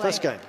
First game.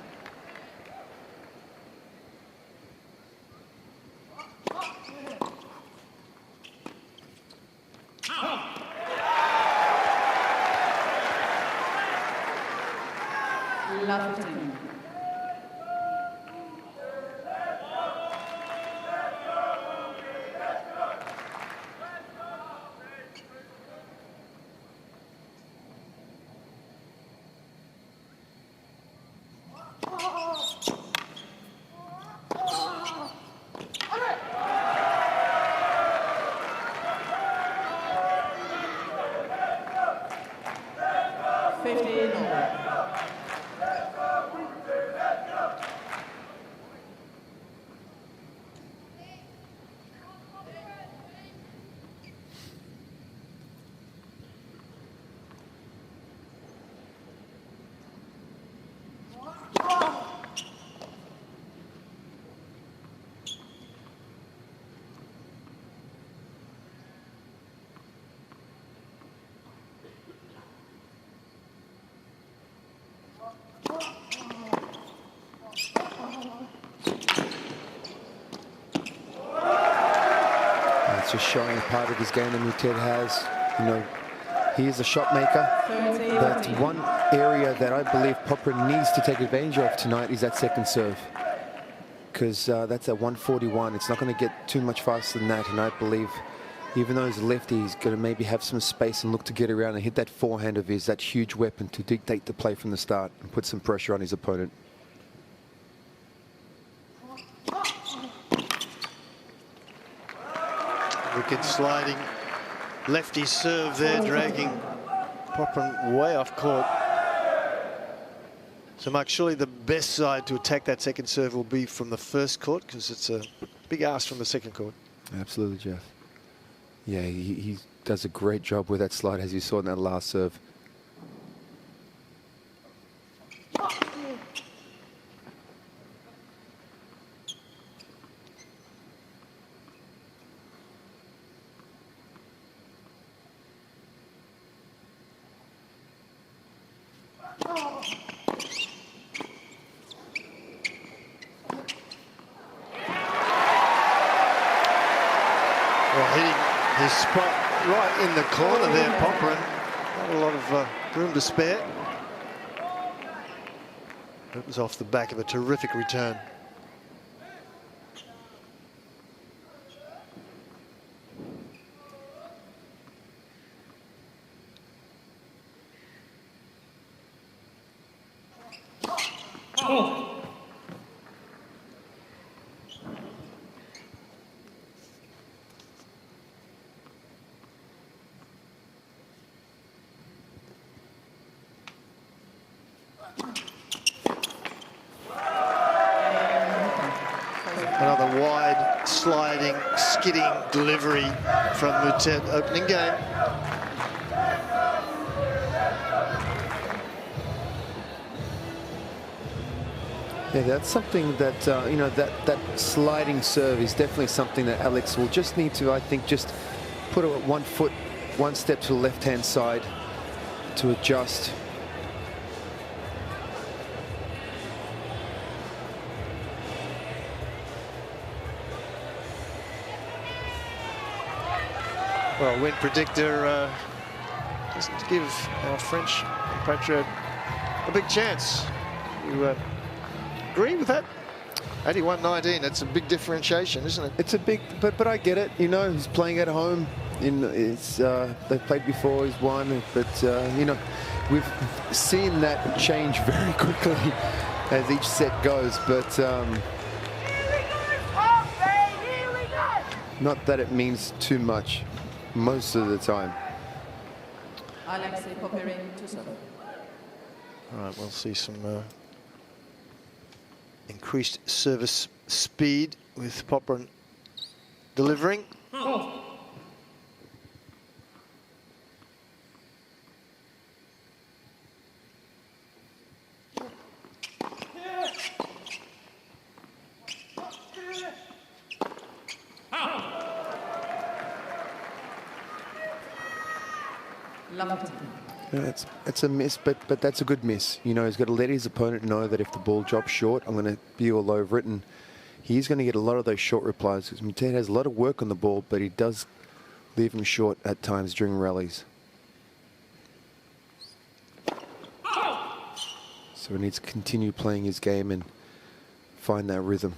Just showing a part of his game that Moutet has. You know, he is a shot maker. But one area that I believe Popyrin needs to take advantage of tonight is that second serve. Because that's at 141. It's not going to get too much faster than that. And I believe, even though he's a lefty, he's going to maybe have some space and look to get around and hit that forehand of his, that huge weapon, to dictate the play from the start and put some pressure on his opponent. Wicked sliding lefty serve there, dragging Popyrin way off court. So, Mark, surely the best side to attack that second serve will be from the first court, because it's a big ask from the second court. Absolutely, Jeff. Yeah, he does a great job with that slide, as you saw in that last serve. Hitting his spot right in the corner there, Popyrin. Not a lot of room to spare. It was off the back of a terrific return. Another wide, sliding, skidding delivery from Moutet, opening game. Yeah, that's something that, you know, that sliding serve is definitely something that Alex will just need to, I think, just put it 1 foot, 1 step to the left-hand side to adjust. Well, win predictor doesn't give our French compatriot a big chance. You agree with that? 81-19, that's a big differentiation, isn't it? It's a big, but I get it. You know, he's playing at home. They've played before, he's won. But, you know, we've seen that change very quickly as each set goes. But not that it means too much most of the time. Alexei Popyrin, 2-7. All right, we'll see some increased service speed with Popyrin delivering. Yeah, it's a miss, but that's a good miss. You know, he's got to let his opponent know that if the ball drops short, I'm going to be all over it. And he's going to get a lot of those short replies because Moutet has a lot of work on the ball, but he does leave him short at times during rallies. So he needs to continue playing his game and find that rhythm.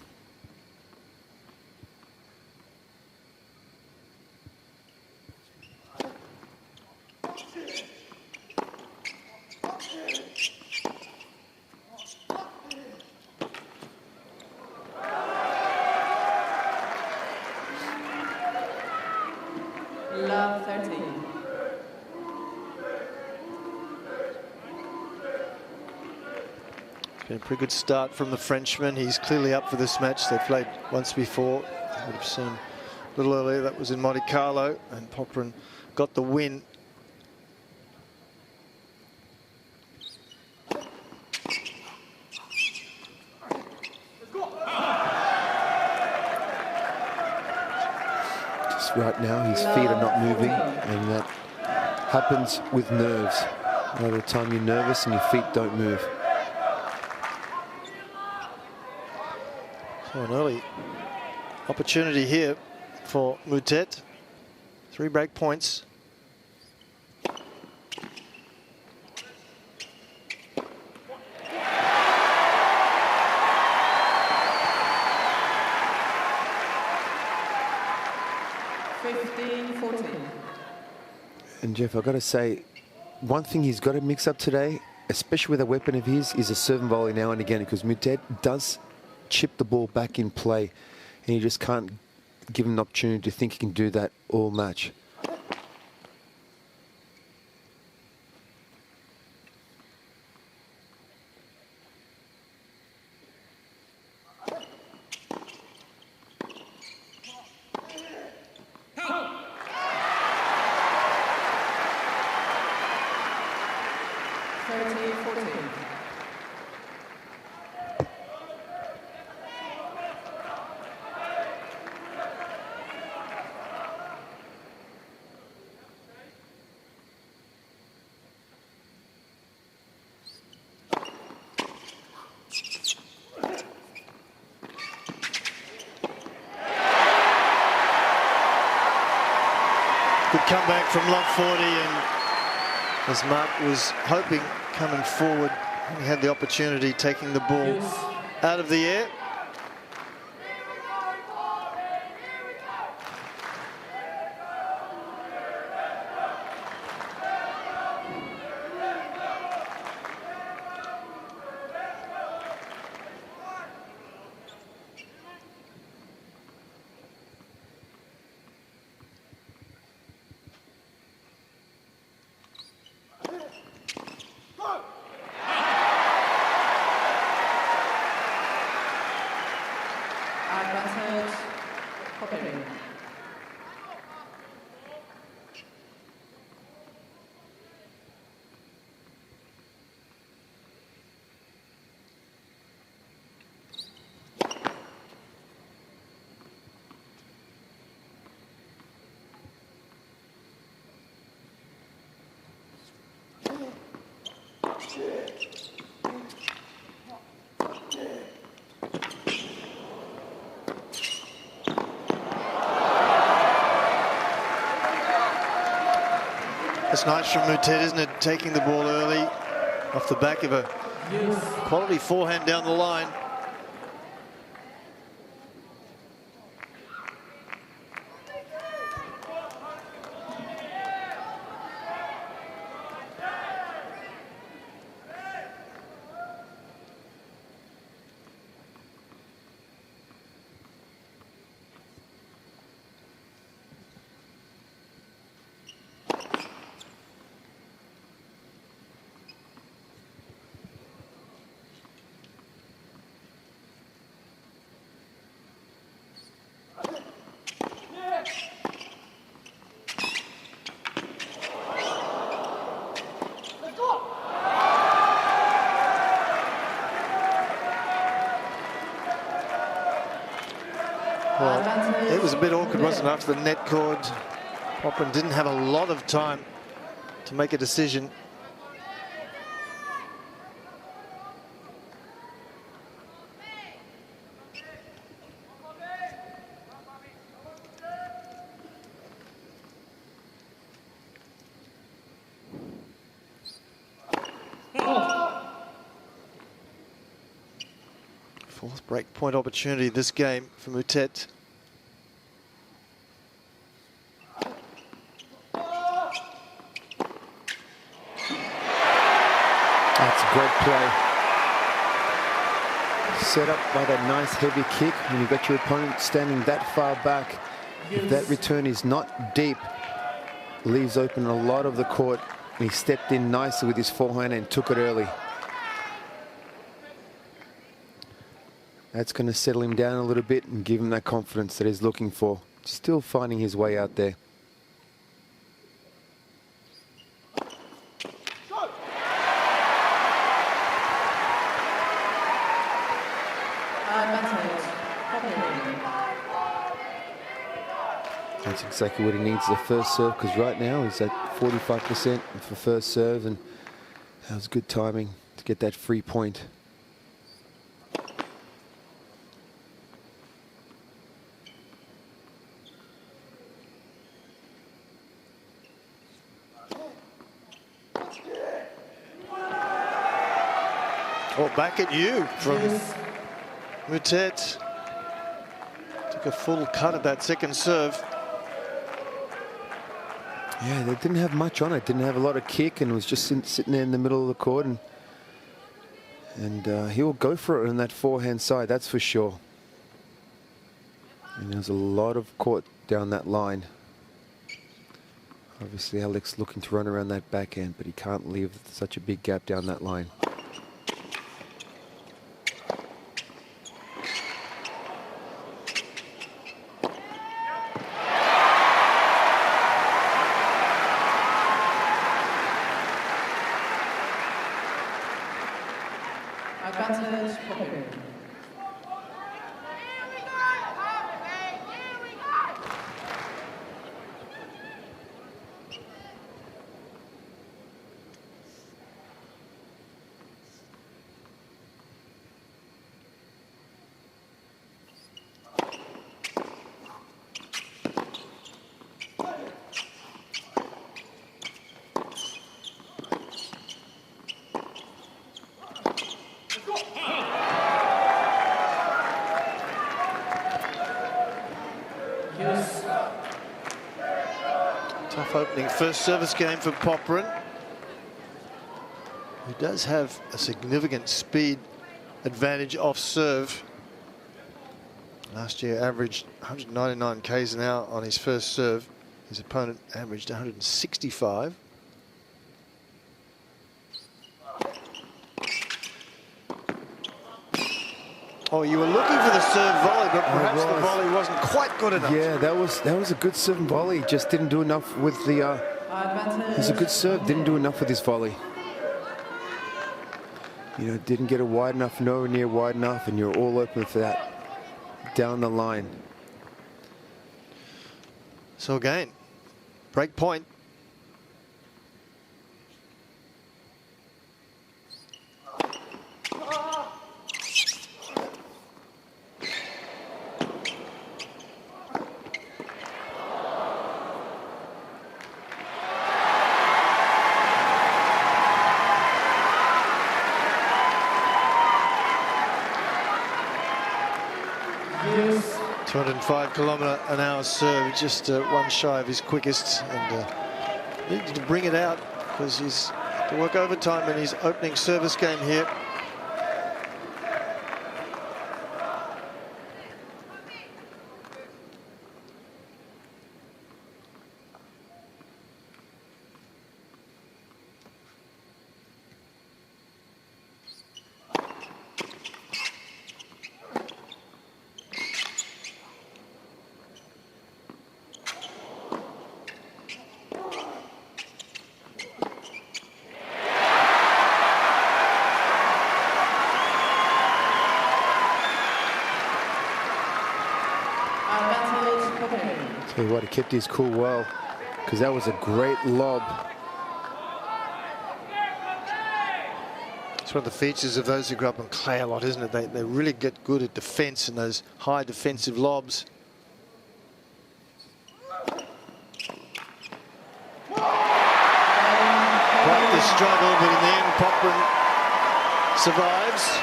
Love 13. It's been a pretty good start from the Frenchman. He's clearly up for this match. They played once before. You would have seen a little earlier. That was in Monte Carlo, and Popyrin got the win. Right now his feet are not moving, and that happens with nerves. By the time you're nervous and your feet don't move. So an early opportunity here for Moutet. 3 break points. And Jeff, I've got to say, one thing he's got to mix up today, especially with a weapon of his, is a serve and volley now and again, because Moutet does chip the ball back in play, and you just can't give him an opportunity to think he can do that all match. Good comeback from Love 40, and as Mark was hoping coming forward, he had the opportunity taking the ball out of the air. Advantage, Popyrin. It's nice from Moutet, isn't it? Taking the ball early off the back of a quality forehand down the line. Well, it was a bit awkward, wasn't it, after the net cord. Popyrin didn't have a lot of time to make a decision. Fourth break point opportunity this game for Moutet. That's a great play. Set up by that nice heavy kick. When you've got your opponent standing that far back, if that return is not deep, leaves open a lot of the court. And he stepped in nicely with his forehand and took it early. That's going to settle him down a little bit and give him that confidence that he's looking for. Still finding his way out there. That's exactly what he needs, the first serve, because right now he's at 45% for first serve, and that was good timing to get that free point. Well, back at you from Moutet. Took a full cut at that second serve. Yeah, they didn't have much on it. Didn't have a lot of kick, and was just sitting there in the middle of the court. And he'll go for it on that forehand side, that's for sure. And there's a lot of court down that line. Obviously, Alex looking to run around that backhand, but he can't leave such a big gap down that line. Advantage Popyrin. Tough opening first service game for Popyrin, who does have a significant speed advantage off serve. Last year averaged 199 k's an hour on his first serve. His opponent averaged 165. Oh, you were looking for the serve volley, but perhaps the volley wasn't quite good enough. Yeah, that was a good serve and volley. Just didn't do enough with the. It was a good serve. Didn't do enough with his volley. You know, didn't get it wide enough, nowhere near wide enough, and you're all open for that down the line. So again, break point. Yes. 205km/h serve, just one shy of his quickest, and needed to bring it out because he's to work overtime in his opening service game here. Tell you what, he kept his cool well, because that was a great lob. It's one of the features of those who grew up on clay a lot, isn't it? They really get good at defense and those high defensive lobs. Quite the struggle, but in the end, Popyrin survives.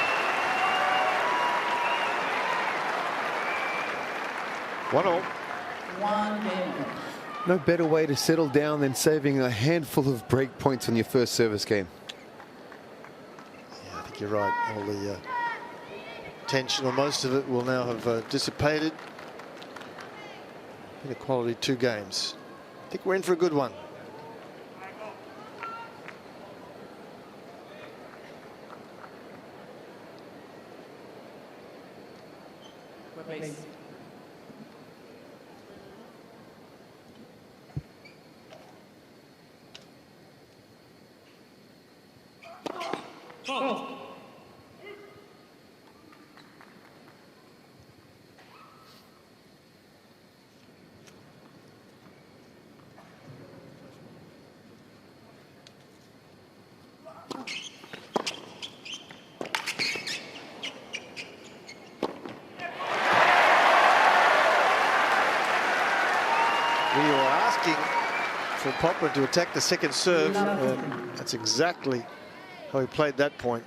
1-1. One game. No better way to settle down than saving a handful of break points on your first service game. Yeah, I think you're right. All the tension, or most of it, will now have dissipated. Been a quality 2 games. I think we're in for a good one. Please. Oh. We were asking for Popyrin to attack the second serve, and that's exactly how he played that point.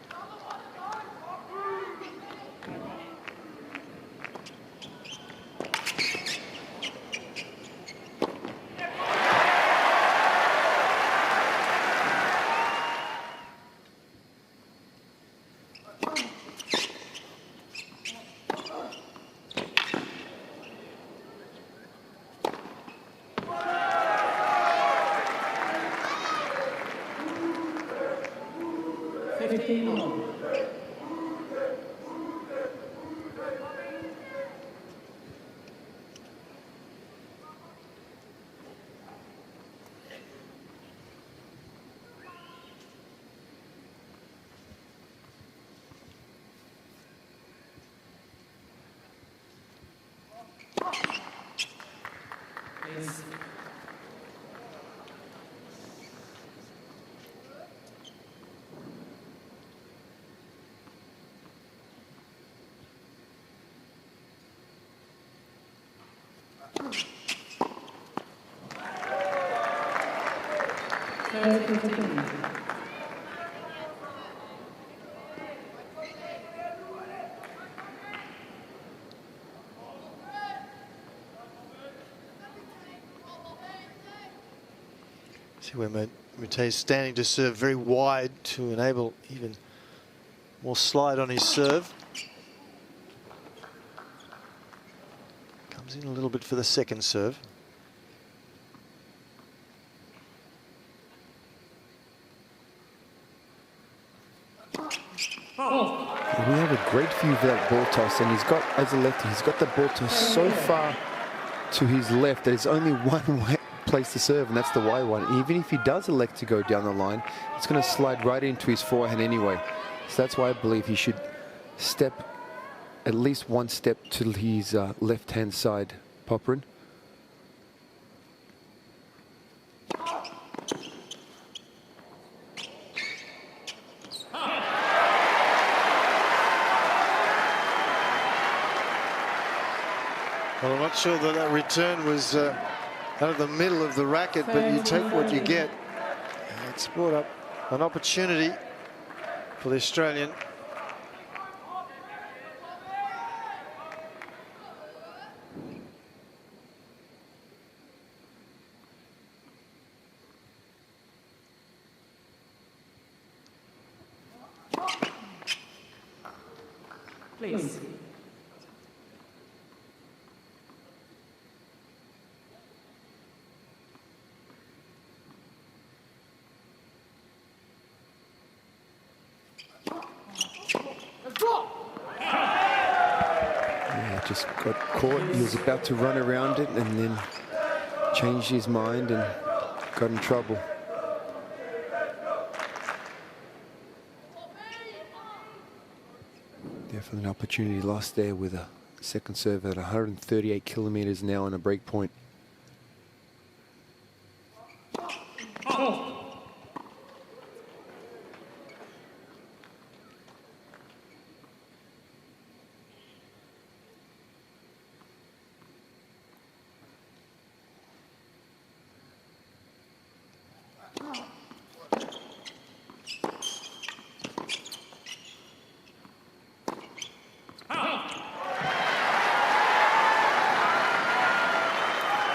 See where Moutet's standing to serve very wide to enable even more slide on his serve. Comes in a little bit for the second serve. We have a great view of that ball toss, and he's got, as a lefty, he's got the ball toss so far to his left that it's only one place to serve, and that's the wide one. And even if he does elect to go down the line, it's going to slide right into his forehand anyway. So that's why I believe he should step at least one step to his left-hand side, Popyrin. Well, I'm not sure that return was out of the middle of the racket, but you take what you get. And it's brought up an opportunity for the Australian. Please. Just got caught. He was about to run around it and then changed his mind and got in trouble. Definitely an opportunity lost there with a second serve at 138 kilometers an hour on a break point.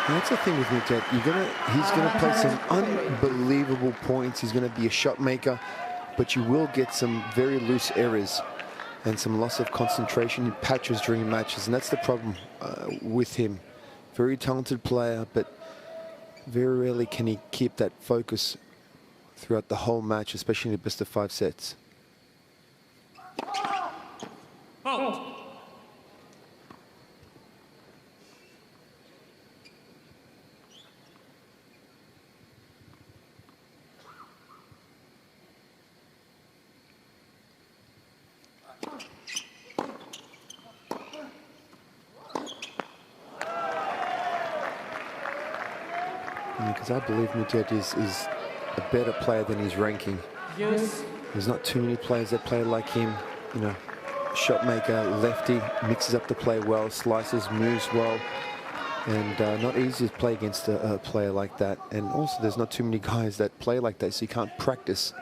And that's the thing with Moutet. He's gonna play some unbelievable points. He's gonna be a shot maker, but you will get some very loose errors and some loss of concentration in patches during matches, and that's the problem with him. Very talented player, but very rarely can he keep that focus throughout the whole match, especially in the best of 5 sets. Because I believe Moutet is a better player than his ranking. Yes. There's not too many players that play like him. You know, shot maker, lefty, mixes up the play well, slices, moves well, and not easy to play against a player like that. And also, there's not too many guys that play like that, so you can't practice.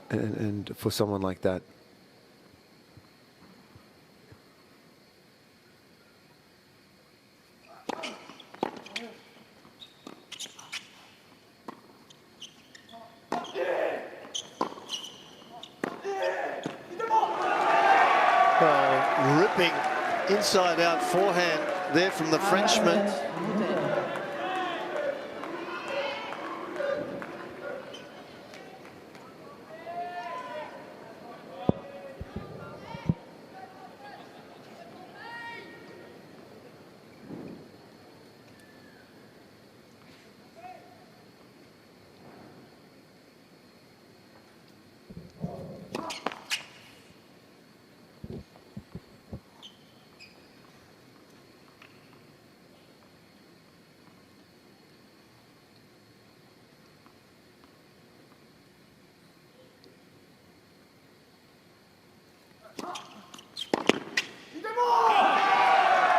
And for someone like that. Ripping inside-out forehand there from the Frenchman.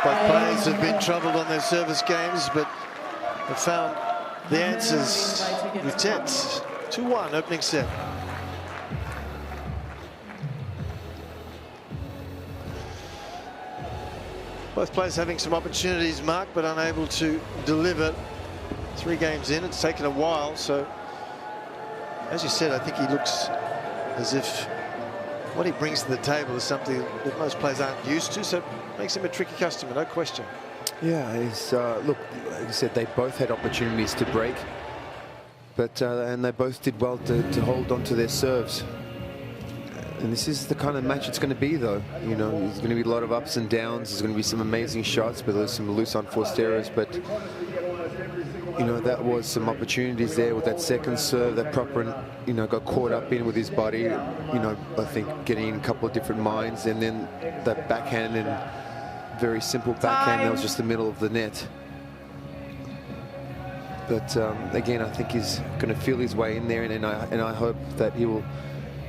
Both players have been troubled on their service games, but have found the answers with 2-1 opening set. Both players having some opportunities, Mark, but unable to deliver. 3 games in, it's taken a while, so as you said, I think he looks as if what he brings to the table is something that most players aren't used to, so it makes him a tricky customer, no question. Yeah, look, like I said, they both had opportunities to break, but and they both did well to hold on to their serves. And this is the kind of match it's going to be, though. You know, there's going to be a lot of ups and downs. There's going to be some amazing shots, but there's some loose unforced errors. But you know, that was some opportunities there with that second serve that Popyrin, you know, got caught up in with his body. You know, I think getting in a couple of different minds, and then that backhand and very simple backhand that was just the middle of the net. But again, I think he's going to feel his way in there, and I hope that he will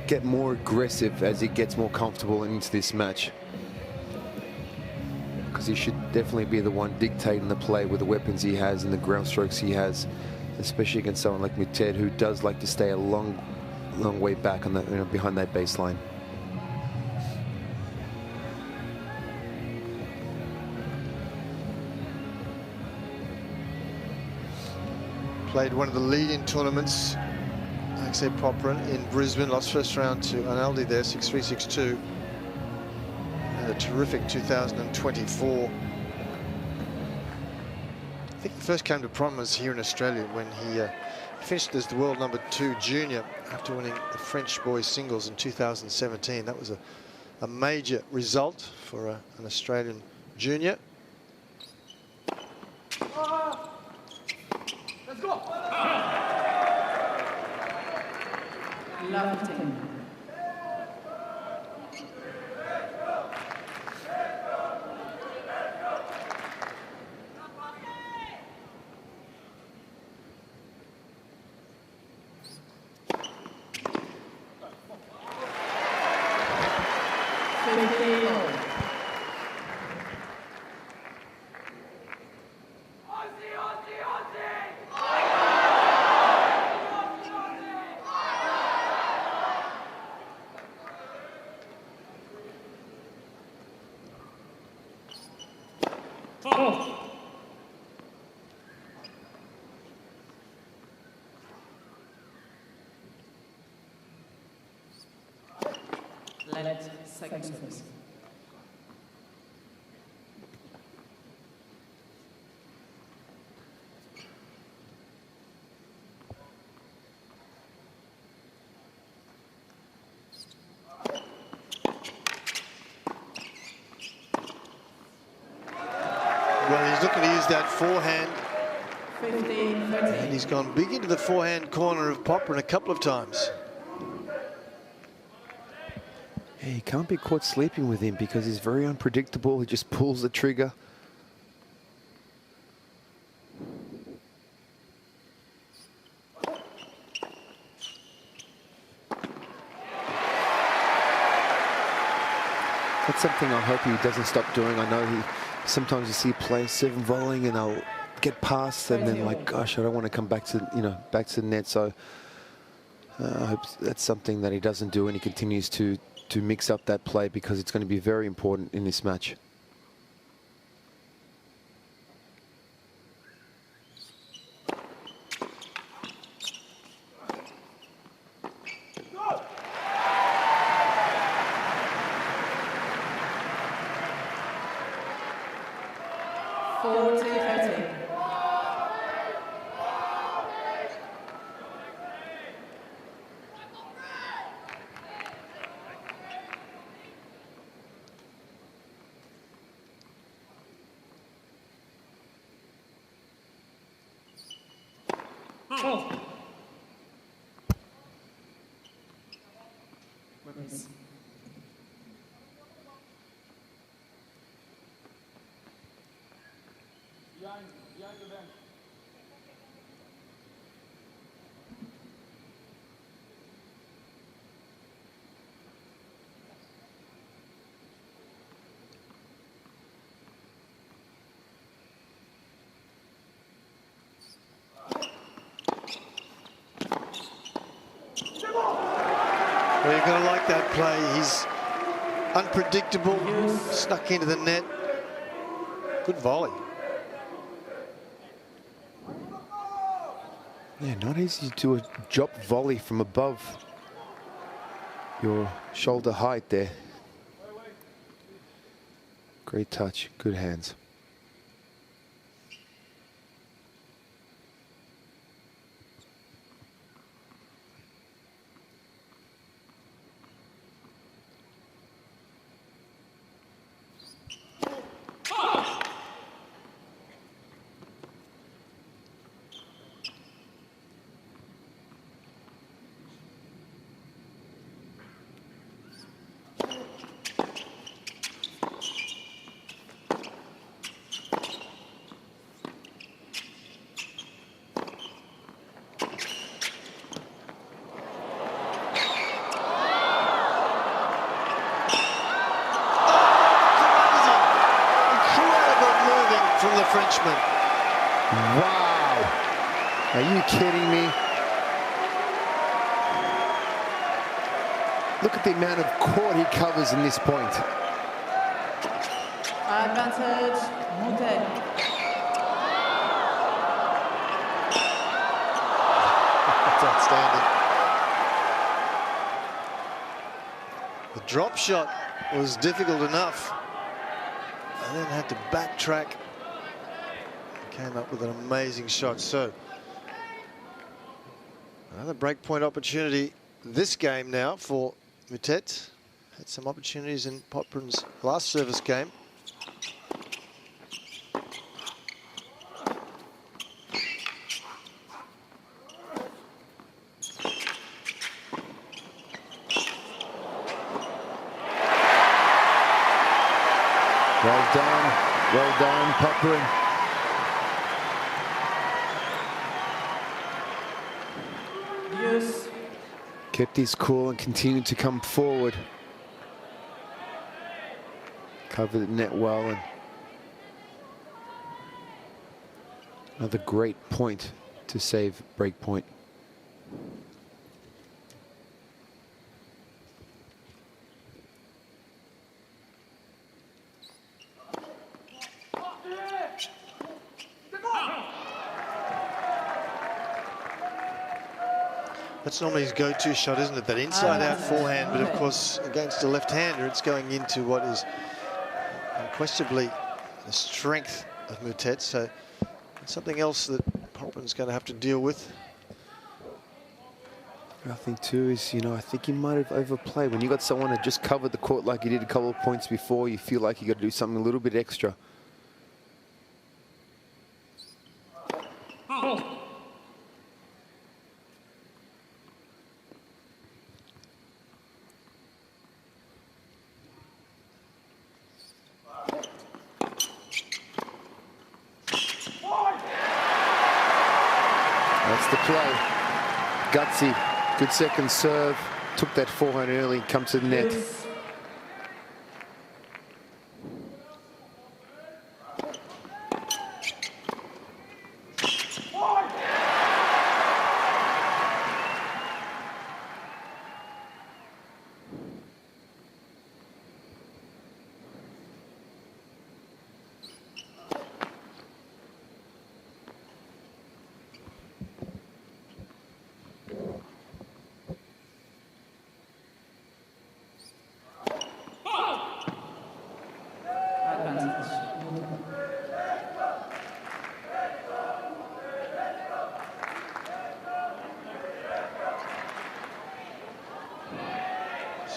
get more aggressive as he gets more comfortable into this match. Because he should definitely be the one dictating the play with the weapons he has and the ground strokes he has, especially against someone like Moutet, who does like to stay a long way back on the, you know, behind that baseline. Played one of the leading tournaments, Alexei Popyrin, in Brisbane, lost first round to Analdi there, 6-3, 6-2. A terrific 2024. I think he first came to prominence here in Australia when he finished as the world #2 junior after winning the French boys singles in 2017. That was a major result for an Australian junior. Let's go. Love team. Let second service. Well, he's looking to use that forehand. 15, 13. And he's gone big into the forehand corner of Popyrin a couple of times. Yeah, you can't be caught sleeping with him because he's very unpredictable. He just pulls the trigger. That's something I hope he doesn't stop doing. I know sometimes you see players 7 volleying and they'll get past and then like, gosh, I don't want to come back to, back to the net. So I hope that's something that he doesn't do and he continues to mix up that play because it's going to be very important in this match. Well, you're going to like that play. He's unpredictable, snuck into the net. Good volley. Yeah, not easy to do a drop volley from above your shoulder height there. Great touch, good hands. From the Frenchman. Wow. Are you kidding me? Look at the amount of court he covers in this point. Advantage, Moutet. That's outstanding. The drop shot was difficult enough. And then had to backtrack. Came up with an amazing shot. So another breakpoint opportunity this game now for Moutet. Had some opportunities in Popyrin's last service game. Well done, Popyrin. Yes. Kept his cool and continued to come forward. Covered the net well and another great point to save break point. That's normally his go-to shot, isn't it? That inside-out forehand, but of course, against a left-hander, it's going into what is unquestionably the strength of Moutet. So it's something else that Popyrin's going to have to deal with. I think too is, you know, I think he might have overplayed. When you got someone that just covered the court like he did a couple of points before, you feel like you got to do something a little bit extra. That's the play. Gutsy, good second serve. Took that forehand early, come to the net.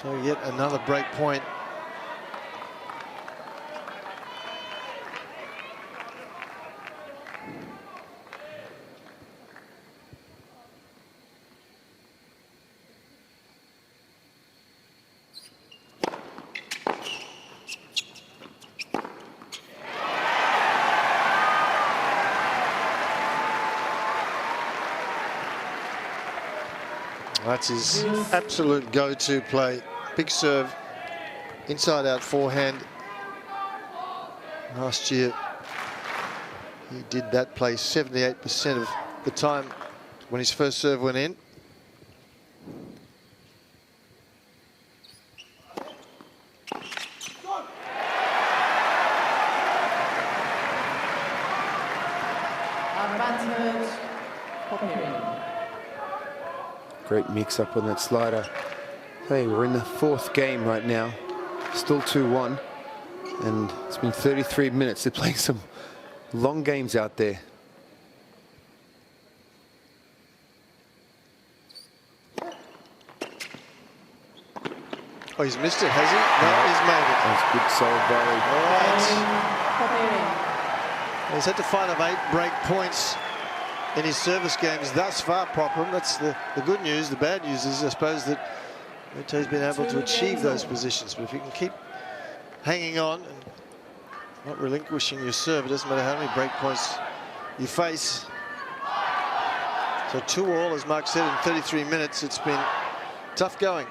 So yet another break point. That's his absolute go-to play. Big serve, inside-out forehand. Last year, he did that play 78% of the time when his first serve went in. Advantage, Popyrin. Great mix up on that slider. Hey, we're in the fourth game right now. Still 2-1. And it's been 33 minutes. They're playing some long games out there. Oh, he's missed it, has he? No, he's made it. That's good solid volley. All right. He's had to find him 8 break points in his service games thus far, Popyrin. That's the good news. The bad news is, I suppose, that Moutet's been able to achieve those positions. But if you can keep hanging on and not relinquishing your serve, it doesn't matter how many break points you face. So 2-all, as Mark said, in 33 minutes. It's been tough going.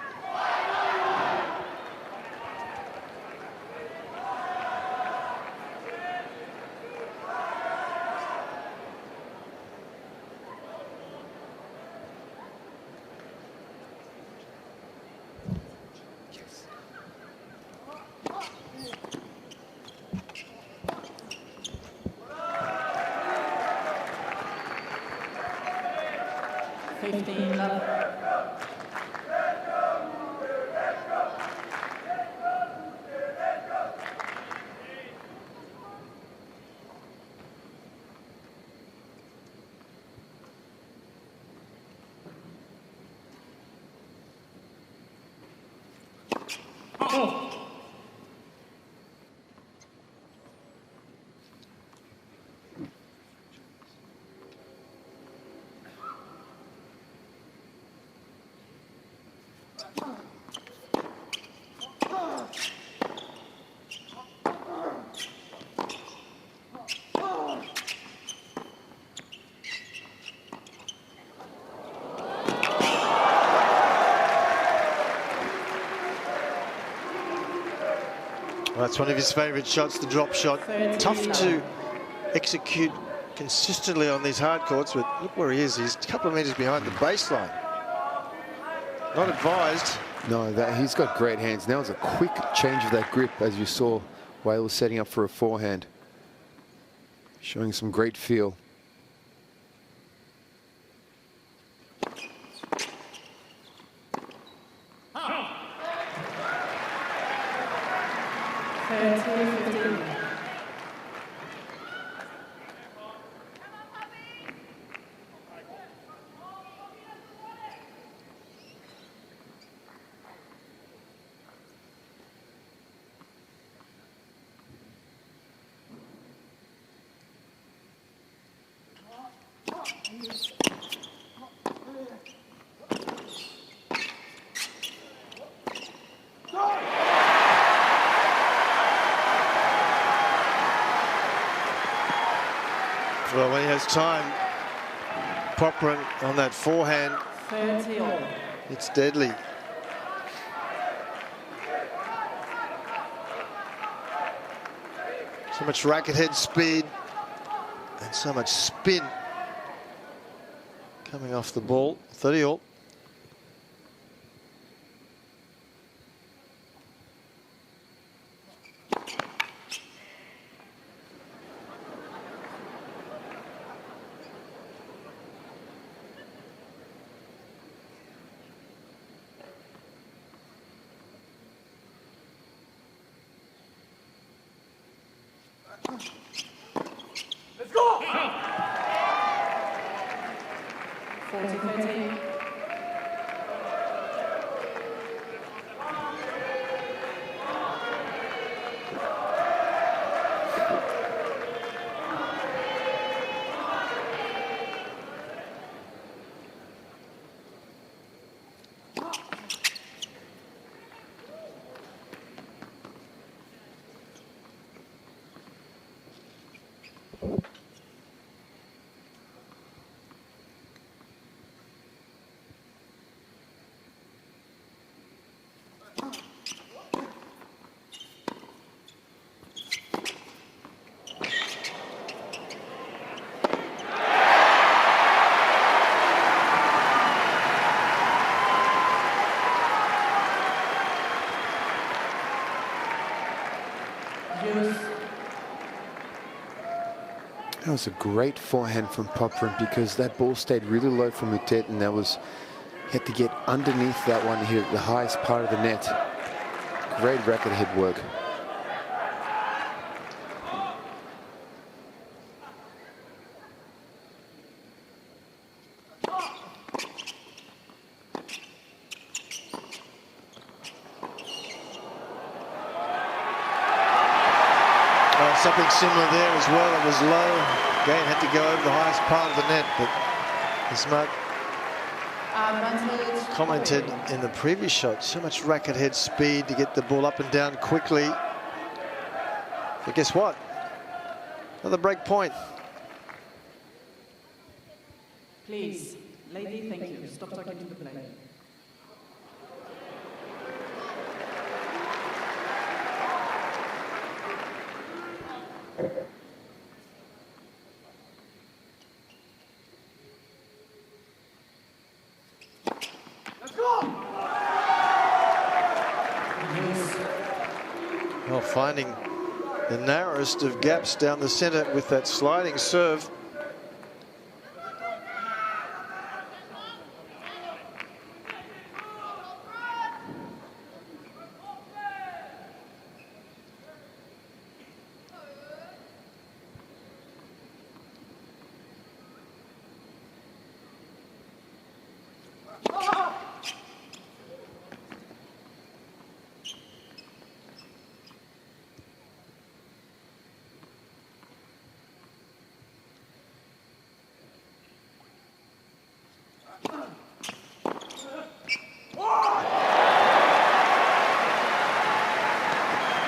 Well, that's one of his favourite shots, the drop shot. Tough to execute consistently on these hard courts, but look where he is. He's a couple of metres behind the baseline. Not advised. No, he's got great hands. Now it's a quick change of that grip, as you saw while he was setting up for a forehand. Showing some great feel. 30-15. Well, when he has time, Popyrin on that forehand, 30 all. it's deadly. So much racket head speed and so much spin coming off the ball. 30 all. Let's go! 40-13. That was a great forehand from Popyrin because that ball stayed really low from Moutet, and he had to get underneath that one here at the highest part of the net. Great racket head work. Something similar there as well. It was low. Cain had to go over the highest part of the net, but as Mark commented in the previous shot, so much racket head speed to get the ball up and down quickly. But guess what? Another break point. Please, lady, thank you. Stop talking to the player. Let's go! Well, finding the narrowest of gaps down the center with that sliding serve.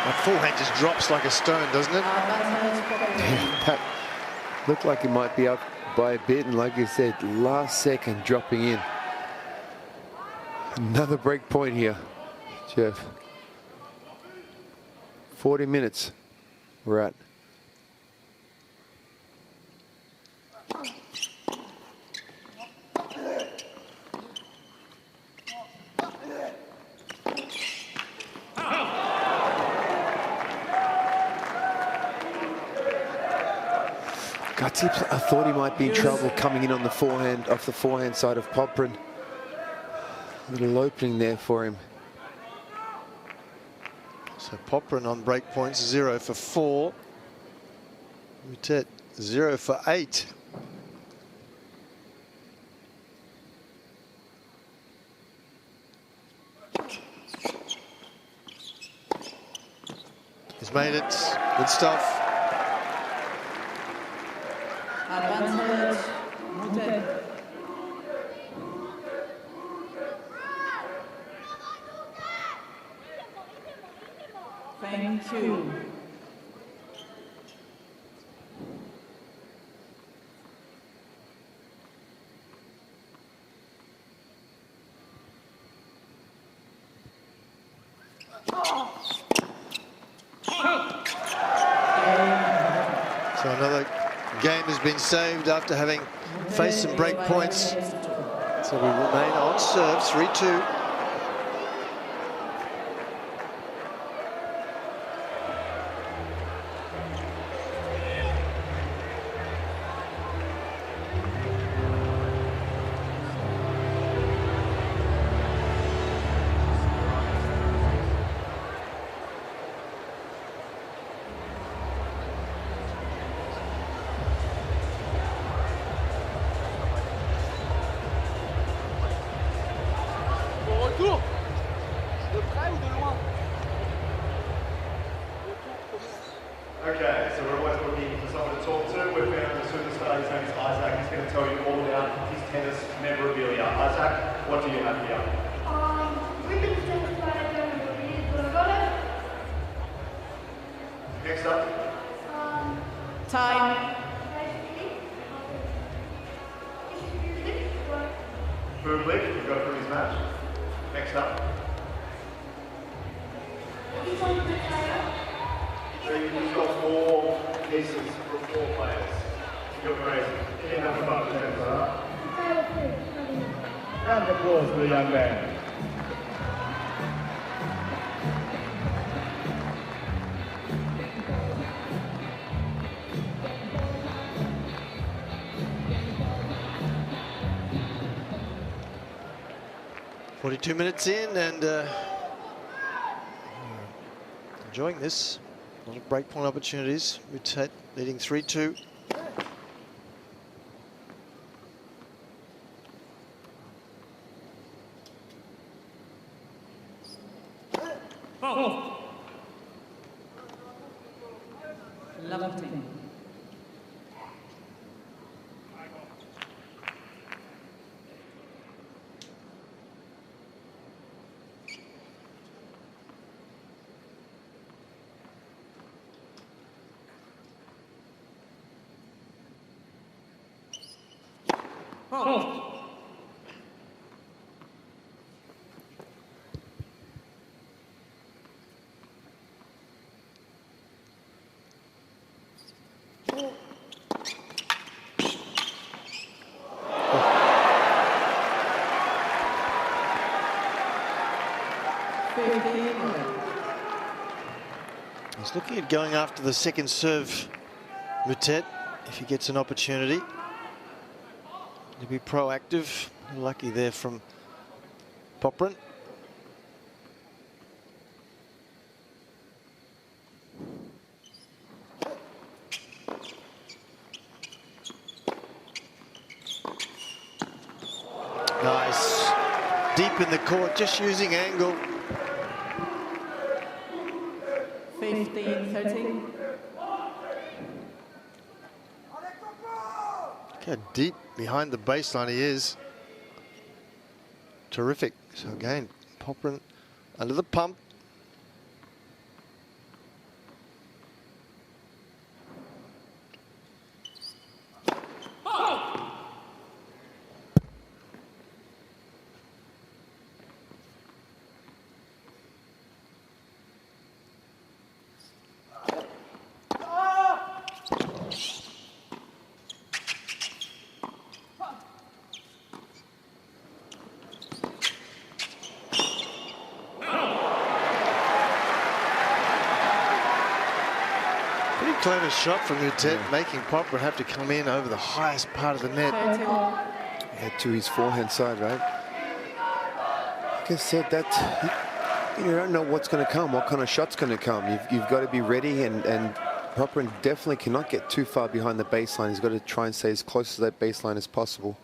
That forehand just drops like a stone, doesn't it? That looked like it might be up by a bit, and like you said, last second dropping in. Another break point here, Jeff. 40 minutes we're at. Gutsy, I thought he might be in trouble coming in on the forehand, off the forehand side of Popyrin. A little opening there for him. So Popyrin on break points, 0 for 4. Moutet 0 for 8. He's made it. Good stuff. Advantage, Moutet. Thank you. So another game has been saved after having faced some break points. So we remain on serve, 3-2. Okay, so we're always looking for someone to talk to. We've found a superstar, his name is Isaac. He's going to tell you all about his tennis memorabilia. Isaac, what do you have here? Ribbon tennis player memorabilia, but I got it. Next up. Time. Bublik, we got it from his match. Next up. So you've got 4 pieces from 4 players. You're crazy. Can you have a fun with that? Round of applause for the young man. .42 minutes in and enjoying this. A lot of breakpoint opportunities. Moutet leading 3-2. Lovely. He's looking at going after the second serve, Moutet, if he gets an opportunity. To be proactive. Lucky there from Popyrin. Nice. Deep in the court, just using angle. 15-13. Look how deep behind the baseline he is. Terrific. So again, Popyrin under the pump. Clever shot from Moutet, making Popyrin have to come in over the highest part of the net. Head to his forehand side, right? Like I said, that You don't know what's going to come, what kind of shot's going to come. You've got to be ready, and Popyrin definitely cannot get too far behind the baseline. He's got to try and stay as close to that baseline as possible.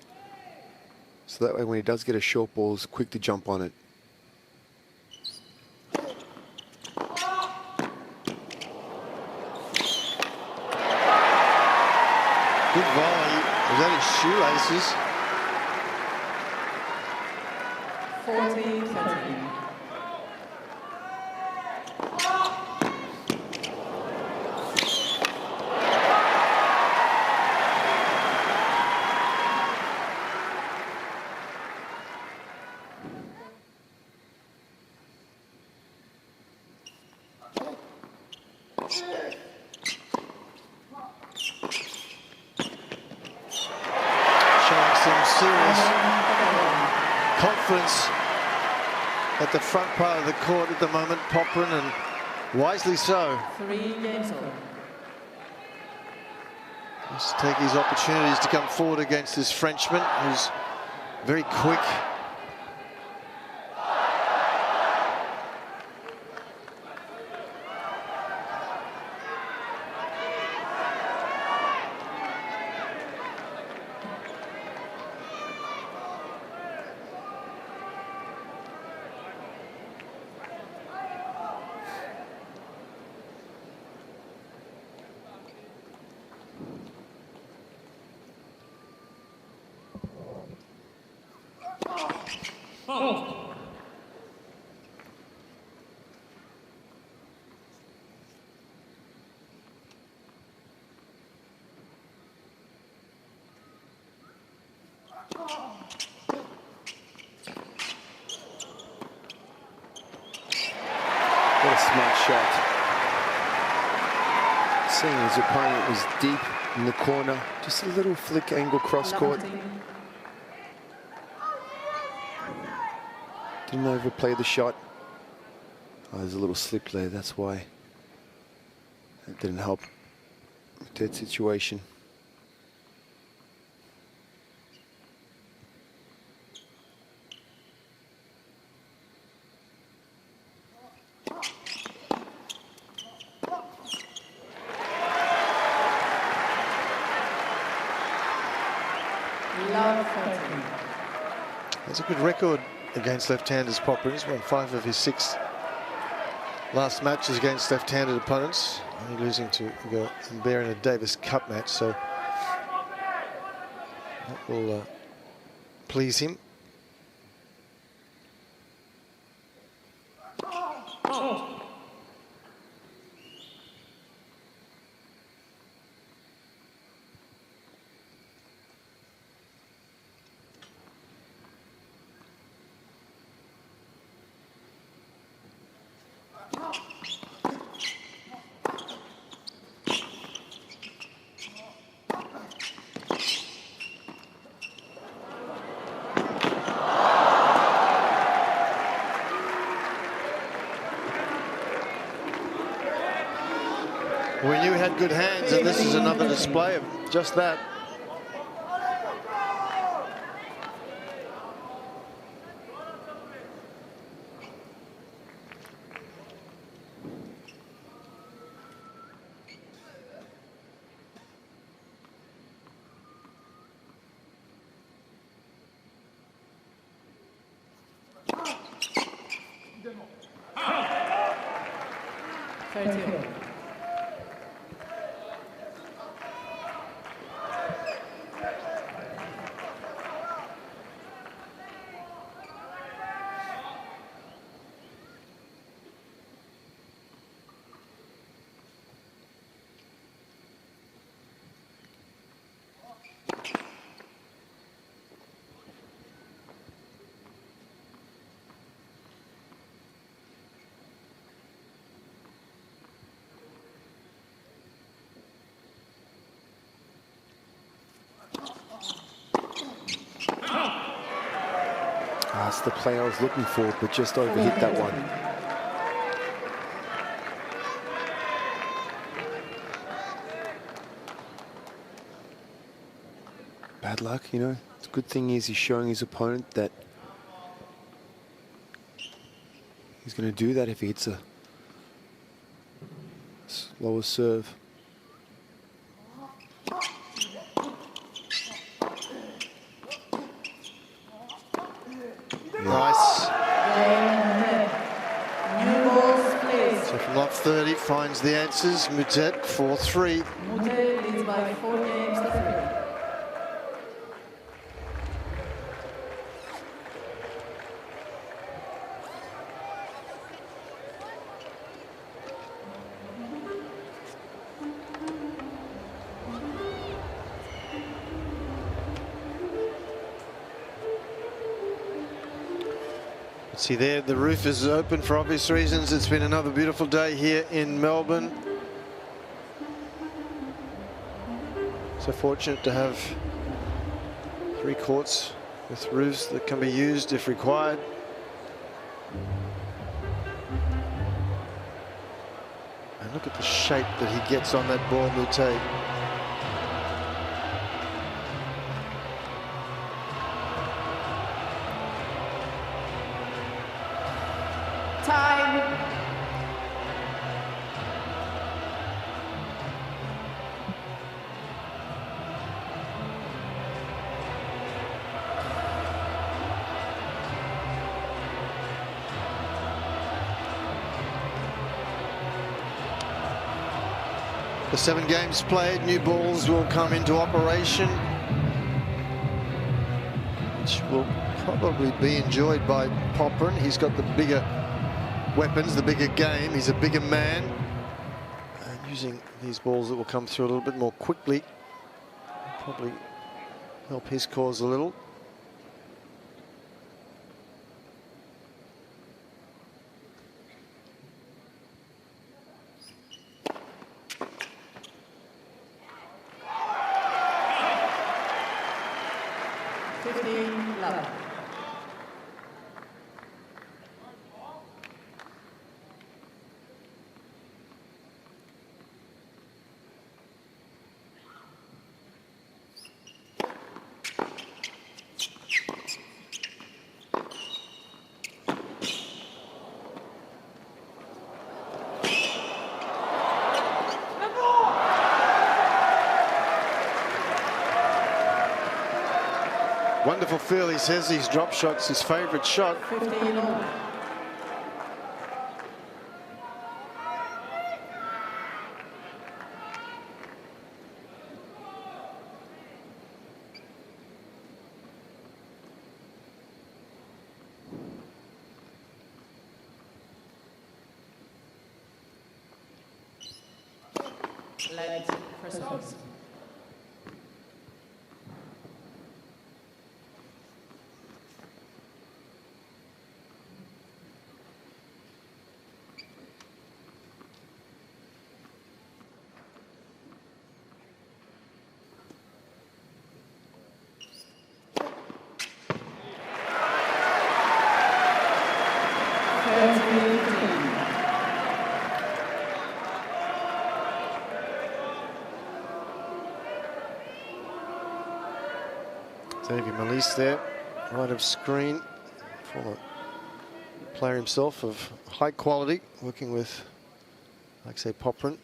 So that way when he does get a short ball, he's quick to jump on it. Good volley. Was that his shoelaces? 40-13. Confidence at the front part of the court at the moment, Popyrin, and wisely so. 3 games all. Just to take his opportunities to come forward against this Frenchman, who's very quick. What a smart shot. Seeing his opponent was deep in the corner, just a little flick angle cross court. Didn't overplay the shot. Oh, there's a little slip there, that's why. That didn't help with that situation. That's a good record against left-handers, Popyrin. He's won 5 of his 6 last matches against left-handed opponents, only losing to Bear in a Davis Cup match, so that will please him. We knew he had good hands, and this is another display of just that. That's the play I was looking for, but just overhit that one. Bad luck, you know. The good thing is he's showing his opponent that He's going to do that if he hits a slower serve. Nice. New balls, please. So from lot 30, finds the answers. Moutet, 4-3. Moutet leads by 4 games to 3. See there, the roof is open for obvious reasons. It's been another beautiful day here in Melbourne. So fortunate to have 3 courts with roofs that can be used if required. And look at the shape that he gets on that ball, Moutet. Time. The 7 games played, new balls will come into operation, which will probably be enjoyed by Popyrin. He's got the bigger weapons, the bigger game. He's a bigger man. And using these balls that will come through a little bit more quickly will probably help his cause a little. Wonderful feel. He says his drop shot's his favourite shot. 15 all. Led for service. David Malise there, right of screen, former player himself of high quality, working with Alexei Popyrin.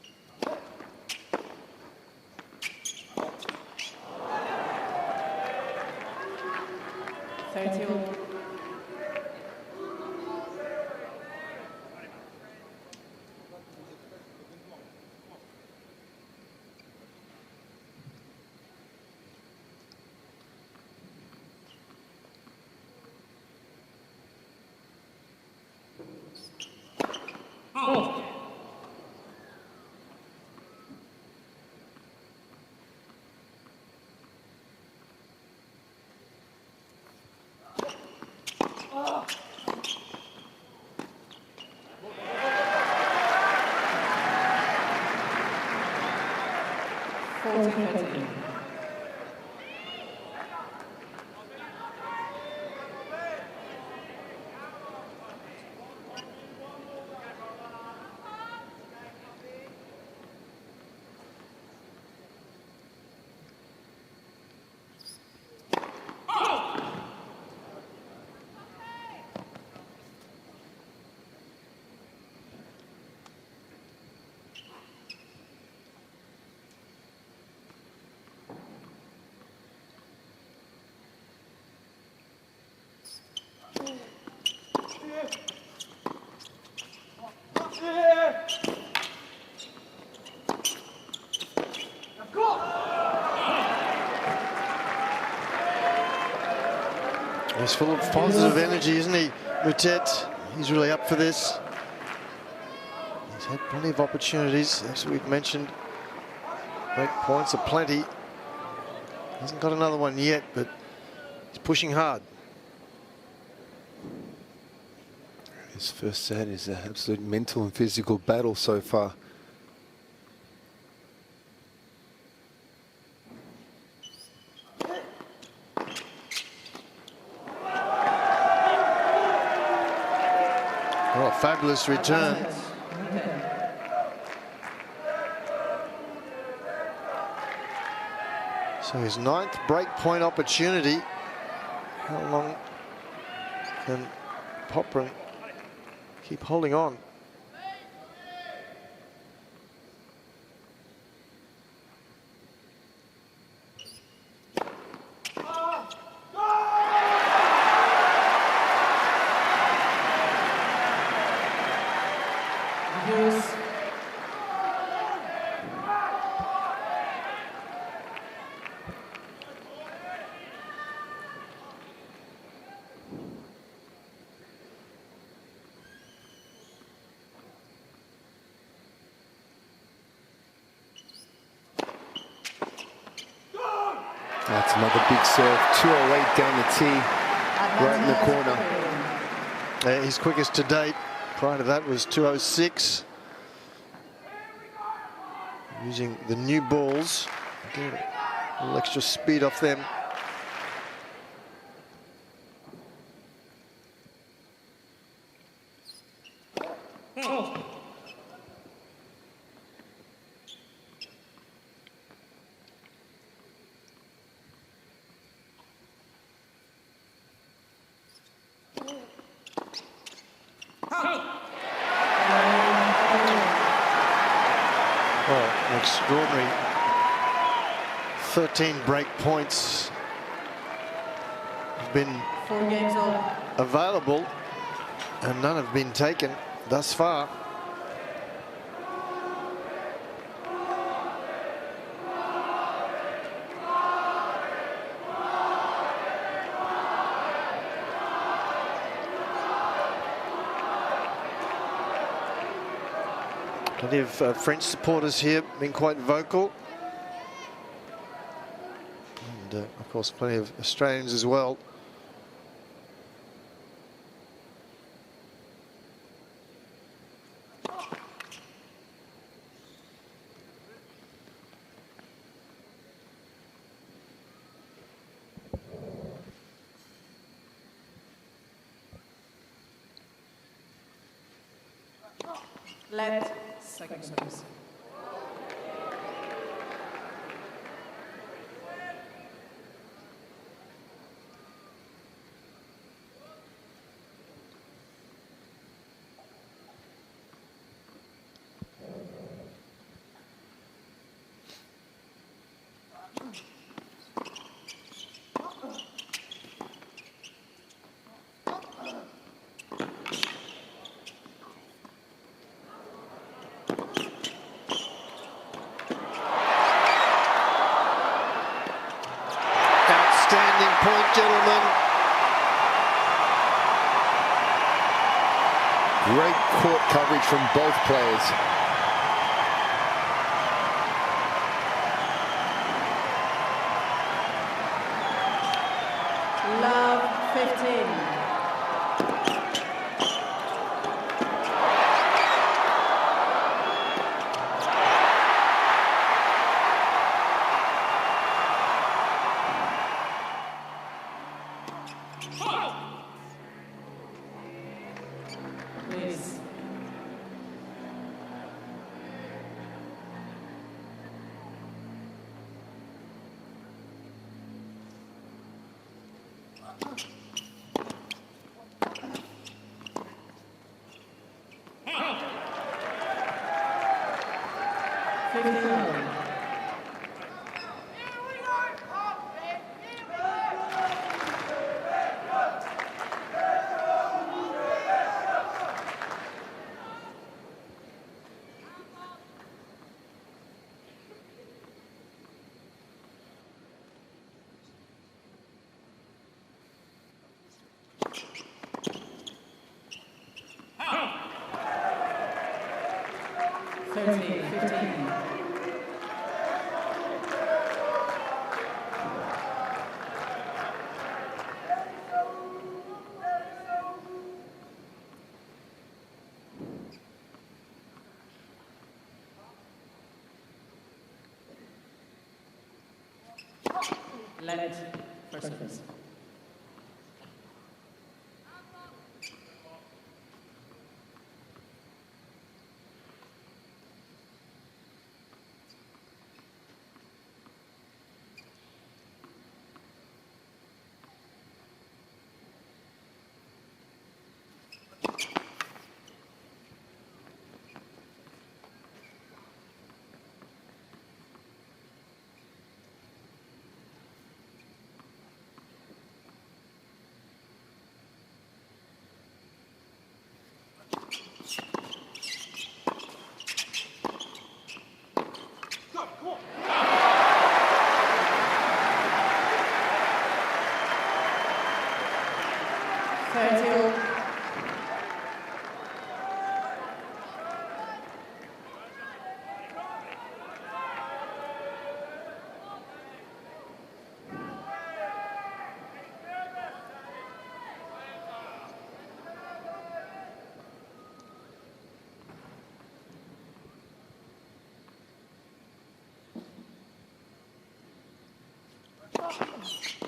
He's full of positive energy, isn't he, Moutet? He's really up for this. He's had plenty of opportunities, as we've mentioned. Break points are plenty. Hasn't got another one yet, but he's pushing hard. His first set is an absolute mental and physical battle so far. Oh, fabulous return. So his 9th break point opportunity. How long can Popyrin keep holding on? That's another big serve. 208 down the tee, right in the corner. His quickest to date. Prior to that was 206. Using the new balls. Get a little extra speed off them. Well, extraordinary 13 break points have been 4 games old. available and none have been taken thus far. Plenty of French supporters here being quite vocal. And of course plenty of Australians as well. Let second service. Outstanding point, gentlemen. Great court coverage from both players. Love 15. Please. 30-15. Led for service.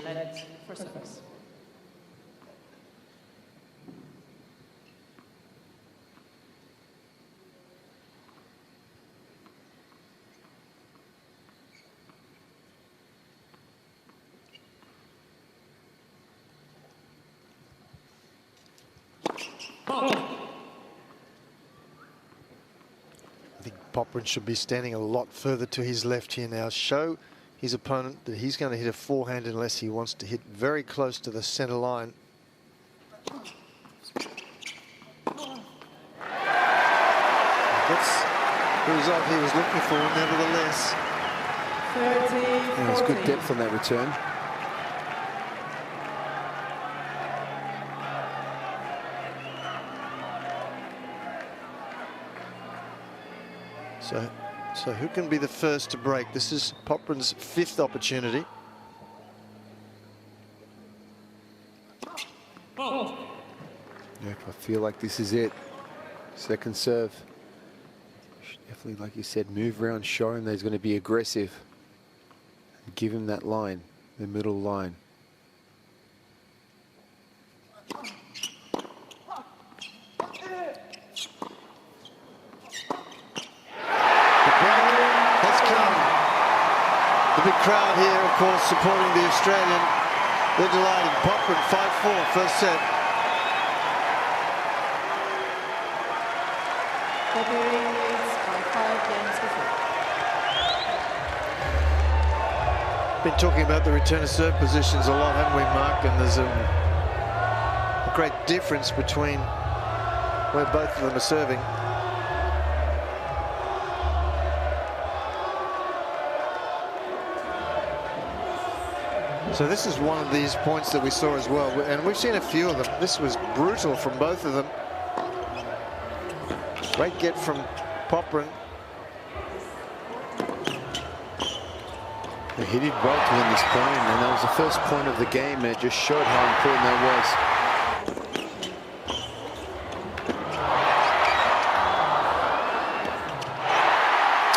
Led for service. I think Popyrin should be standing a lot further to his left here now. Show his opponent that he's going to hit a forehand unless he wants to hit very close to the center line. That's the result he was looking for, nevertheless. 30-14. There's good depth on that return. So who can be the first to break? This is Popyrin's 5th opportunity. Yep, I feel like this is it. Second serve. Definitely, like you said, move around, show him that he's going to be aggressive. Give him that line, the middle line. The big crowd here, of course, supporting the Australian. They're delighted. Popyrin 5-4, first set. Popyrin leads by 5 games to 4. Been talking about the return of serve positions a lot, haven't we, Mark? And there's a great difference between where both of them are serving. So this is one of these points that we saw as well, and we've seen a few of them. This was brutal from both of them. Great get from Popyrin. He did well to win this point, and that was the first point of the game, and it just showed how important that was.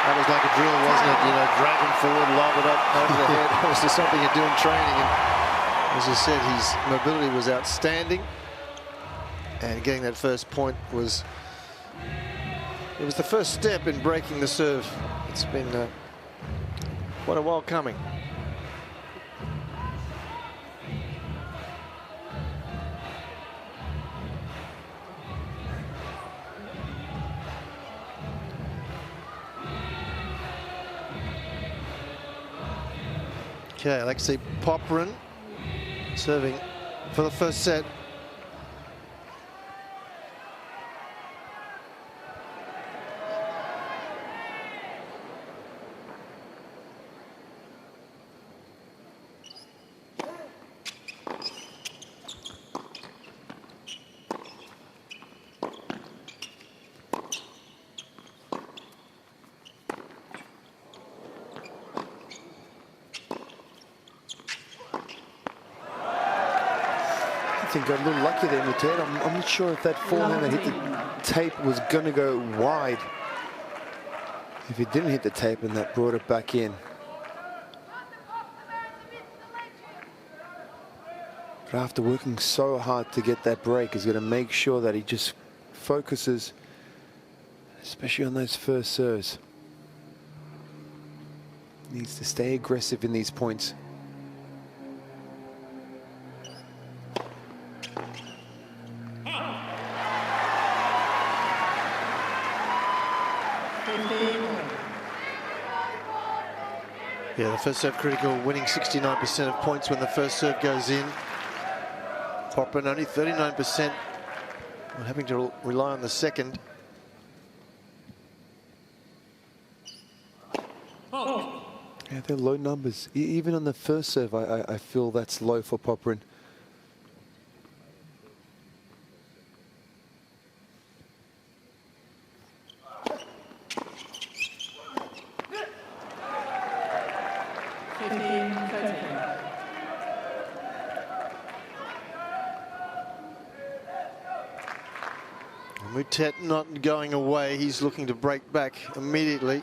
That was like a drill, wasn't it? You know, drag him forward, lob it up over the head. That was just something you do in training. And as you said, his mobility was outstanding. And getting that first point was, it was the first step in breaking the serve. It's been quite a while coming. Okay, Alexei Popyrin serving for the first set. think got a little lucky there, Moutet. I'm not sure if that forehand that hit the tape was going to go wide. If it didn't hit the tape and that brought it back in. But after working so hard to get that break, he's going to make sure that he just focuses, especially on those first serves. Needs to stay aggressive in these points. Yeah, the first serve critical, winning 69% of points when the first serve goes in. Popyrin only 39%, having to rely on the second. Yeah, they're low numbers. Even on the first serve, I feel that's low for Popyrin. Moutet not going away. He's looking to break back immediately.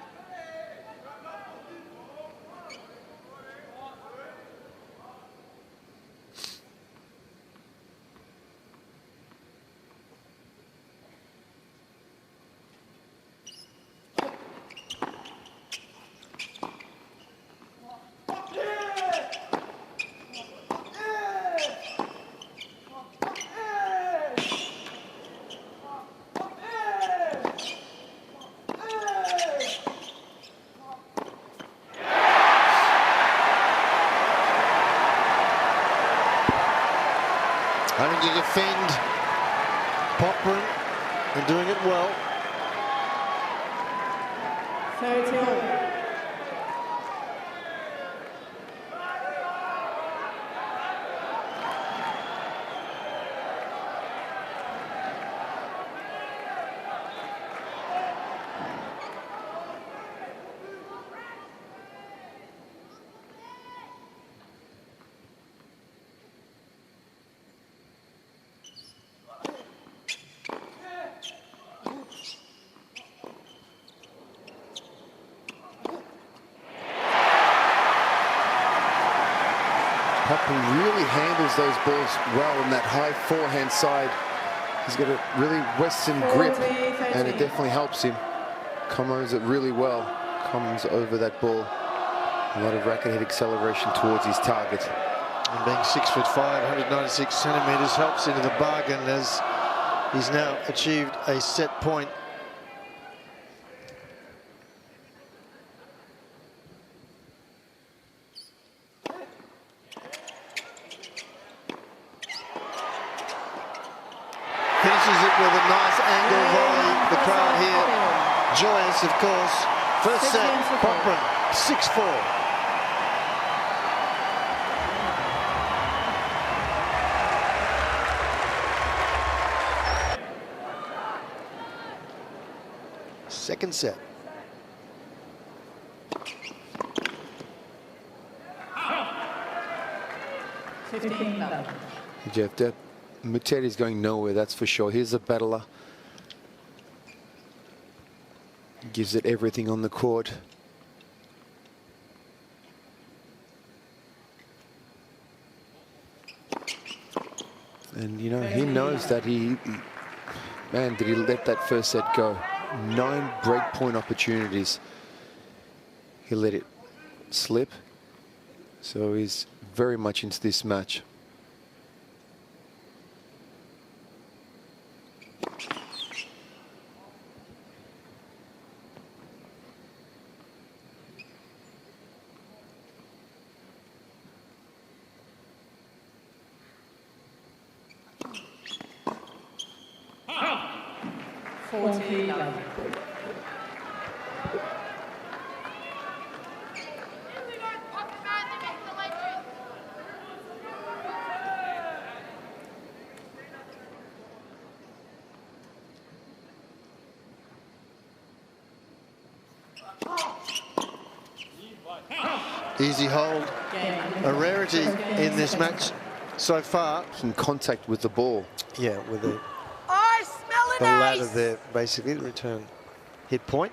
Having to defend Popyrin and doing it well. 30. Popyrin really handles those balls well on that high forehand side. He's got a really Western grip, and it definitely helps him. Combos it really well. Comes over that ball. A lot of racket head acceleration towards his target. And being 6'5", 196 centimetres helps into the bargain as he's now achieved a set point. Finishes it with a nice angle volley. The crowd here joyous, of course. First set, Popyrin, 6-4. Second set. Jeff, that Moutet is going nowhere, that's for sure. Here's a battler. Gives it everything on the court. And, you know, he knows that man, did he let that first set go. 9 breakpoint opportunities. He let it slip. So he's very much into this match. Easy hold, a rarity in this match so far. In contact with the ball. Yeah, with the Smell the ladder there, basically, the return hit point.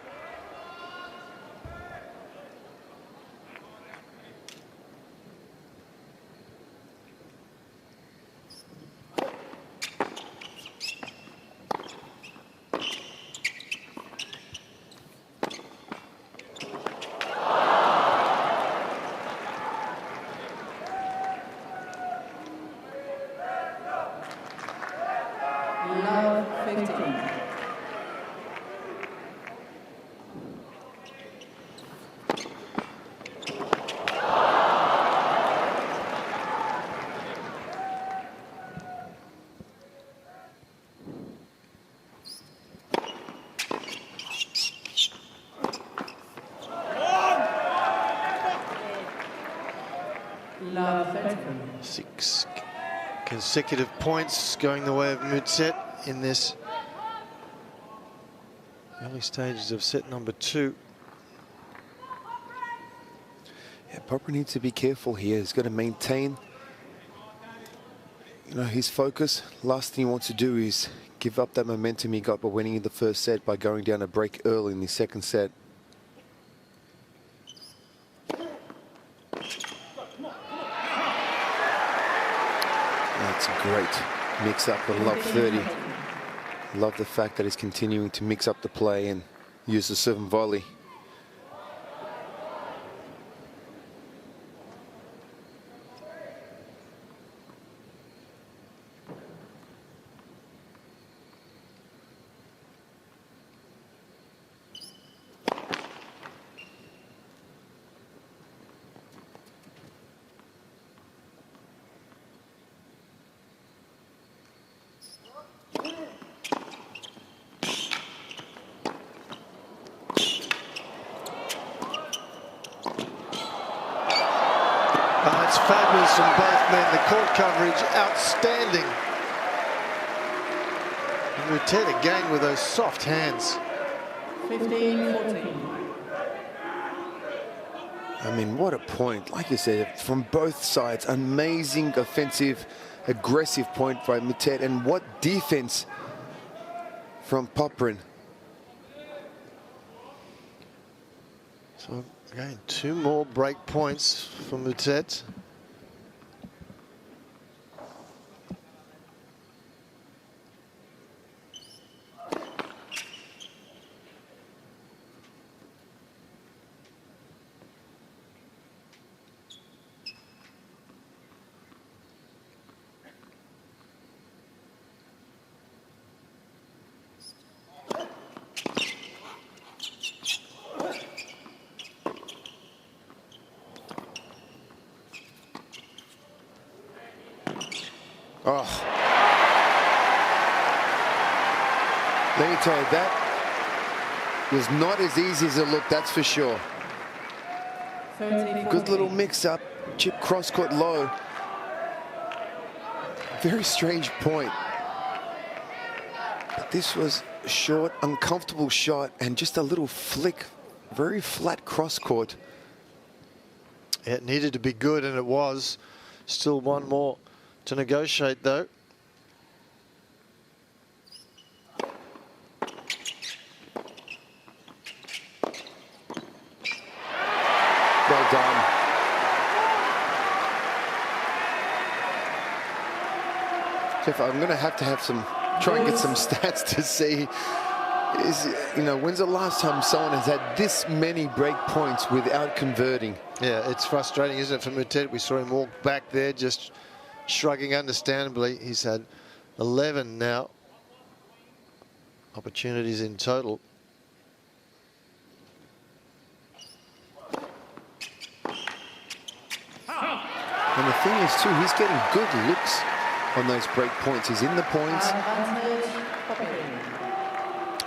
Love 15. Love 13. 6 consecutive points going the way of Moutet in this early stages of set number 2. Yeah, Popyrin needs to be careful here. He's got to maintain, his focus. Last thing he wants to do is give up that momentum he got by winning in the first set by going down a break early in the second set. That's a great mix-up on love 30. Love the fact that he's continuing to mix up the play and use the serve and volley. It's fabulous from both men. The court coverage, outstanding. And Moutet again with those soft hands. 15-14. I mean, what a point. Like you said, from both sides, amazing offensive, aggressive point by Moutet. And what defense from Popyrin. So again, 2 more break points for Moutet. Oh. Let me tell you, that was not as easy as it looked, that's for sure. 13-14. Good little mix-up, chip cross-court low. Very strange point. But this was a short, uncomfortable shot and just a little flick. Very flat cross-court. It needed to be good, and it was. Still one more to negotiate, though. Well done. Jeff, I'm going to have some, try and get some stats to see, when's the last time someone has had this many break points without converting? Yeah, it's frustrating, isn't it, for Moutet? We saw him walk back there, just shrugging understandably. He's had 11 now opportunities in total. And the thing is, too, he's getting good looks on those break points. He's in the points.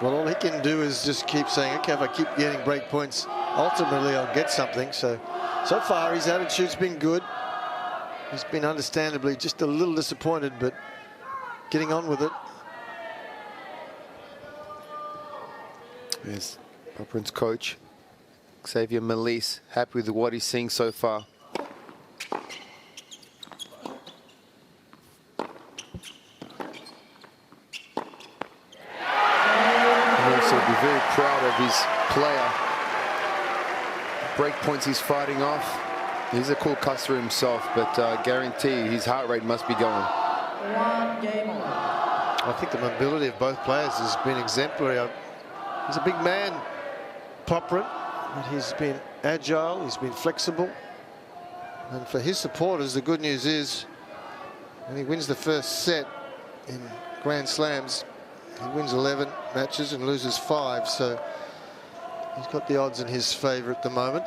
Well, all he can do is just keep saying, okay, if I keep getting break points, ultimately I'll get something. So far his attitude's been good. He's been understandably just a little disappointed, but getting on with it. There's Popyrin's coach, Xavier Melisse, happy with what he's seeing so far. break points he's fighting off. He's a cool customer himself, but guarantee his heart rate must be going. 1 game on. I think the mobility of both players has been exemplary. He's a big man, Popyrin, but he's been agile, he's been flexible. And for his supporters, the good news is when he wins the first set in Grand Slams, he wins 11 matches and loses 5. So he's got the odds in his favour at the moment.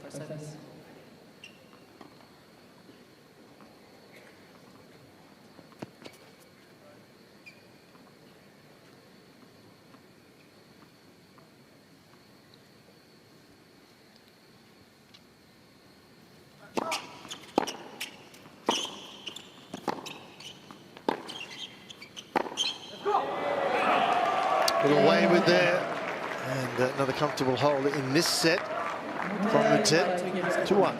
For service. A little wayward there, and another comfortable hold in this set from Moutet, 2-1.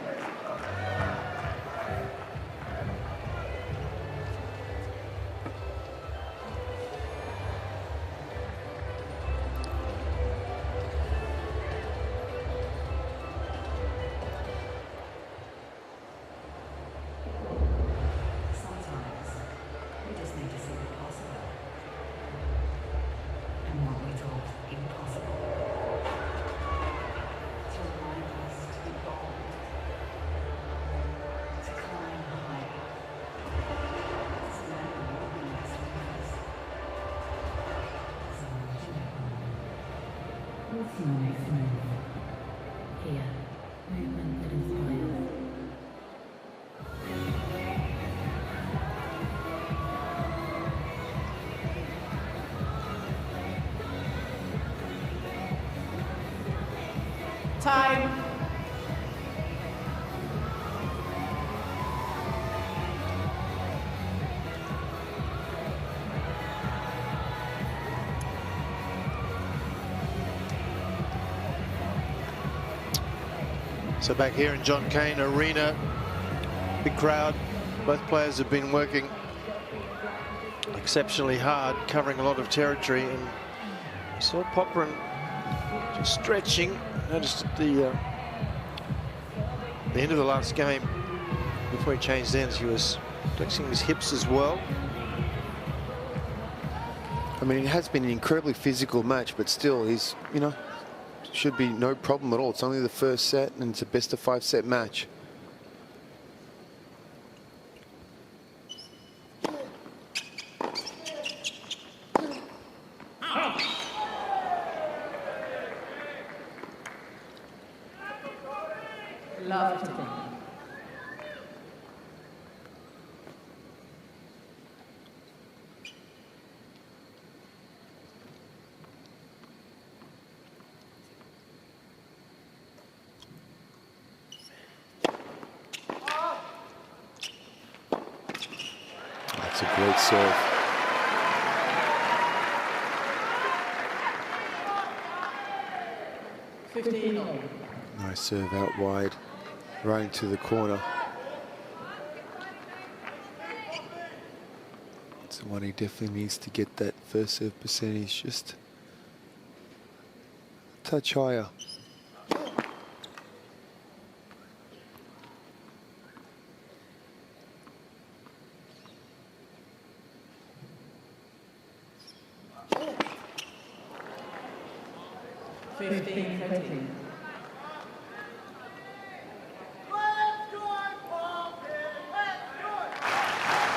Time. So back here in Cain Arena, big crowd. Both players have been working exceptionally hard, covering a lot of territory, and saw Popyrin just stretching. Noticed at the end of the last game, before he changed ends, he was flexing his hips as well. I mean, it has been an incredibly physical match, but still, he's, you know, should be no problem at all. It's only the first set, and it's a best-of-5 set match. Love to That's a great serve. Nice serve out wide, right into the corner. It's the one he definitely needs to get that first serve percentage just a touch higher.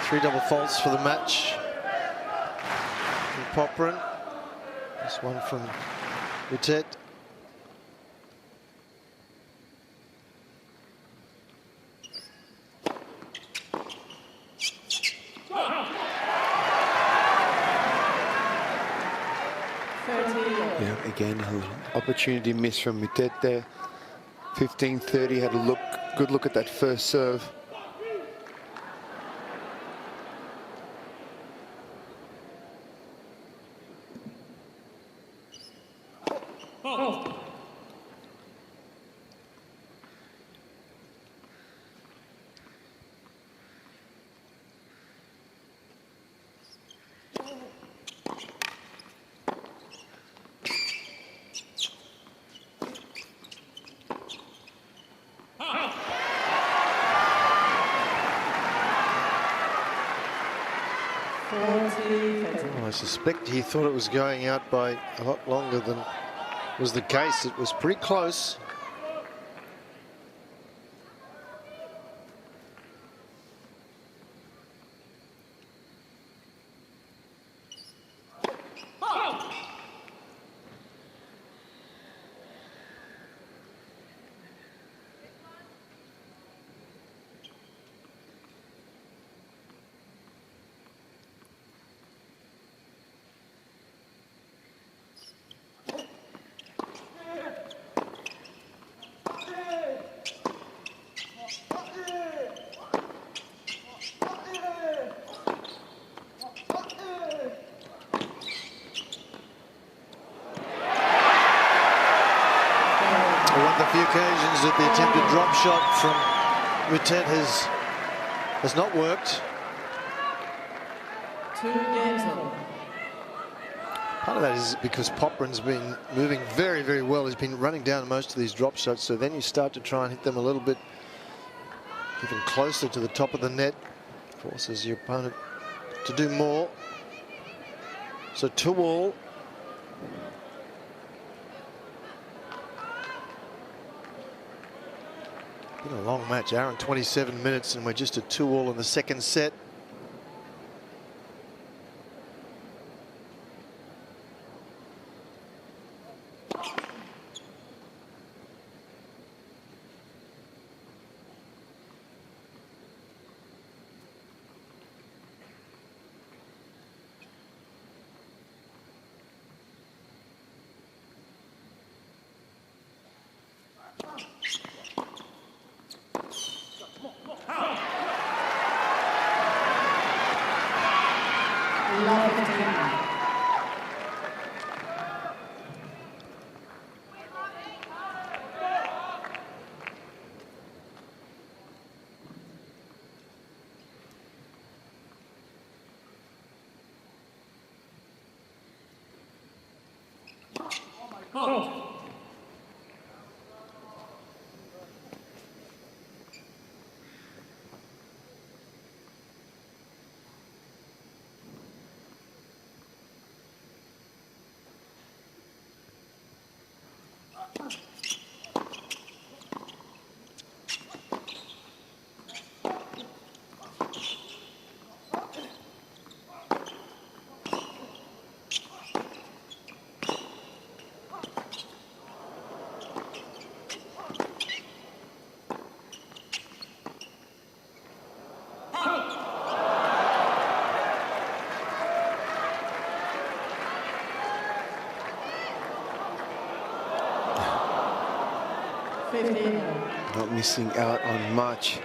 Three double faults for the match from Popyrin. This one from Moutet. Yeah, again, an opportunity miss from Moutet there. 15-30, had a good look at that first serve. I suspect he thought it was going out by a lot longer than was the case. It was pretty close. Few occasions that the attempted drop shot from Moutet has not worked. Part of that is because Popyrin's been moving very, very well. He's been running down most of these drop shots, so then you start to try and hit them a little bit even closer to the top of the net. Forces your opponent to do more. So 2-all. Been a long match, hour and 27 minutes, and we're just at 2-all in the second set. Not missing out on much.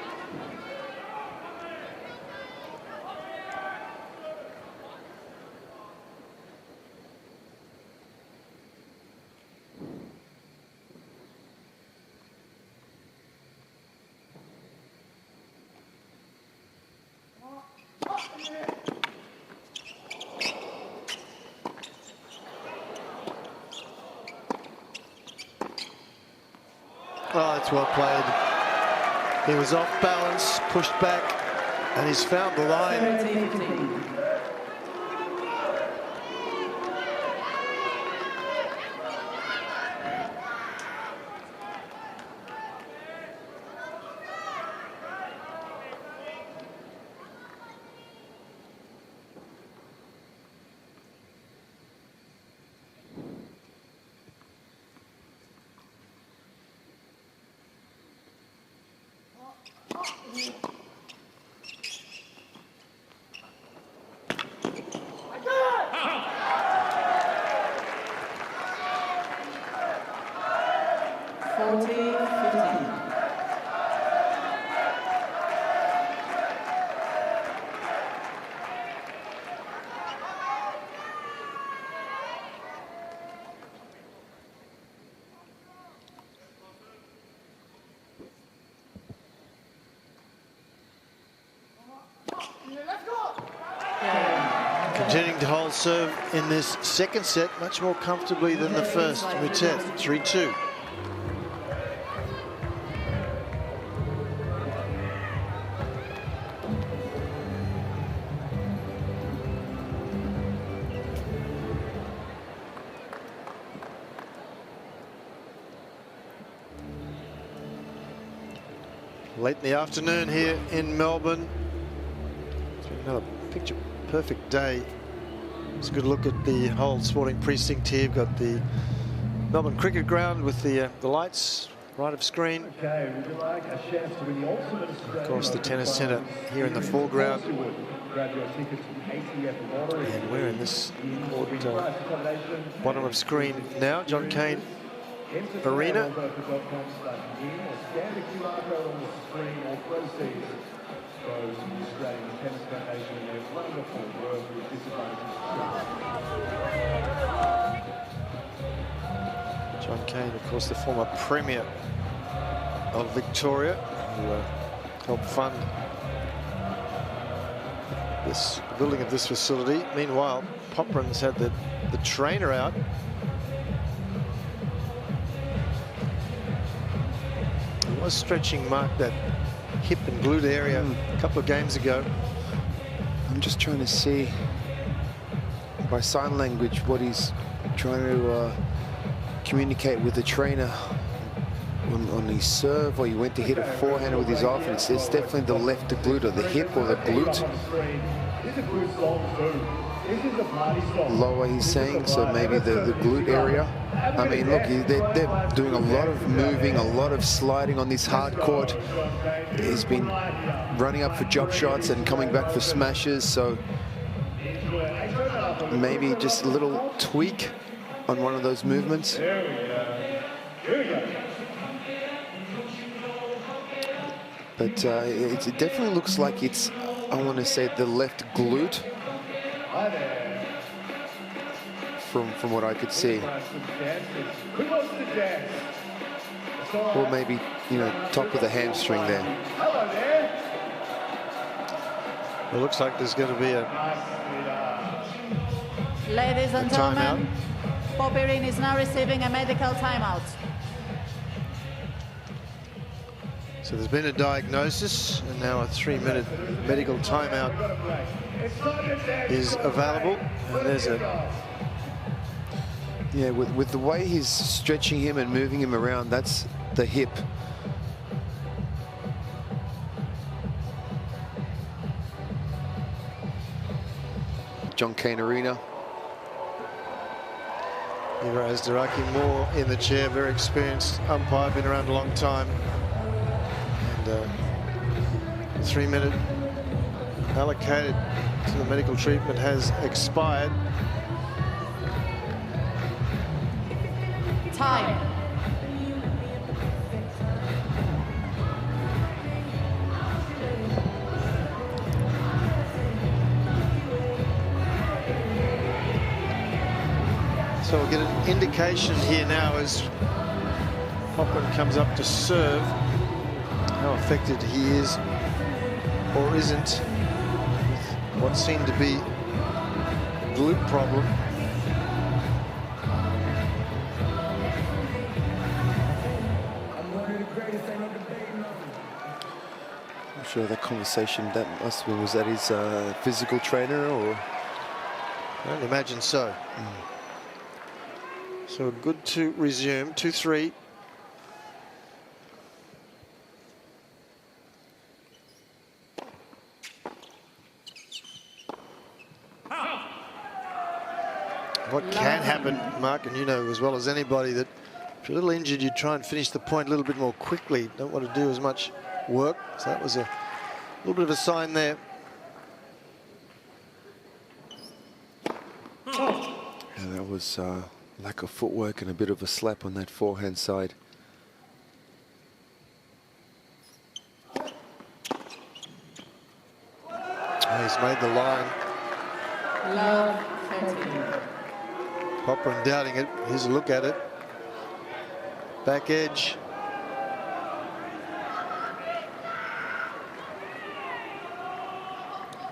Oh, that's well played. He was off balance, pushed back, and he's found the line. 17-15. Continuing to hold serve in this second set, much more comfortably than the first. Moutet, 3-2. Late in the afternoon here in Melbourne. Another picture-perfect day. It's a good look at the whole sporting precinct here. We've got the Melbourne Cricket Ground with the lights right of screen. Of course, the tennis centre here in the foreground. And we're in this court, bottom of screen now. Cain Arena. Cain, of course, the former Premier of Victoria, who helped fund the building of this facility. Meanwhile, Popyrin's had the trainer out. He was stretching Mark that hip and glute area a couple of games ago. I'm just trying to see by sign language what he's trying to communicate with the trainer on his serve, or he went to hit a forehand with his offense. It's definitely the left glute or the hip or the glute. Lower, he's saying, so maybe the glute area. I mean, look, they're doing a lot of moving, a lot of sliding on this hard court. He's been running up for drop shots and coming back for smashes, so maybe just a little tweak on one of those movements. But it definitely looks like it's, I want to say, the left glute from what I could see. Or maybe, you know, top of the hamstring there. It looks like there's going to be a Ladies and gentlemen, Popyrin is now receiving a medical timeout. So there's been a diagnosis, and now a 3-minute medical timeout is available. And there's a... Yeah, with the way he's stretching him and moving him around, that's the hip. Cain Arena. Heroes Daraki Moore in the chair, very experienced umpire, been around a long time. And 3-minute allocated to the medical treatment has expired. Time. So we'll get an indication here now as Popyrin comes up to serve, how affected he is or isn't with what seemed to be a glute problem. sure that conversation, that must have been, was that his physical trainer or? I don't imagine so. So good to resume, 2-3. What can happen, Mark, and you know as well as anybody that if you're a little injured, you try and finish the point a little bit more quickly. Don't want to do as much work. So that was a little bit of a sign there. Yeah, that was lack of footwork and a bit of a slap on that forehand side. Oh, he's made the line. Love 13. Popyrin doubting it. Here's a look at it. Back edge.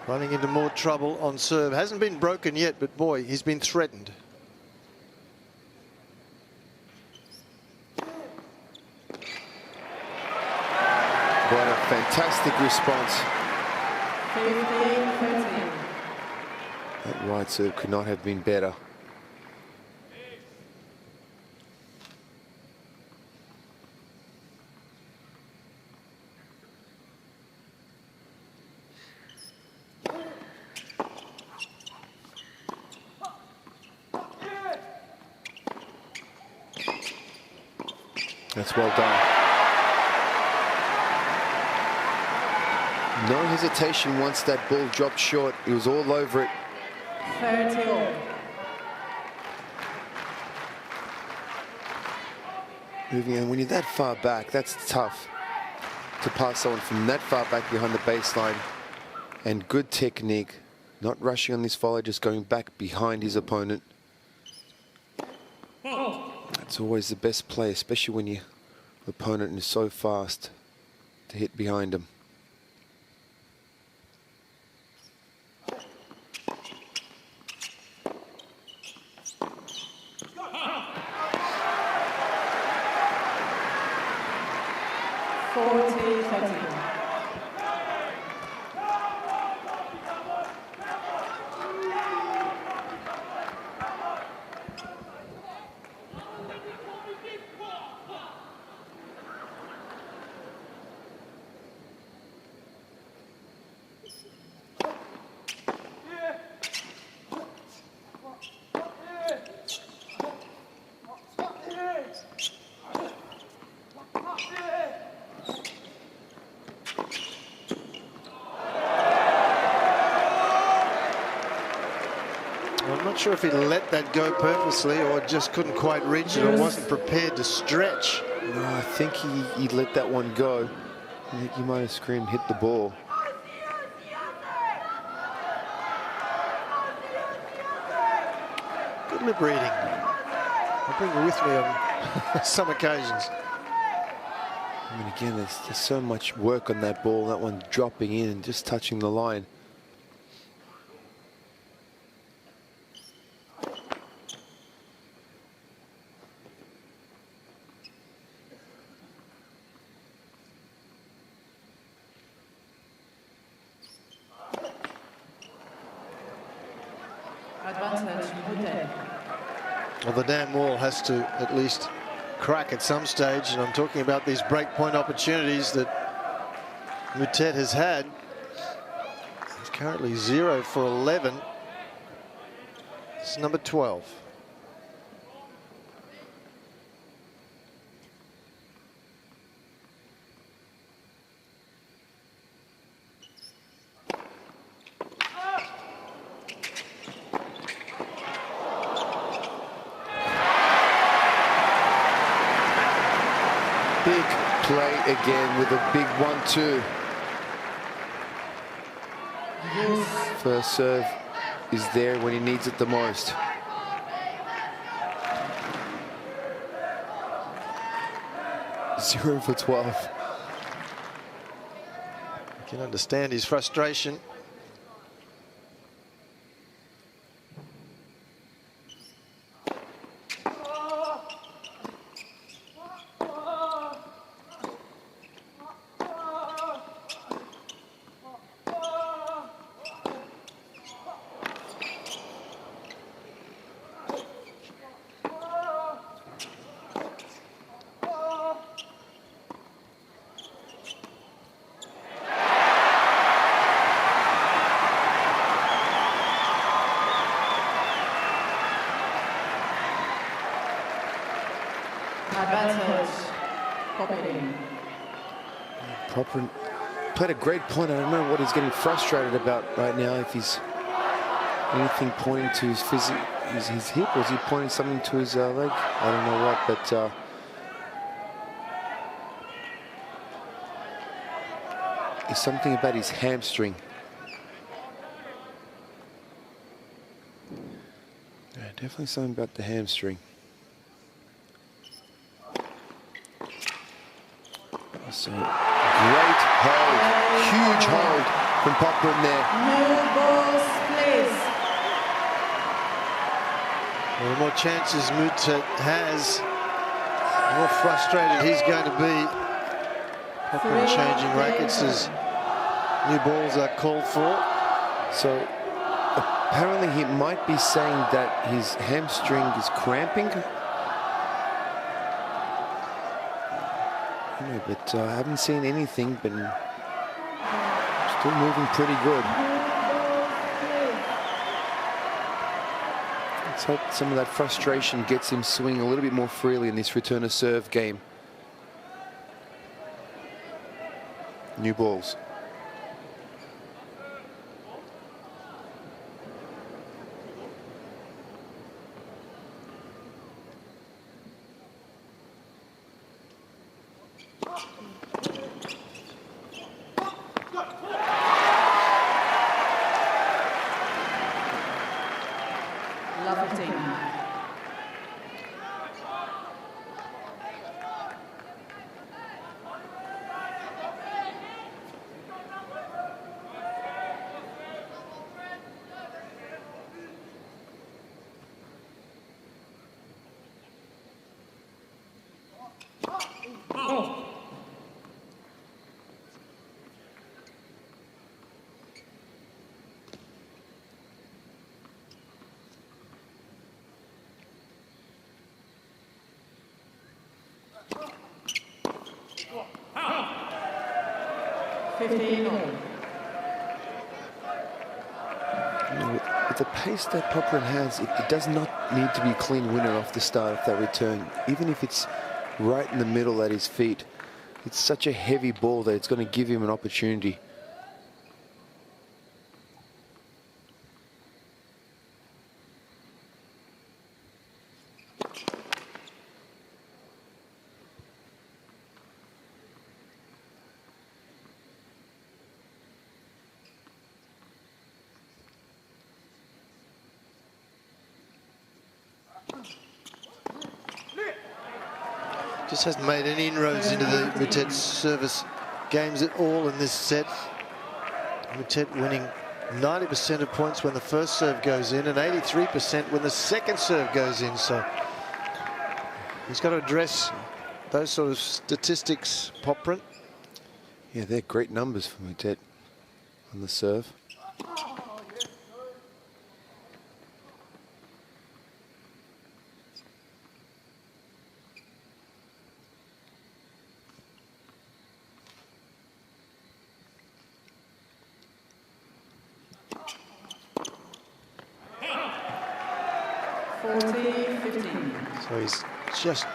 Running into more trouble on serve. Hasn't been broken yet, but boy, he's been threatened. What a fantastic response. 15-13. That wide serve could not have been better. That's well done. No hesitation once that ball dropped short. He was all over it. 30-all. Moving in, when you're that far back, that's tough to pass someone from that far back behind the baseline. And good technique, not rushing on this volley, just going back behind his opponent. That's always the best play, especially when your opponent is so fast to hit behind him. I'm not sure if he let that go purposely or just couldn't quite reach it or wasn't prepared to stretch. No, I think he let that one go. I think he might have screamed, hit the ball. Good lip reading. I'll bring it with me on some occasions. I mean, again, there's so much work on that ball, that one dropping in and just touching the line. Advantage, Moutet. Well, the damn wall has to at least crack at some stage, and I'm talking about these breakpoint opportunities that Moutet has had. He's currently 0 for 11. It's number 12. Big play again with a big 1-2. First serve is there when he needs it the most. Zero for 12. You can understand his frustration. Advantage. Popyrin. Popyrin played a great point. I don't know what he's getting frustrated about right now. If he's anything pointing to his his hip, or is he pointing something to his leg? I don't know what, but it's something about his hamstring. Yeah, definitely something about the hamstring. So great hold, huge hold from Popyrin there. No balls, please. Well, the more chances Moutet has, the more frustrated he's going to be. Popyrin changing rackets as new balls are called for. So apparently he might be saying that his hamstring is cramping. Yeah, but I haven't seen anything, but still moving pretty good. Let's hope some of that frustration gets him swinging a little bit more freely in this return to serve game. New balls. With the pace that Popyrin has, it does not need to be a clean winner off the start of that return. Even if it's right in the middle at his feet, it's such a heavy ball that it's going to give him an opportunity. Just hasn't made any inroads into the Moutet service games at all in this set. Moutet winning 90% of points when the first serve goes in and 83% when the second serve goes in. So he's got to address those sort of statistics, Popyrin. Yeah, they're great numbers for Moutet on the serve. So he's just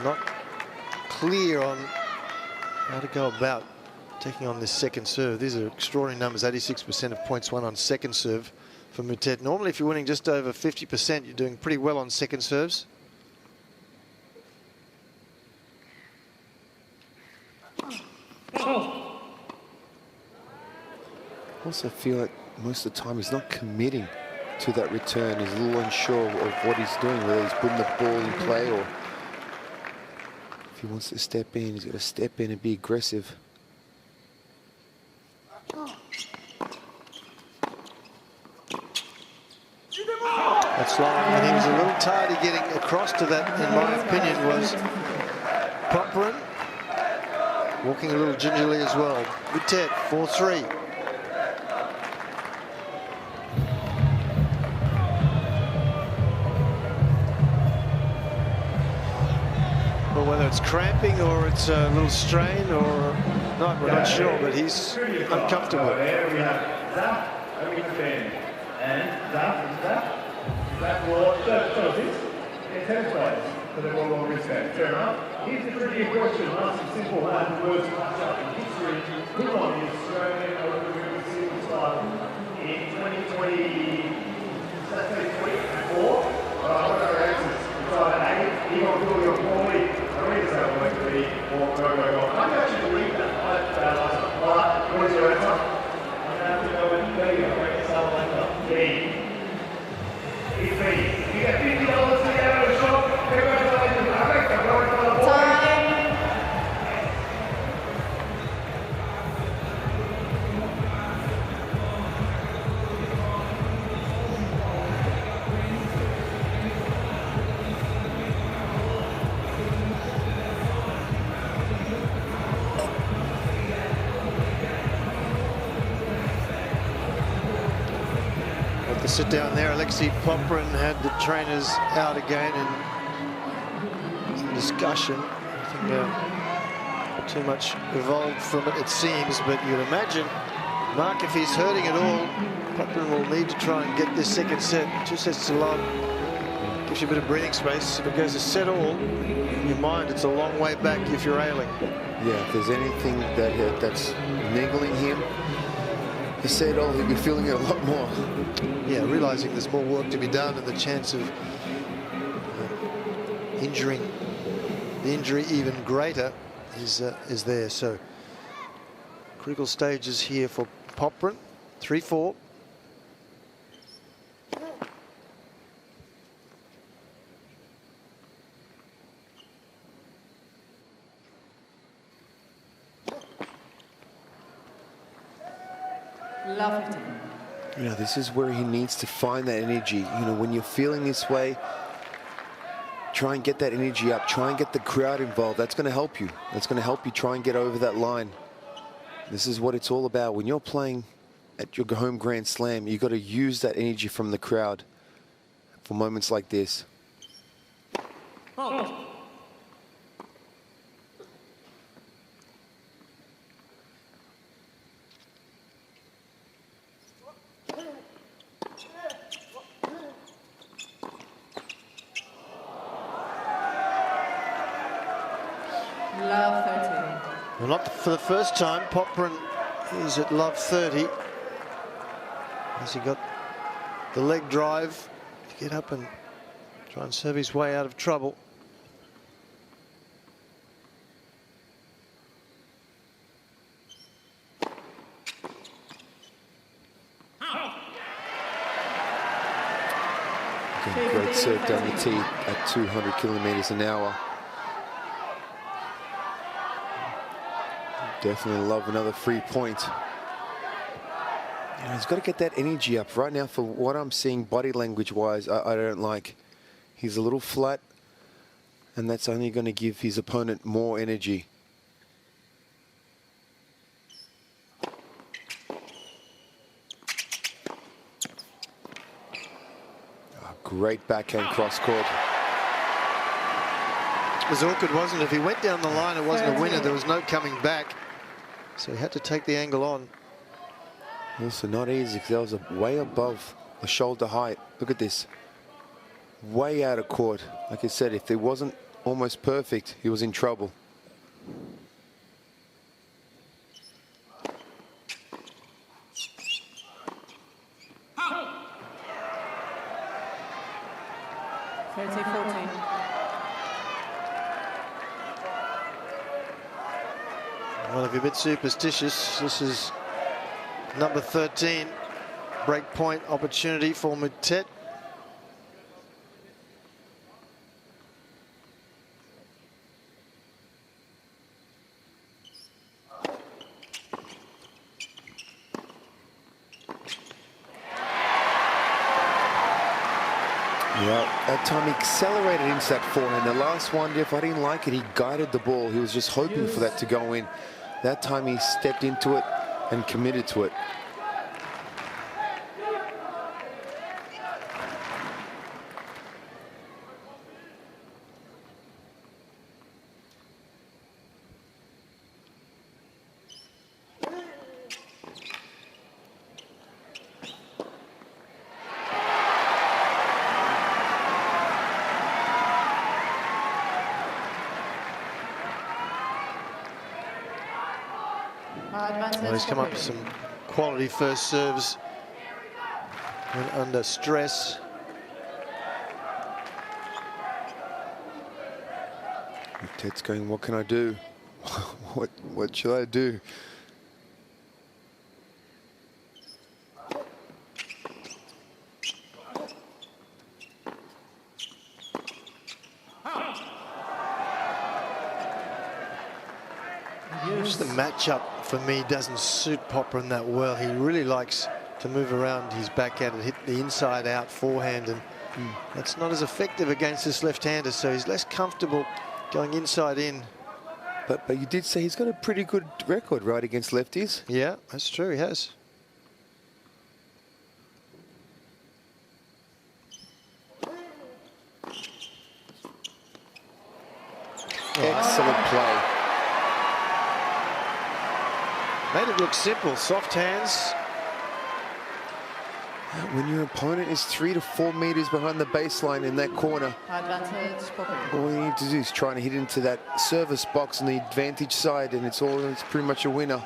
not clear on how to go about taking on this second serve. These are extraordinary numbers, 86% of points won on second serve for Moutet. Normally, if you're winning just over 50%, you're doing pretty well on second serves. I also feel like most of the time he's not committing to that return. He's a little unsure of what he's doing, whether he's putting the ball in play or if he wants to step in, he's got to step in and be aggressive. That's long, and he was a little tardy getting across to that, in my opinion, was Popyrin. Walking a little gingerly as well. Moutet, 4-3. Well, whether it's cramping or it's a little strain or not, we're not sure, but he's uncomfortable. There we have that over to Ben. And that will 36 in 10 players. for their all respect. Fair enough. Here's the trivia question. Ask a simple one. Words match up in history. Who won the Australian Open Women's Singles title in 2024? What are our answers? It's either A, Egon Billy or Paulie. I read this out like B or go. I can actually read that. Alright, what is your answer? I'm going to have to go with B. I'm going to sell later. B. It's B. You get $50 to get out of the shop. Congratulations, Alex. I'm going for the boy. Time. Sit down there. Alexei Popyrin had the trainers out again in some discussion. I think not too much evolved from it, it seems, but you'd imagine, Mark, if he's hurting at all, Popyrin will need to try and get this second set. 2 sets to love. Gives you a bit of breathing space. If it goes a set all, in your mind, it's a long way back if you're ailing. Yeah, if there's anything that's niggling him, he said, oh, he'll be feeling it a lot more. Yeah, realizing there's more work to be done and the chance of injuring the injury even greater is there. So critical stages here for Popyrin. 3-4. Love 15. You know, this is where he needs to find that energy. You know, when you're feeling this way, try and get that energy up. Try and get the crowd involved. That's going to help you. That's going to help you try and get over that line. This is what it's all about. When you're playing at your home Grand Slam, you've got to use that energy from the crowd for moments like this. Oh. Love 30. Well, not for the first time. Popyrin is at love 30. Has he got the leg drive to get up and try and serve his way out of trouble? Again, great serve down the tee at 200 kilometers an hour. Definitely love another free point. You know, he's got to get that energy up. Right now, for what I'm seeing body language-wise, I don't like. He's a little flat, and that's only going to give his opponent more energy. Oh, great backhand cross-court. It was awkward, wasn't it? If he went down the line, it wasn't a winner. There was no coming back. So he had to take the angle on. Also not easy because that was way above the shoulder height. Look at this. Way out of court. Like I said, if it wasn't almost perfect, he was in trouble. Well, if you're a bit superstitious, this is number 13. Break point opportunity for Moutet. Yeah, that time he accelerated into that forehand. The last one, if I didn't like it, he guided the ball. He was just hoping for that to go in. That time he stepped into it and committed to it. Advantage He's come up with some quality first serves when under stress. Ted's going, what can I do? What should I do? Just the matchup for me doesn't suit Popyrin that well. He really likes to move around his backhand and hit the inside out forehand, and that's not as effective against this left-hander, so he's less comfortable going inside in. But you did say he's got a pretty good record, right, against lefties? Yeah, that's true, he has. Excellent play. Made it look simple, soft hands. When your opponent is 3 to 4 meters behind the baseline in that corner, Advantage Popyrin. all you need to do is try and hit into that service box on the advantage side, and it's pretty much a winner.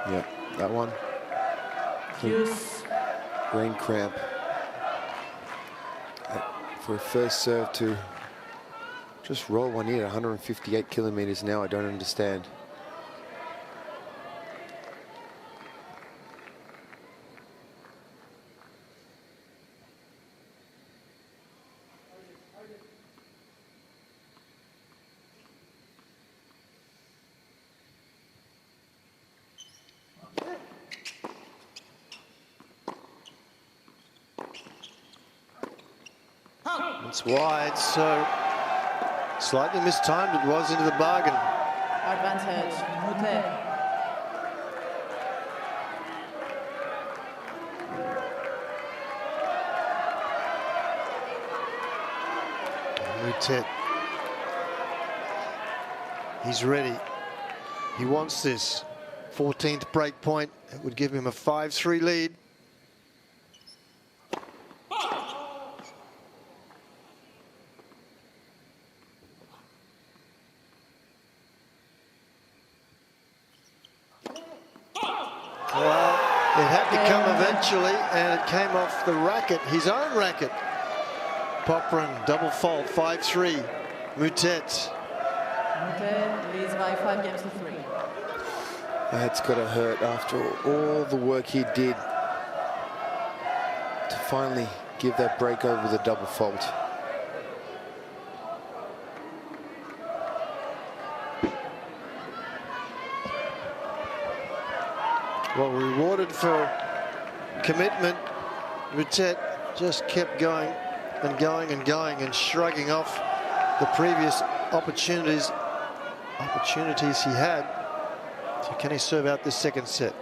Yep, that one. Use. Brain cramp. For a first serve to just roll one in at 158 kilometers an hour, I don't understand. It's wide, so slightly mistimed it was into the bargain. Advantage Moutet. Moutet. He's ready. He wants this. 14th break point. It would give him a 5-3 lead. Well, it had to come eventually, and it came off the racket, his own racket. Popyrin, double fault, 5-3. Moutet. Moutet leads by 5 games to 3. That's got to hurt after all the work he did to finally give that break over with a double fault. Well, rewarded for commitment. Moutet just kept going and going and going and shrugging off the previous opportunities he had. So can he serve out this second set?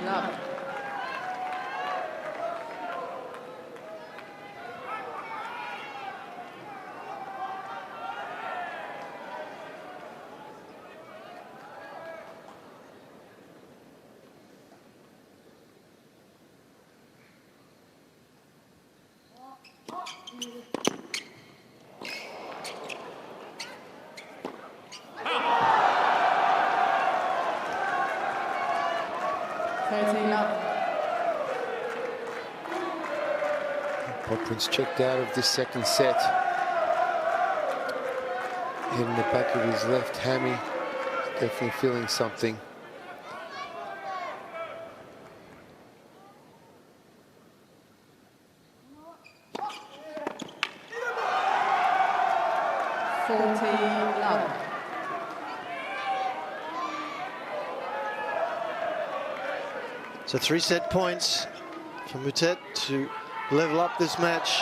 Love. Popyrin's checked out of this second set. In the back of his left hammy, definitely feeling something. So 3 set points for Moutet to level up this match.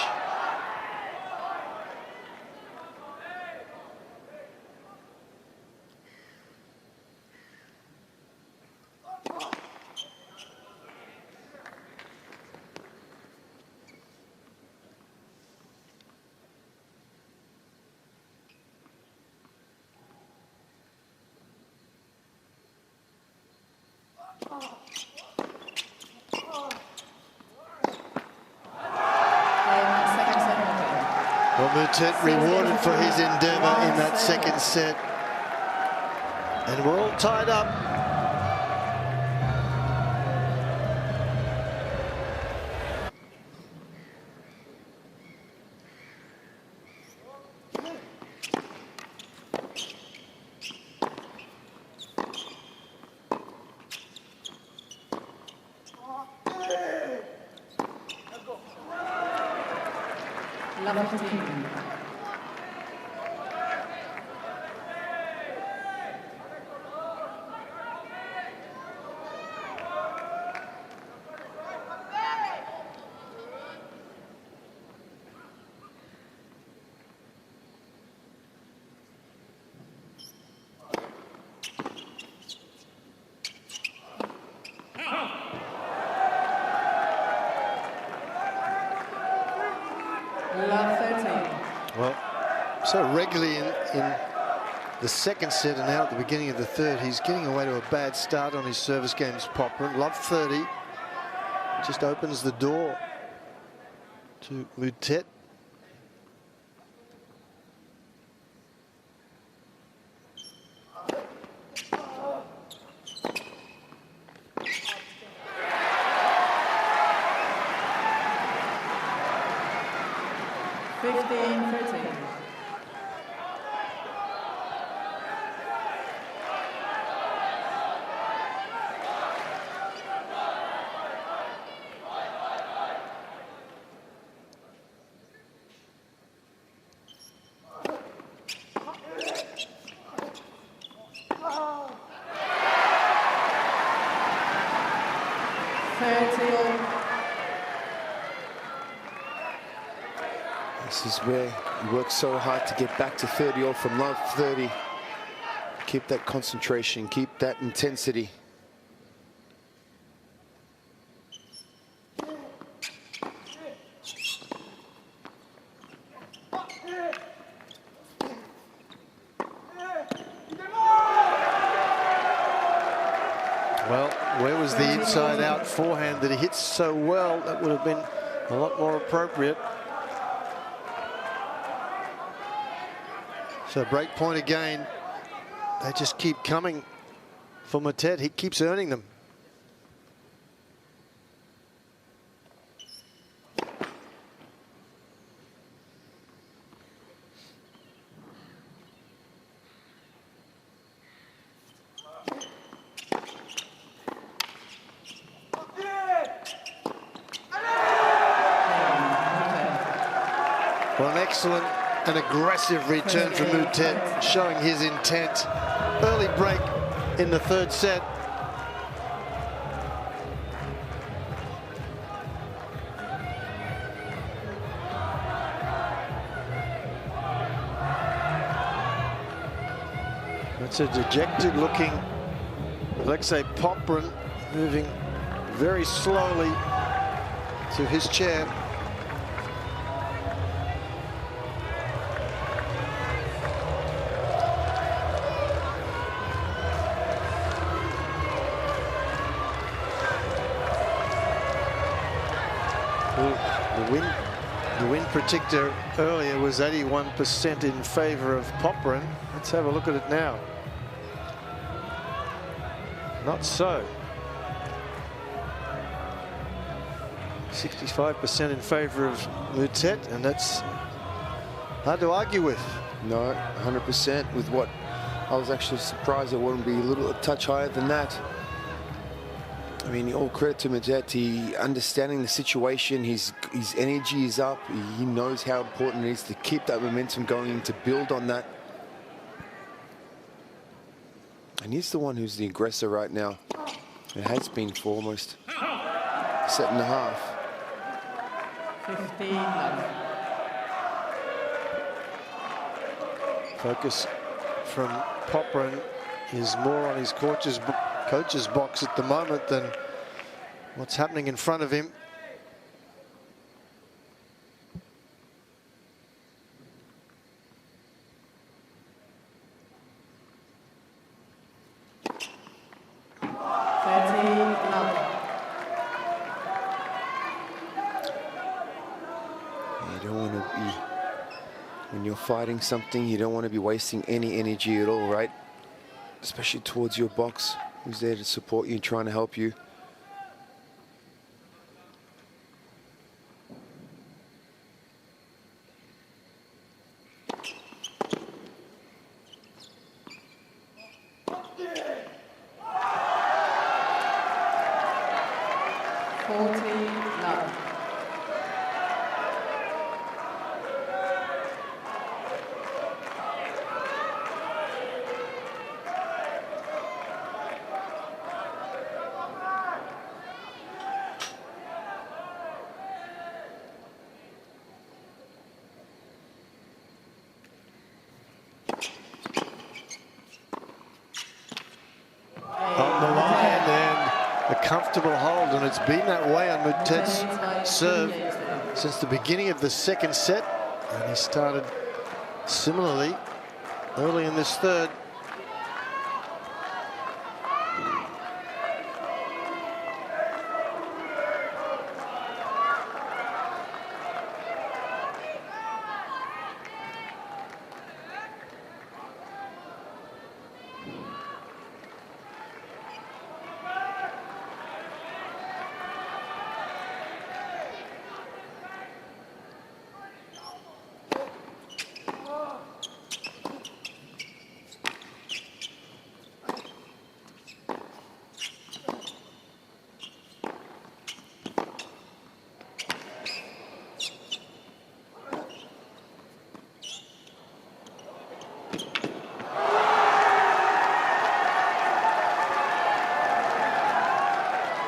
Well, Moutet rewarded for his endeavour in that second set. And we're all tied up. Well, so regularly in the second set and now at the beginning of the third, he's getting away to a bad start on his service games. Popyrin, love 30, just opens the door to Moutet. This is where he works so hard to get back to 30 all from love 30. Keep that concentration, keep that intensity. Well, where was the inside-out forehand that he hits so well? That would have been a lot more appropriate. So break point again. They just keep coming for Moutet. He keeps earning them. Well, an excellent and aggressive return from Moutet, showing his intent. Early break in the third set. That's a dejected looking Alexei Popyrin, moving very slowly to his chair. The win predictor earlier was 81% in favour of Popyrin. Let's have a look at it now. Not so. 65% in favour of Moutet, and that's hard to argue with. No, 100% with what I was actually surprised it wouldn't be a touch higher than that. I mean, all credit to Moutet. He understanding the situation, his energy is up. He knows how important it is to keep that momentum going and to build on that. And he's the one who's the aggressor right now. It has been for almost a set and a half. 15. Focus from Popyrin is more on his coach's box at the moment than what's happening in front of him. You don't want to be When you're fighting something, you don't want to be wasting any energy at all, right? Especially towards your box, who's there to support you and trying to help you. On the line, and a comfortable hold, and it's been that way on Moutet's serve since the beginning of the second set, and he started similarly early in this third.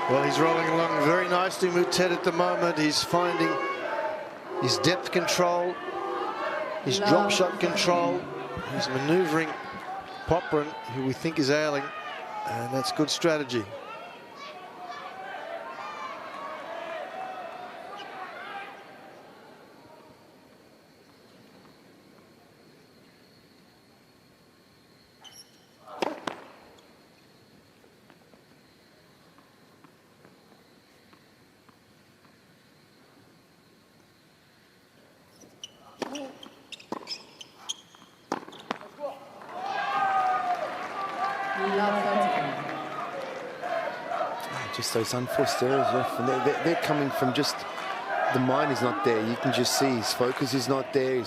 Well, he's rolling along very nicely, Moutet, at the moment. He's finding his depth control, his drop shot control. He's manoeuvring Popyrin, who we think is ailing, and that's good strategy. Just those unforced errors, ref, and they're coming from just the mind is not there. You can just see his focus is not there.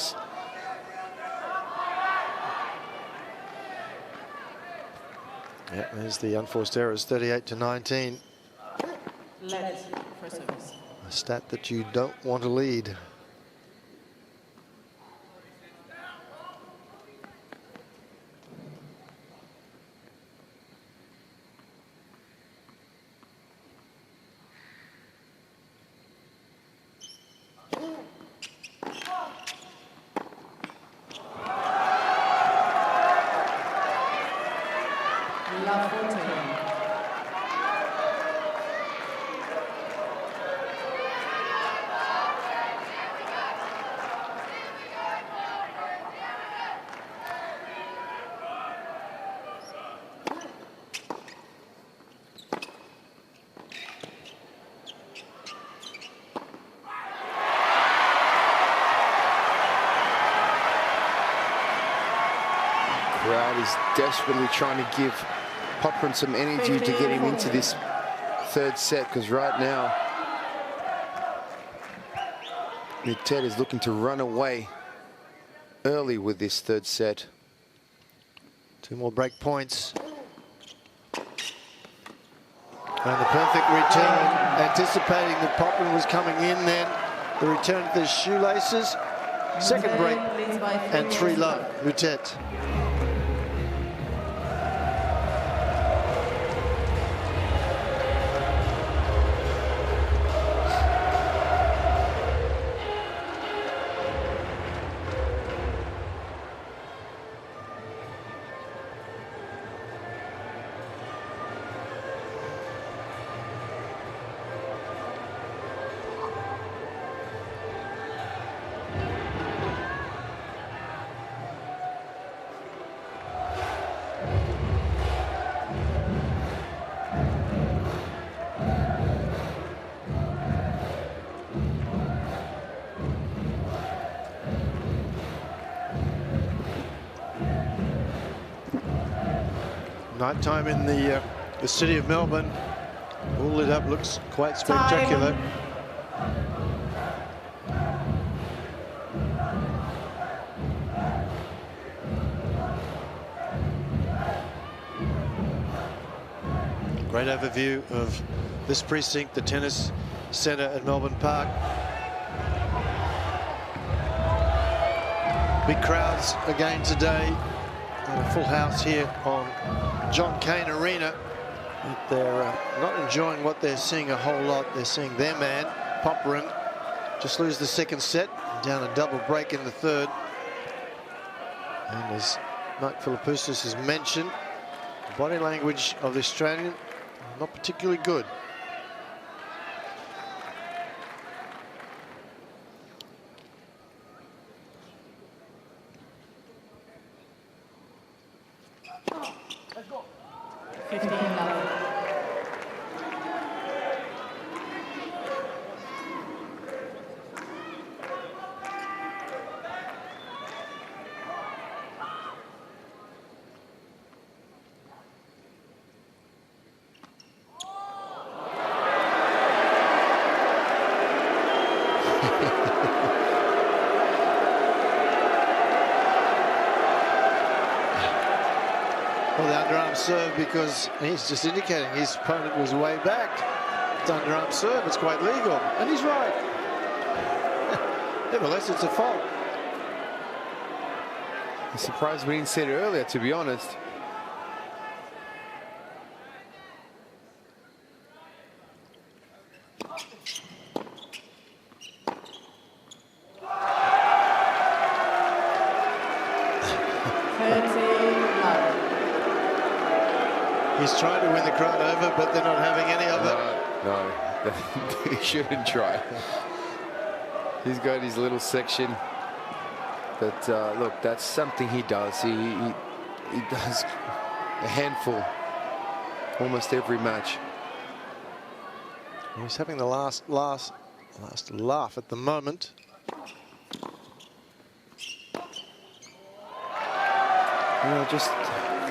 Yeah, there's the unforced errors, 38-19. A stat that you don't want to lead. Crowd is desperately trying to give Popyrin some energy to get him into this third set, because right now Moutet is looking to run away early with this third set. 2 more break points. And the perfect return, anticipating that Popyrin was coming in then. The return to the shoelaces. Second break and 3 love, Moutet. Nighttime in the city of Melbourne, all lit up, looks quite spectacular. Great overview of this precinct, the tennis centre at Melbourne Park. Big crowds again today, and a full house here on Cain Arena. They're not enjoying what they're seeing a whole lot. They're seeing their man, Popyrin, just lose the second set, down a double break in the third. And as Mike Philippoussis has mentioned, the body language of the Australian, not particularly good. Let's go. 15-love. Well, the underarm serve, because he's just indicating his opponent was way back. It's underarm serve, it's quite legal, and he's right. Nevertheless, it's a fault. I'm surprised we didn't see it earlier, to be honest. He's trying to win the crowd over, but they're not having any of it. No, he shouldn't try. He's got his little section. But look, that's something he does. He does a handful almost every match. He's having the last laugh at the moment. You know, just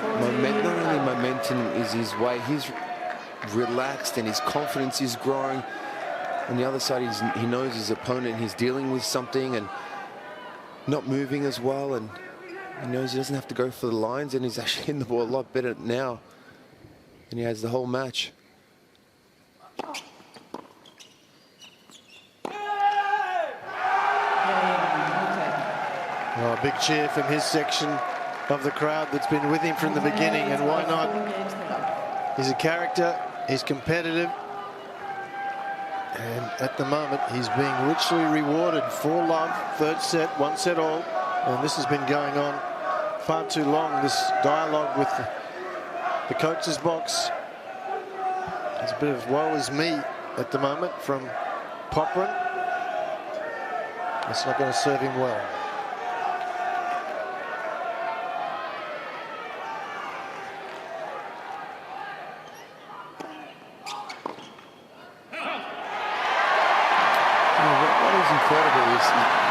not only momentum is his way, he's relaxed and his confidence is growing. On the other side, he knows his opponent, he's dealing with something and not moving as well, and he knows he doesn't have to go for the lines, and he's actually hitting the ball a lot better now than he has the whole match. Oh, a big cheer from his section of the crowd that's been with him from the beginning, and why not? He's a character, he's competitive, and at the moment he's being richly rewarded for love. Third set, 1 set all, and this has been going on far too long, this dialogue with the coach's box. There's a bit of woe is me at the moment from Popyrin. It's not going to serve him well.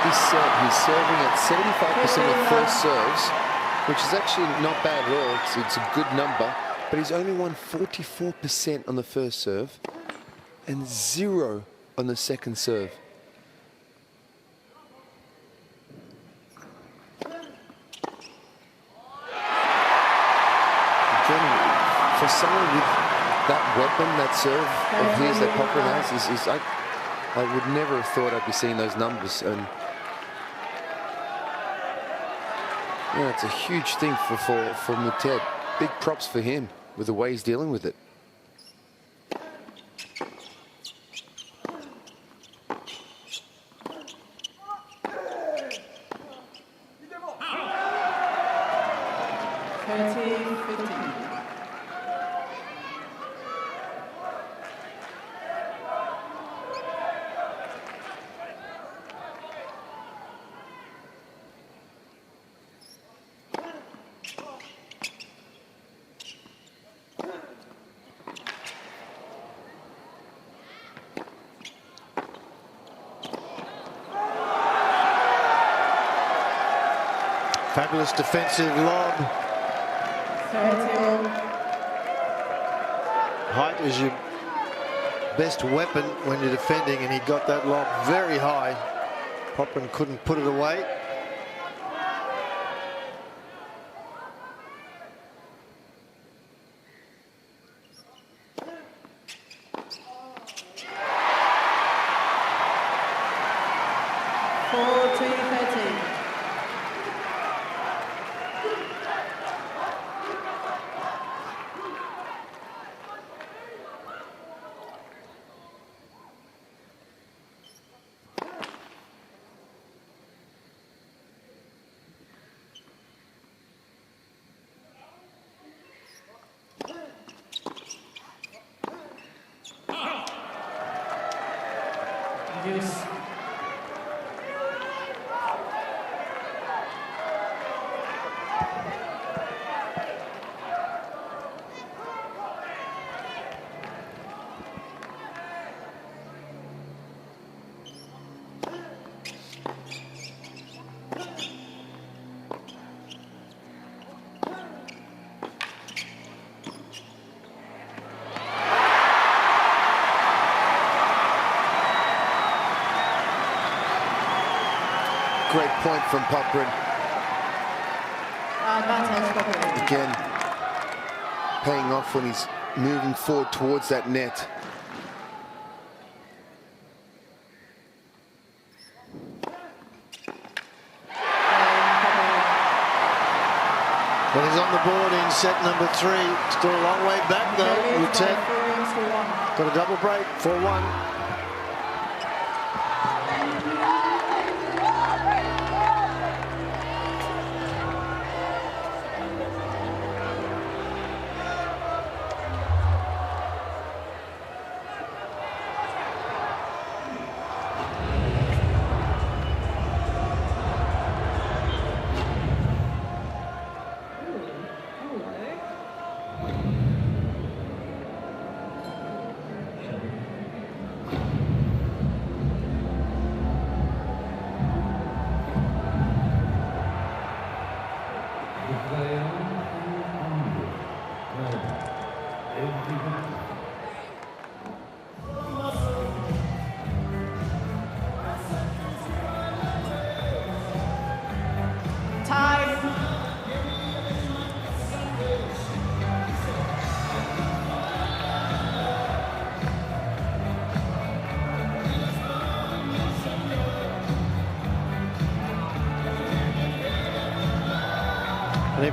He's serving at 75% of first serves, which is actually not bad at all. It's a good number, but he's only won 44% on the first serve and 0 on the second serve. Again, for someone with that weapon, that serve of his that Popyrin has, I would never have thought I'd be seeing those numbers. And yeah, it's a huge thing for Moutet. Big props for him with the way he's dealing with it. Fabulous defensive lob. Height is your best weapon when you're defending, and he got that lob very high. Popyrin couldn't put it away. Great point from Popyrin. Again, paying off when he's moving forward towards that net. Well, he's on the board in set number 3. Still a long way back, though. Moutet got a double break, 4-1.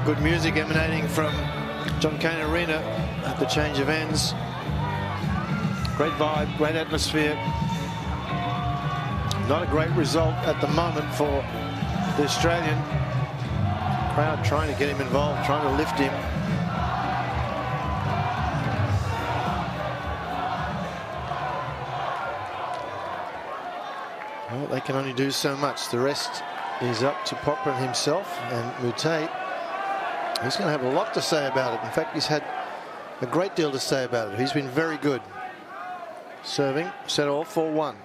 Good music emanating from Cain Arena at the change of ends. Great vibe, great atmosphere. Not a great result at the moment for the Australian crowd, trying to get him involved, trying to lift him. Well, they can only do so much. The rest is up to Popyrin himself, and Moutet. He's going to have a lot to say about it. In fact, he's had a great deal to say about it. He's been very good. Serving, set all 4-1.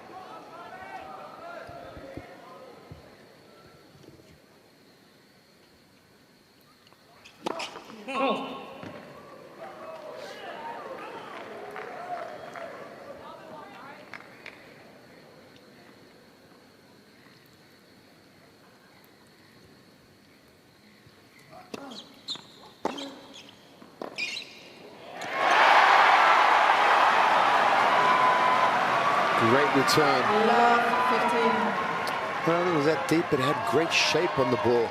Great return. Love 15. I don't think it was that deep, but it had great shape on the ball.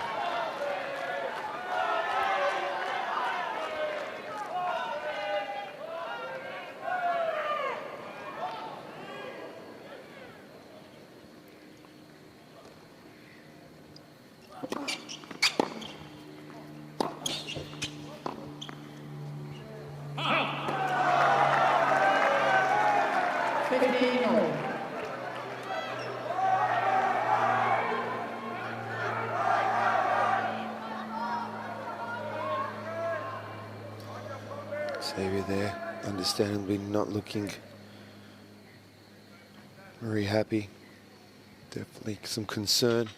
Xavier there, understandably not looking very happy. Definitely some concern.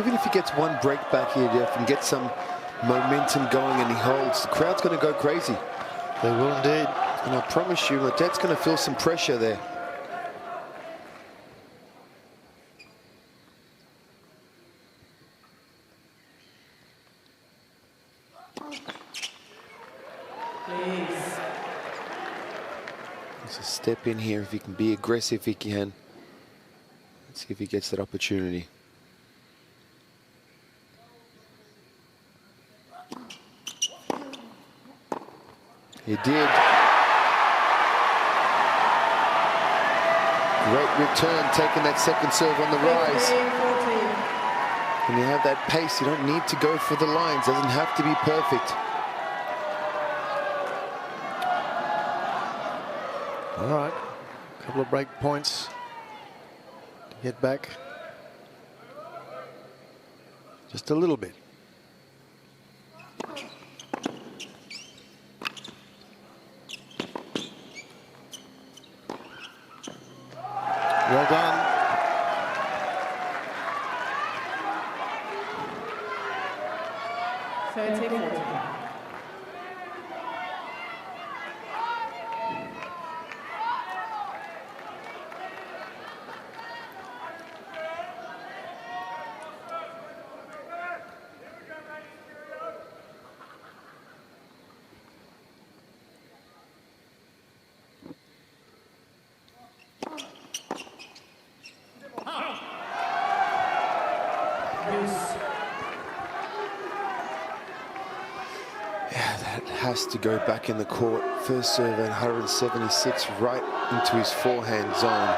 even if he gets one break back here, Jeff, and gets some momentum going and he holds, the crowd's going to go crazy. They will indeed. And I promise you, Moutet's going to feel some pressure there. There's a step in here if he can be aggressive, he can. Let's see if he gets that opportunity. He did. Great return, taking that second serve on the rise. When you have that pace, you don't need to go for the lines. Doesn't have to be perfect. All right, a couple of break points to get back just a little bit. Well done. Has to go back in the court. First serve at 176 right into his forehand zone.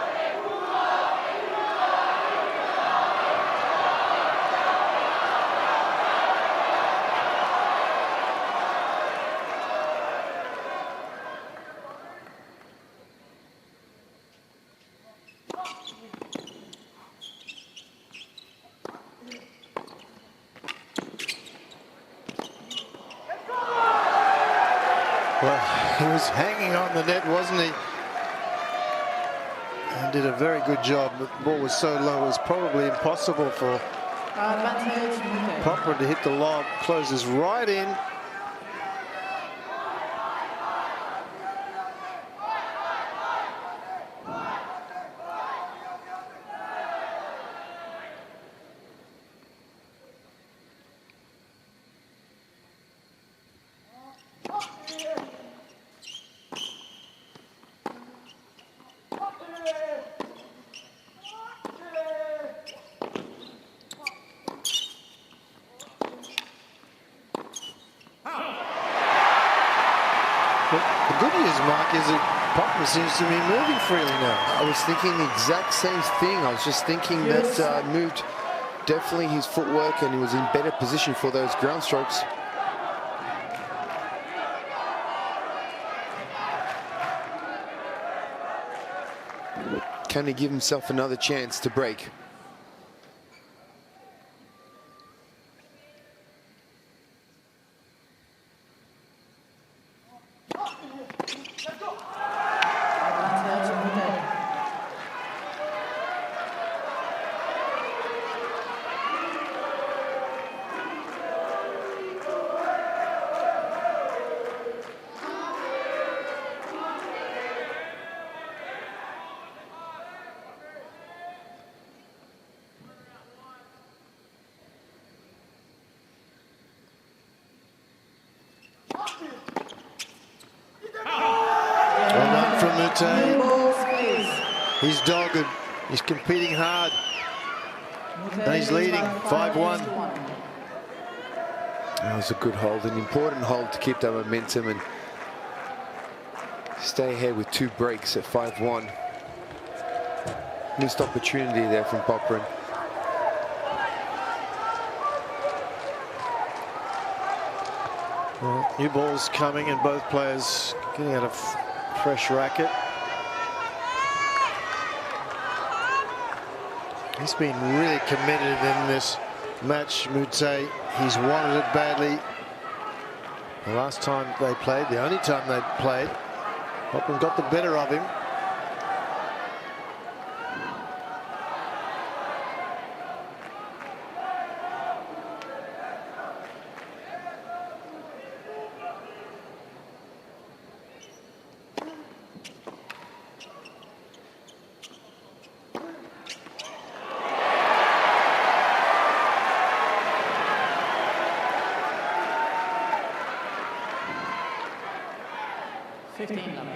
He was hanging on the net, wasn't he? And did a very good job. The ball was so low, it was probably impossible for Popyrin to hit the lob. Closes right in. The good news, Mark, is that Popyrin seems to be moving freely now. I was thinking the exact same thing. I was just thinking that moved definitely his footwork and he was in better position for those ground strokes. Can he give himself another chance to break? He's dogged. He's competing hard. And he's leading 5-1. That was a good hold, an important hold to keep that momentum and stay ahead with 2 breaks at 5-1. Missed opportunity there from Popyrin. Well, new balls coming and both players getting out of fresh racket. He's been really committed in this match, Moutet. He's wanted it badly. The last time they played, the only time they played, Popyrin got the better of him. 15 love.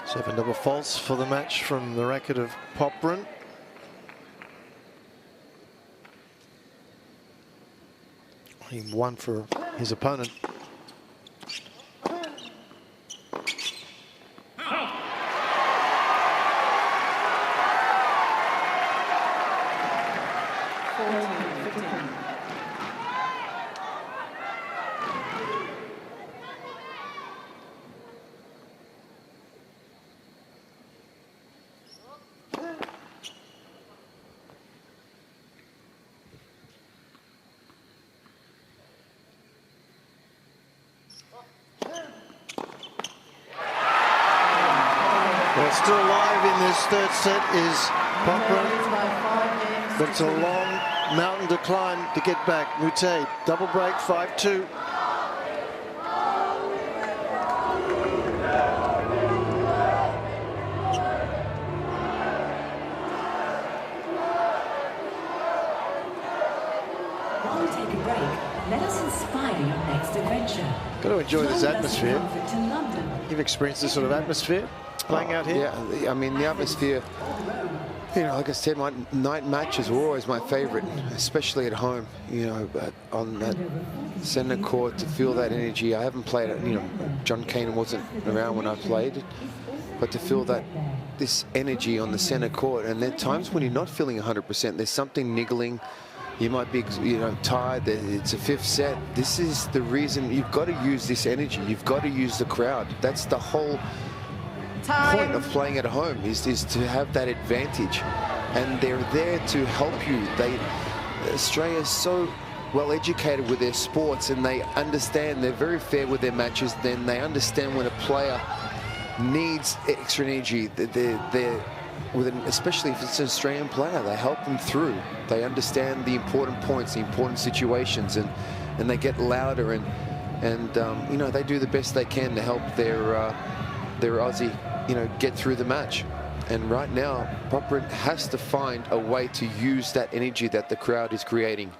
Seven double faults for the match from the racket of Popyrin. He won for his opponent. Still alive in this third set is Popyrin, but it's a long mountain to climb to get back. Moutet, double break, 5-2. While we take a break, let us inspire your next adventure. Got to enjoy this Fly with us atmosphere. from Melbourne to London. You've experienced this sort of atmosphere playing out here? Yeah, I mean, the atmosphere, you know, like I said, my night matches were always my favorite, especially at home, you know, but on that center court to feel that energy. I haven't played it, you know, John Cain wasn't around when I played, but to feel that, this energy on the center court, and there are times when you're not feeling 100%, there's something niggling. You might be, you know, tired. It's a fifth set. This is the reason you've got to use this energy. You've got to use the crowd. That's the whole point of playing at home, is to have that advantage. And they're there to help you. Australia's so well educated with their sports, and they understand, they're very fair with their matches. Then they understand when a player needs extra energy. They're especially if it's an Australian player, they help them through. They understand the important points, the important situations, and they get louder, and you know, they do the best they can to help their Aussie, you know, get through the match. And right now, Popyrin has to find a way to use that energy that the crowd is creating.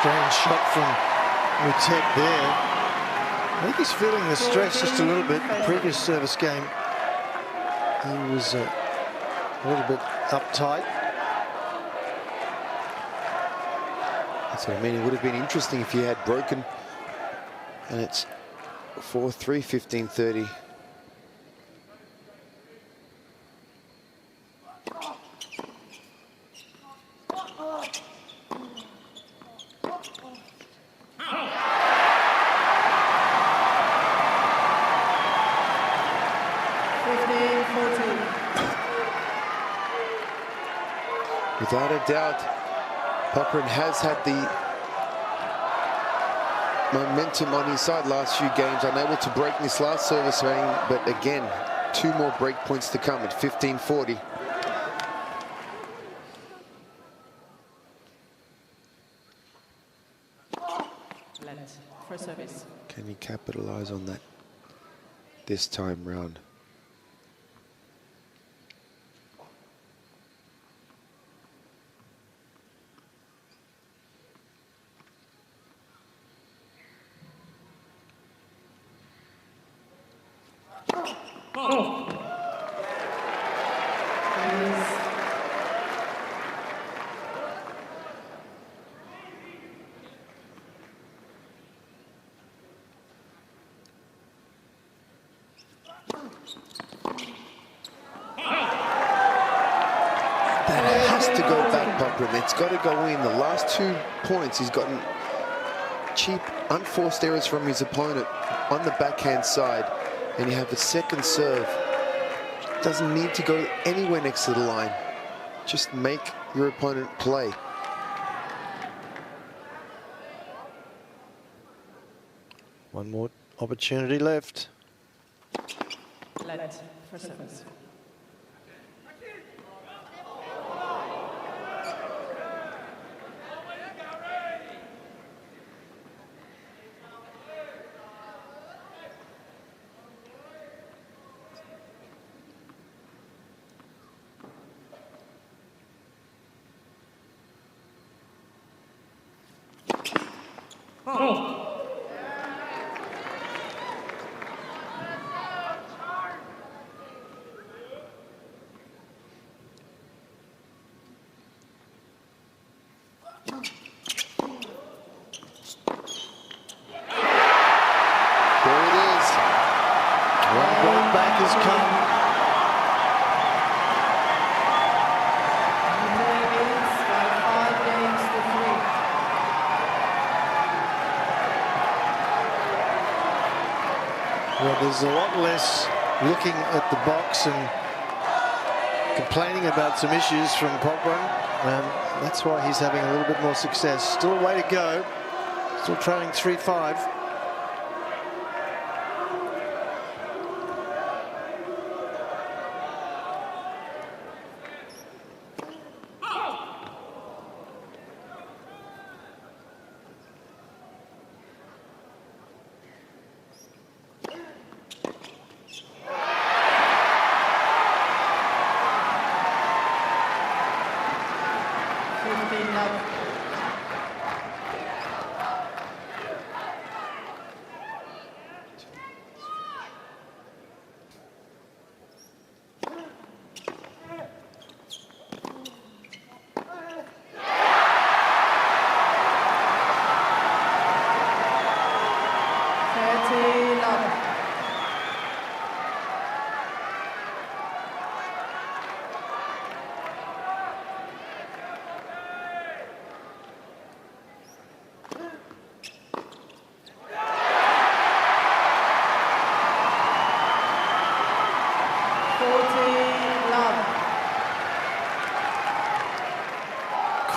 Strange shot from Moutet there. I think he's feeling the stress just a little bit. The previous service game, he was a little bit uptight. So, I mean, it would have been interesting if he had broken And it's 4-3, 15-30. Without a doubt, Popyrin has had the momentum on his side last few games, unable to break this last service rating, but again, 2 more break points to come at 15-40. For service. Can he capitalize on that this time round? It's got to go in. The last 2 points, he's gotten cheap, unforced errors from his opponent on the backhand side, and you have a second serve. Doesn't need to go anywhere next to the line. Just make your opponent play. One more opportunity left. Let for service. There's a lot less looking at the box and complaining about some issues from Popyrin. That's why he's having a little bit more success. Still a way to go. Still trailing 3-5.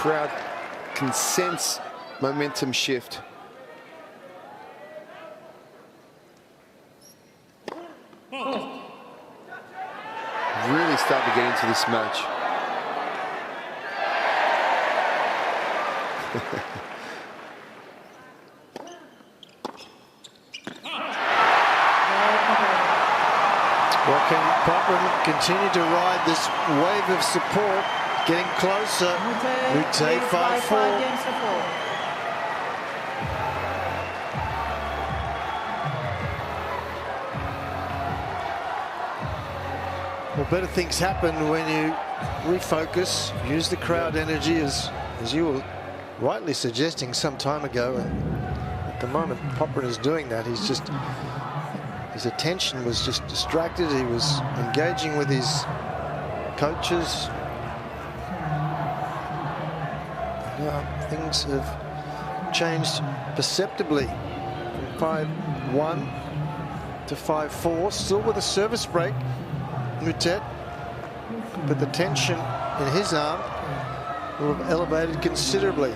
Crowd can sense momentum shift. Really starting to get into this match. Well, can Popyrin continue to ride this wave of support? Getting closer. Moutet 5-4. Well, better things happen when you refocus, use the crowd energy, as you were rightly suggesting some time ago. At the moment, Popyrin is doing that. He's just, his attention was just distracted. He was engaging with his coaches. Now things have changed perceptibly from 5-1 to 5-4. Still with a service break, Moutet, but the tension in his arm will have elevated considerably.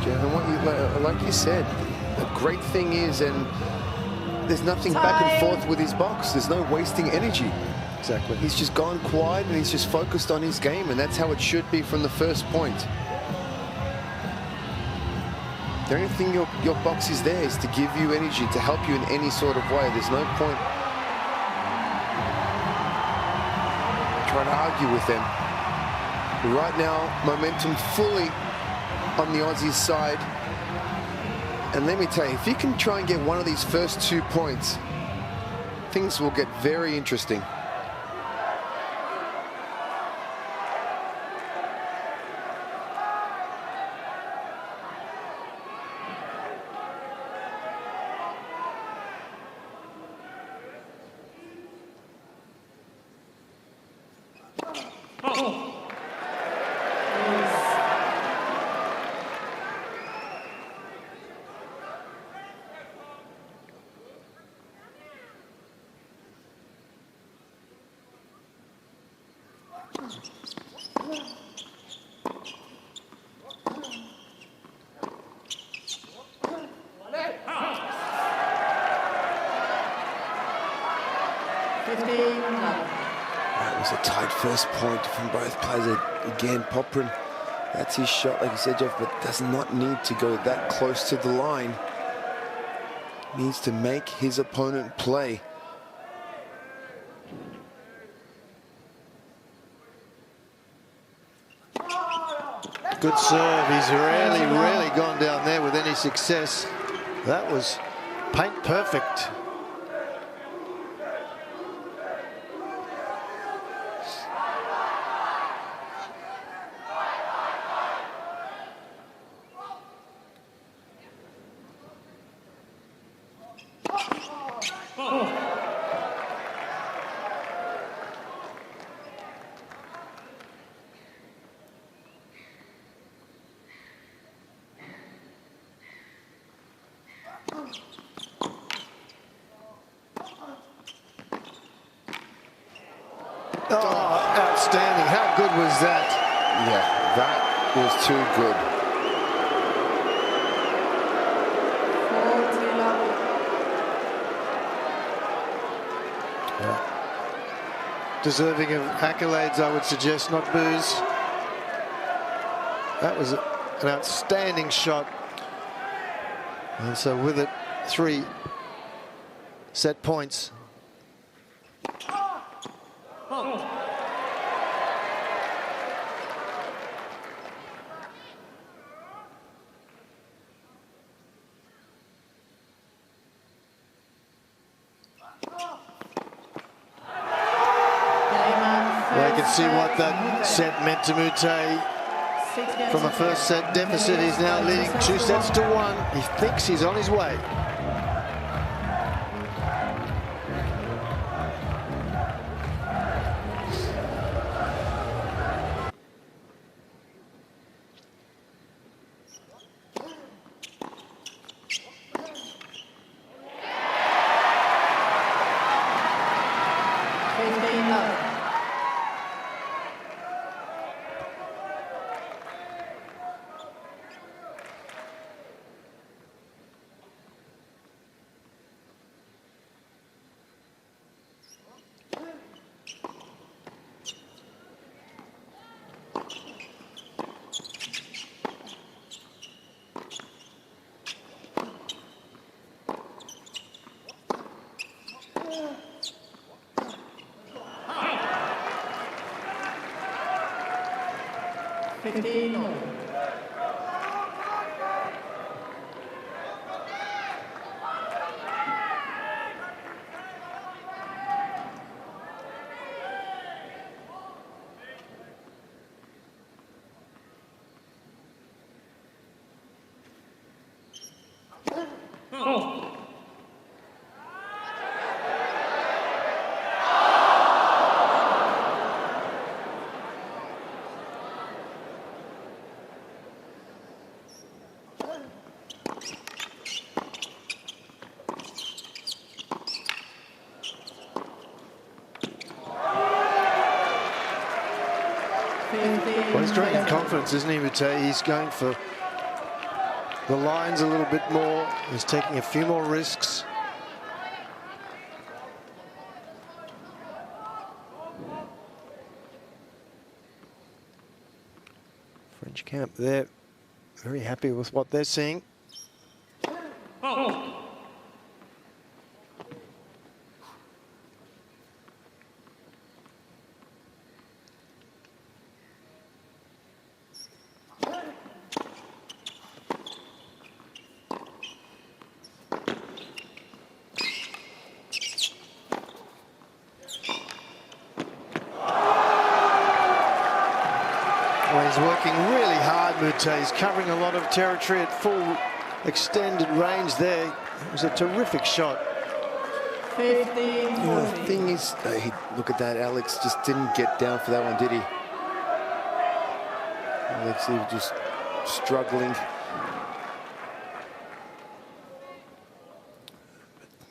Yeah, and what you, like you said, the great thing is, and there's nothing back and forth with his box. There's no wasting energy. Exactly. He's just gone quiet and he's just focused on his game, and that's how it should be from the first point. The only thing your box is there is to give you energy, to help you in any sort of way. There's no point trying to argue with them. Right now, momentum fully on the Aussies' side. And let me tell you, if you can try and get one of these first 2 points, things will get very interesting. That was a tight first point from both players. Again, Popyrin, that's his shot, like you said, Jeff, but does not need to go that close to the line. Needs to make his opponent play. Good serve. He's rarely gone down there with any success. That was paint perfect. Oh, outstanding. How good was that? Yeah, that was too good. Yeah. Deserving of accolades, I would suggest, not boos. That was an outstanding shot. And so with it, 3 set points. Well, you can see what that set meant to Moutet. From a first set deficit, he's now leading 2 sets to 1. He thinks he's on his way. Well, he's drawing confidence, isn't he, Moutet? He's going for the lines a little bit more. He's taking a few more risks. French camp there, very happy with what they're seeing. He's working really hard, Moutet. He's covering a lot of territory at full extended range there. It was a terrific shot. 15. The thing is, look at that, Alex just didn't get down for that one, did he? Alexei just struggling.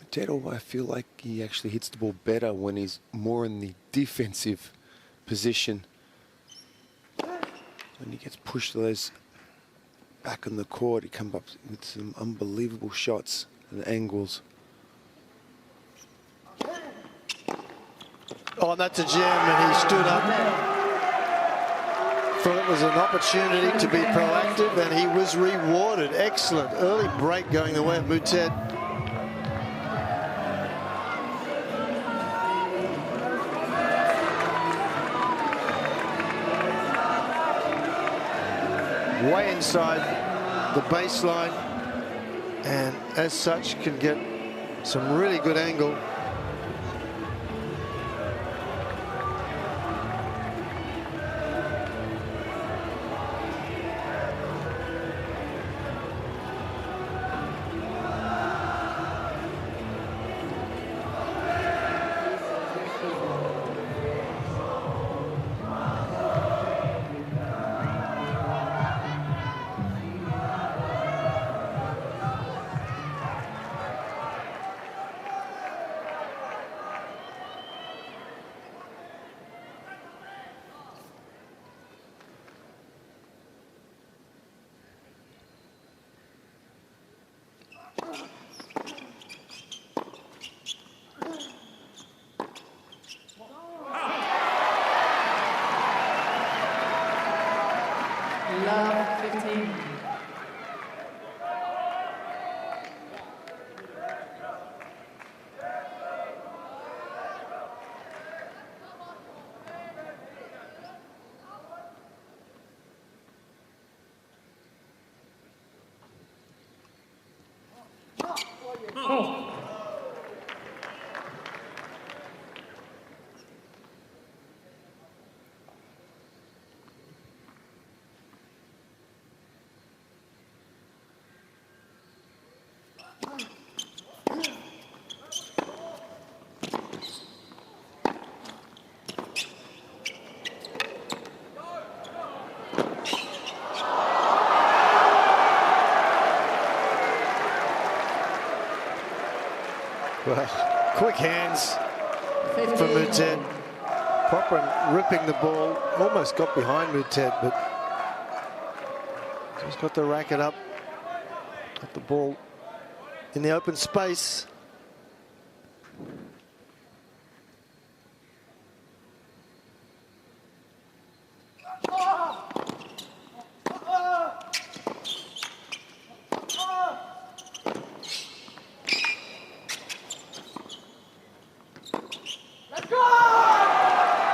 Moutet, I feel like he actually hits the ball better when he's more in the defensive position. When he gets pushed to those back on the court, he comes up with some unbelievable shots and angles. Oh, and that's a gem, and he stood up. Thought it was an opportunity to be proactive, and he was rewarded. Excellent early break going the way of Moutet. Way inside the baseline, and as such can get some really good angle. Love 15. Well, quick hands from Moutet. Popyrin ripping the ball, almost got behind Moutet, but just got the racket up, got the ball in the open space.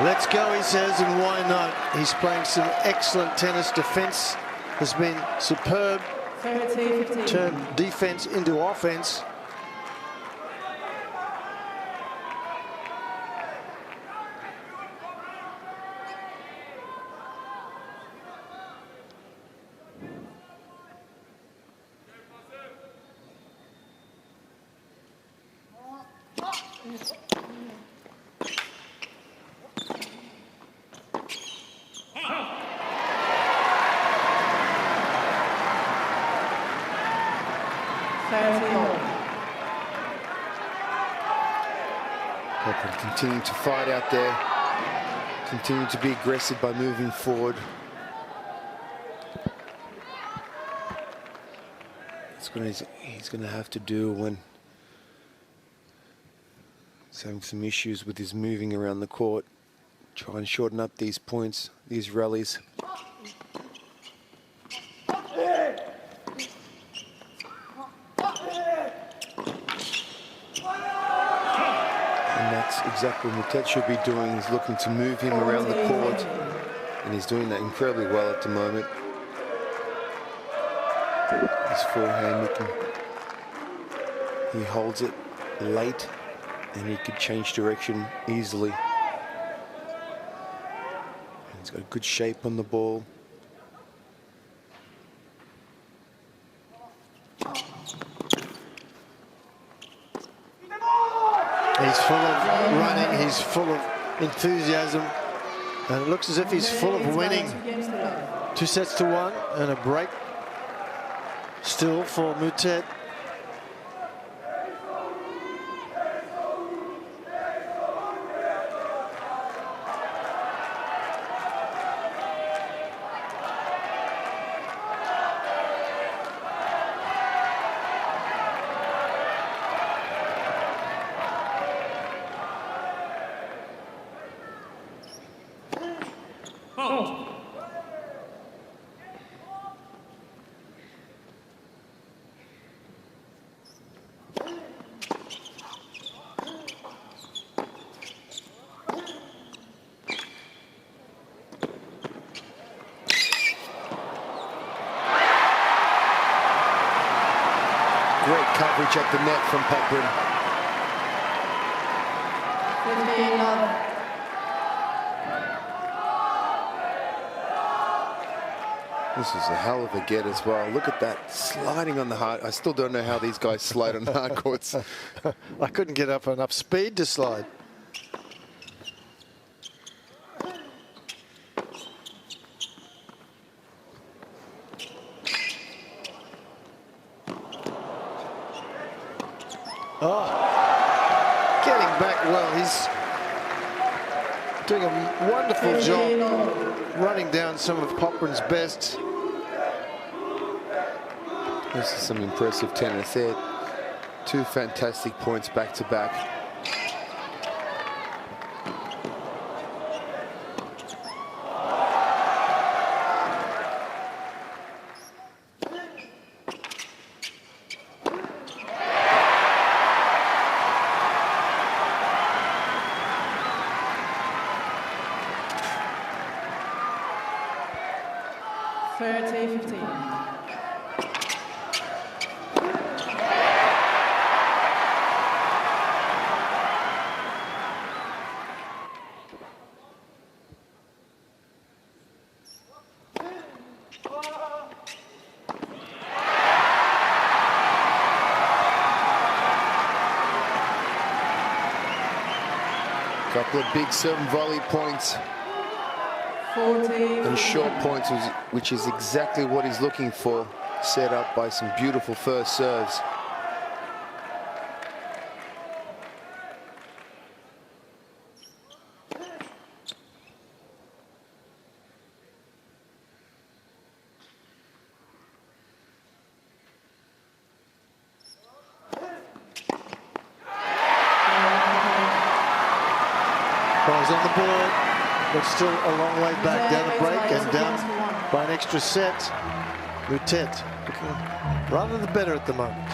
Let's go, he says, and why not? He's playing some excellent tennis. Defense has been superb. 30-15. Turned defense into offense. And continue to fight out there. Continue to be aggressive by moving forward. That's what he's going to have to do when he's having some issues with his moving around the court. Try and shorten up these points, these rallies. And that's exactly what Moutet should be doing. He's looking to move him around the court, and he's doing that incredibly well at the moment. His forehand, he holds it late, and he could change direction easily. And he's got good shape on the ball. He's full of running, he's full of enthusiasm, and it looks as if he's full of winning. 2-1 and a break still for Moutet. Great coverage at the net from Popyrin. This is a hell of a get as well. Look at that, sliding on the hard. I still don't know how these guys slide on hard courts. I couldn't get up enough speed to slide. Oh, getting back well. He's doing a wonderful job running down some of Popyrin's best. This is some impressive tennis there. Two fantastic points back to back. Couple of big serve and volley points and short points, which is exactly what he's looking for, set up by some beautiful first serves. He's on the board, but still a long way back, down a break and down by an extra set. Moutet looking rather the better at the moment.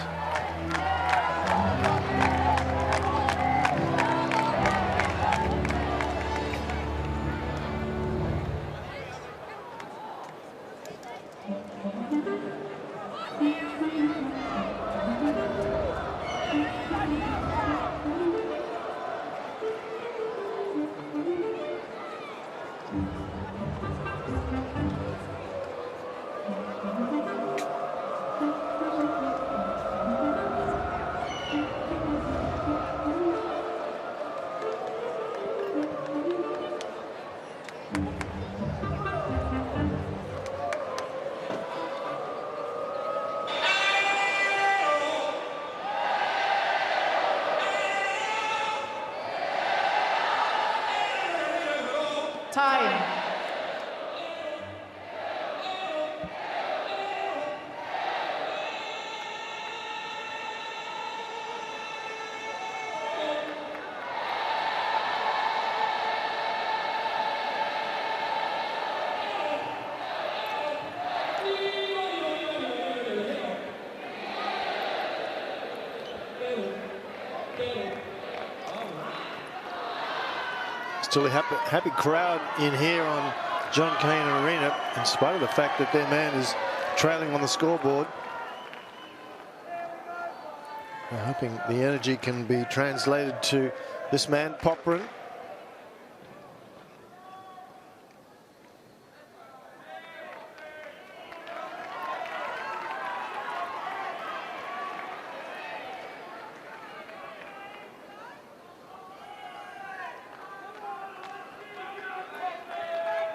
Still a happy crowd in here on Cain Arena, in spite of the fact that their man is trailing on the scoreboard. I'm hoping the energy can be translated to this man, Popyrin.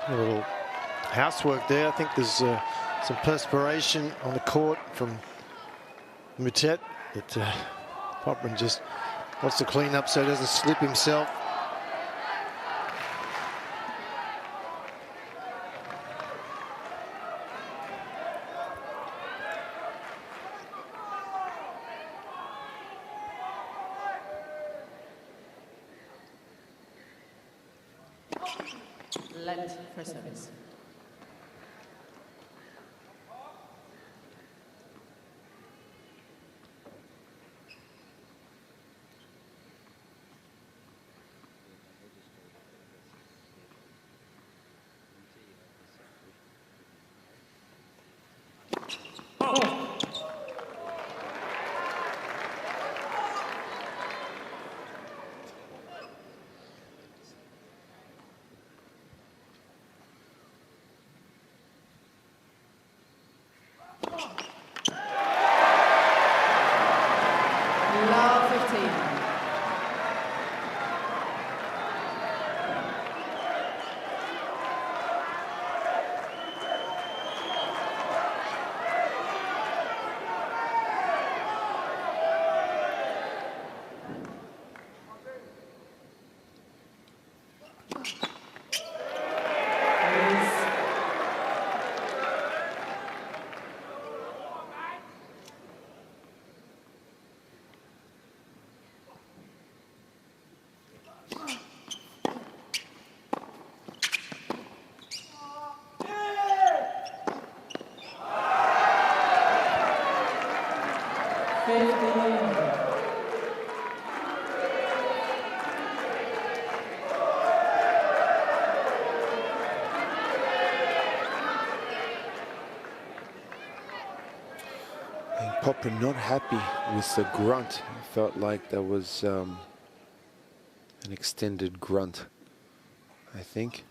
A little housework there. I think there's some perspiration on the court from Moutet that Popyrin just wants to clean up so he doesn't slip himself. Lent for service. Popyrin not happy with the grunt. It felt like there was an extended grunt, I think.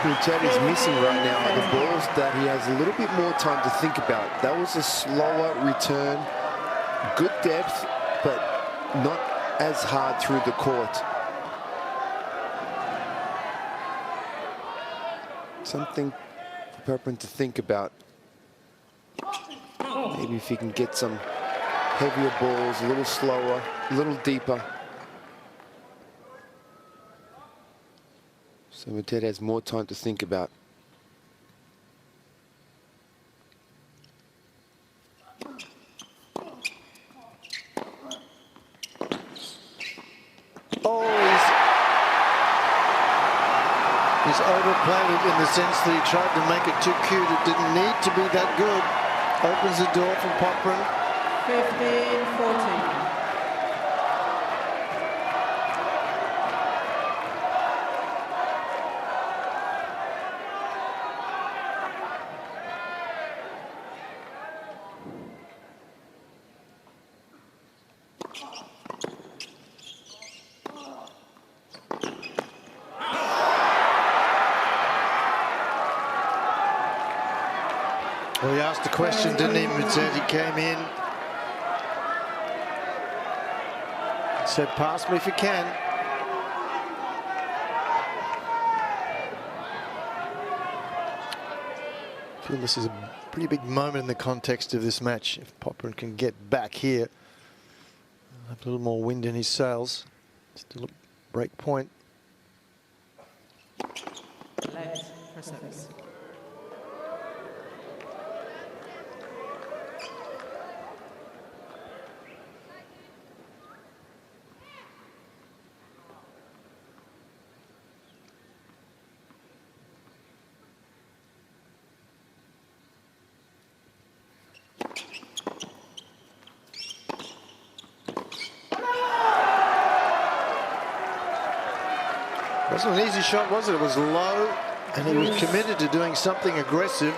Moutet is missing right now are the balls that he has a little bit more time to think about. That was a slower return, good depth, but not as hard through the court. Something for Popyrin to think about. Maybe if he can get some heavier balls, a little slower, a little deeper. So Moutet has more time to think about. Oh, he's overplayed it in the sense that he tried to make it too cute. It didn't need to be that good. Opens the door for Popyrin. 15-14. Well, he asked the question, didn't he, Moutet? He came in and said, pass me if you can. I feel this is a pretty big moment in the context of this match. If Popyrin can get back here, have a little more wind in his sails. Still a break point. Left for service. Wasn't an easy shot, was it? It was low, and he was committed to doing something aggressive.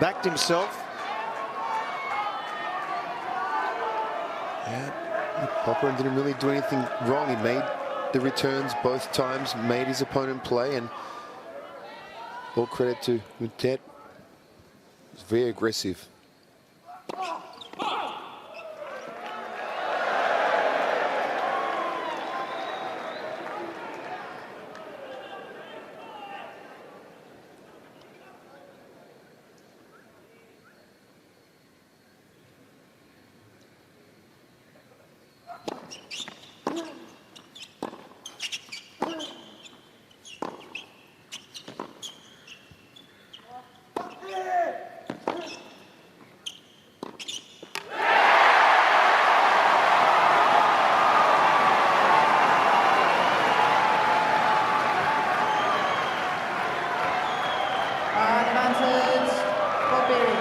Backed himself. Yeah, Popyrin didn't really do anything wrong. He made the returns both times, made his opponent play, and all credit to Moutet. He's very aggressive. Advantage, Popyrin.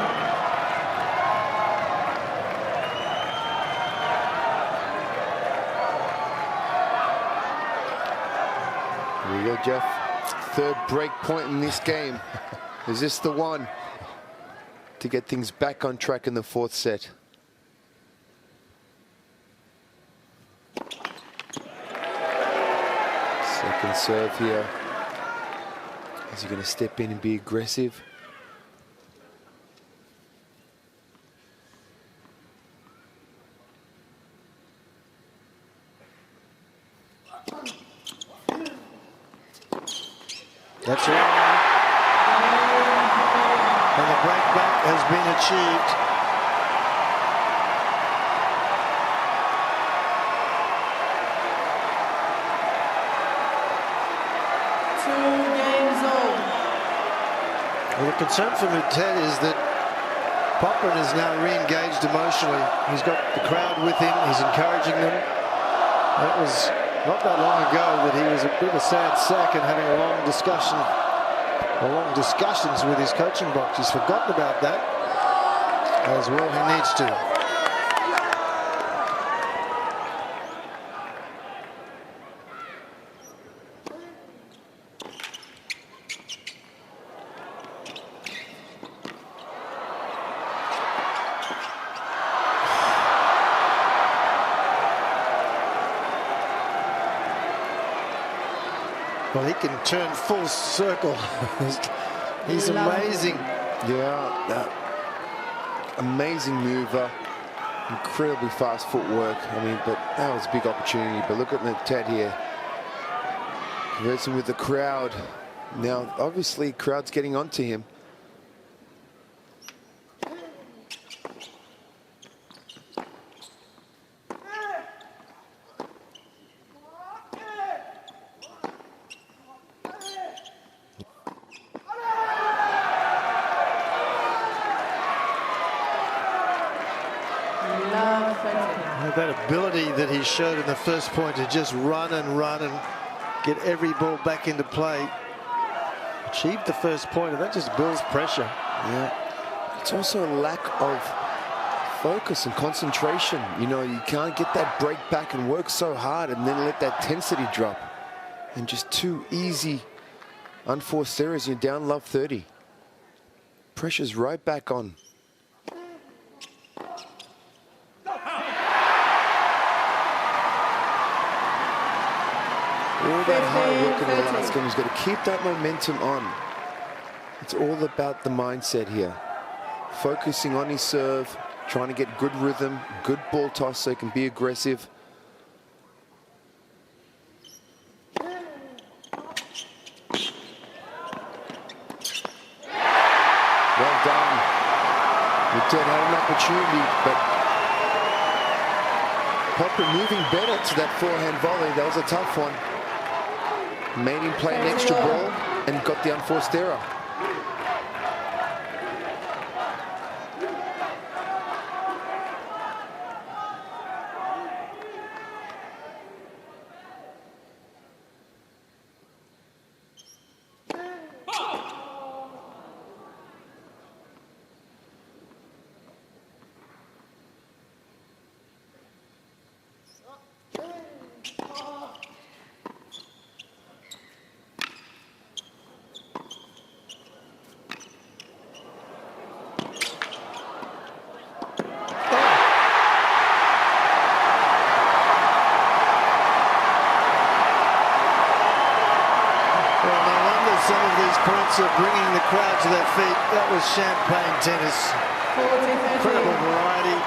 Here we go, Jeff. Third break point in this game. Is this the one to get things back on track in the fourth set? Second serve here. Is he going to step in and be aggressive? That's right. And the break back has been achieved. Well, the concern for Moutet is that Popyrin is now re-engaged emotionally. He's got the crowd with him. He's encouraging them. That was not that long ago that he was a bit of a sad sack and having a long discussion, or long discussions with his coaching box. He's forgotten about that, as well he needs to. Well, he can turn full circle. He's amazing. Yeah, amazing mover. Incredibly fast footwork. I mean, but that was a big opportunity. But look at Moutet here. Conversing with the crowd. Now, obviously, crowd's getting onto him. That ability that he showed in the first point to just run and get every ball back into play. Achieved the first point, and that just builds pressure. Yeah. It's also a lack of focus and concentration. You know, you can't get that break back and work so hard and then let that intensity drop. And just too easy, unforced errors. You're down love 30. Pressure's right back on. All that hard work in the last game, he's got to keep that momentum on. It's all about the mindset here. Focusing on his serve, trying to get good rhythm, good ball toss so he can be aggressive. Well done. Moutet had an opportunity, but Popyrin moving better to that forehand volley. That was a tough one. Made him play an extra ball and got the unforced error. some of these points are bringing the crowd to their feet. That was champagne tennis. 40-30. Incredible variety.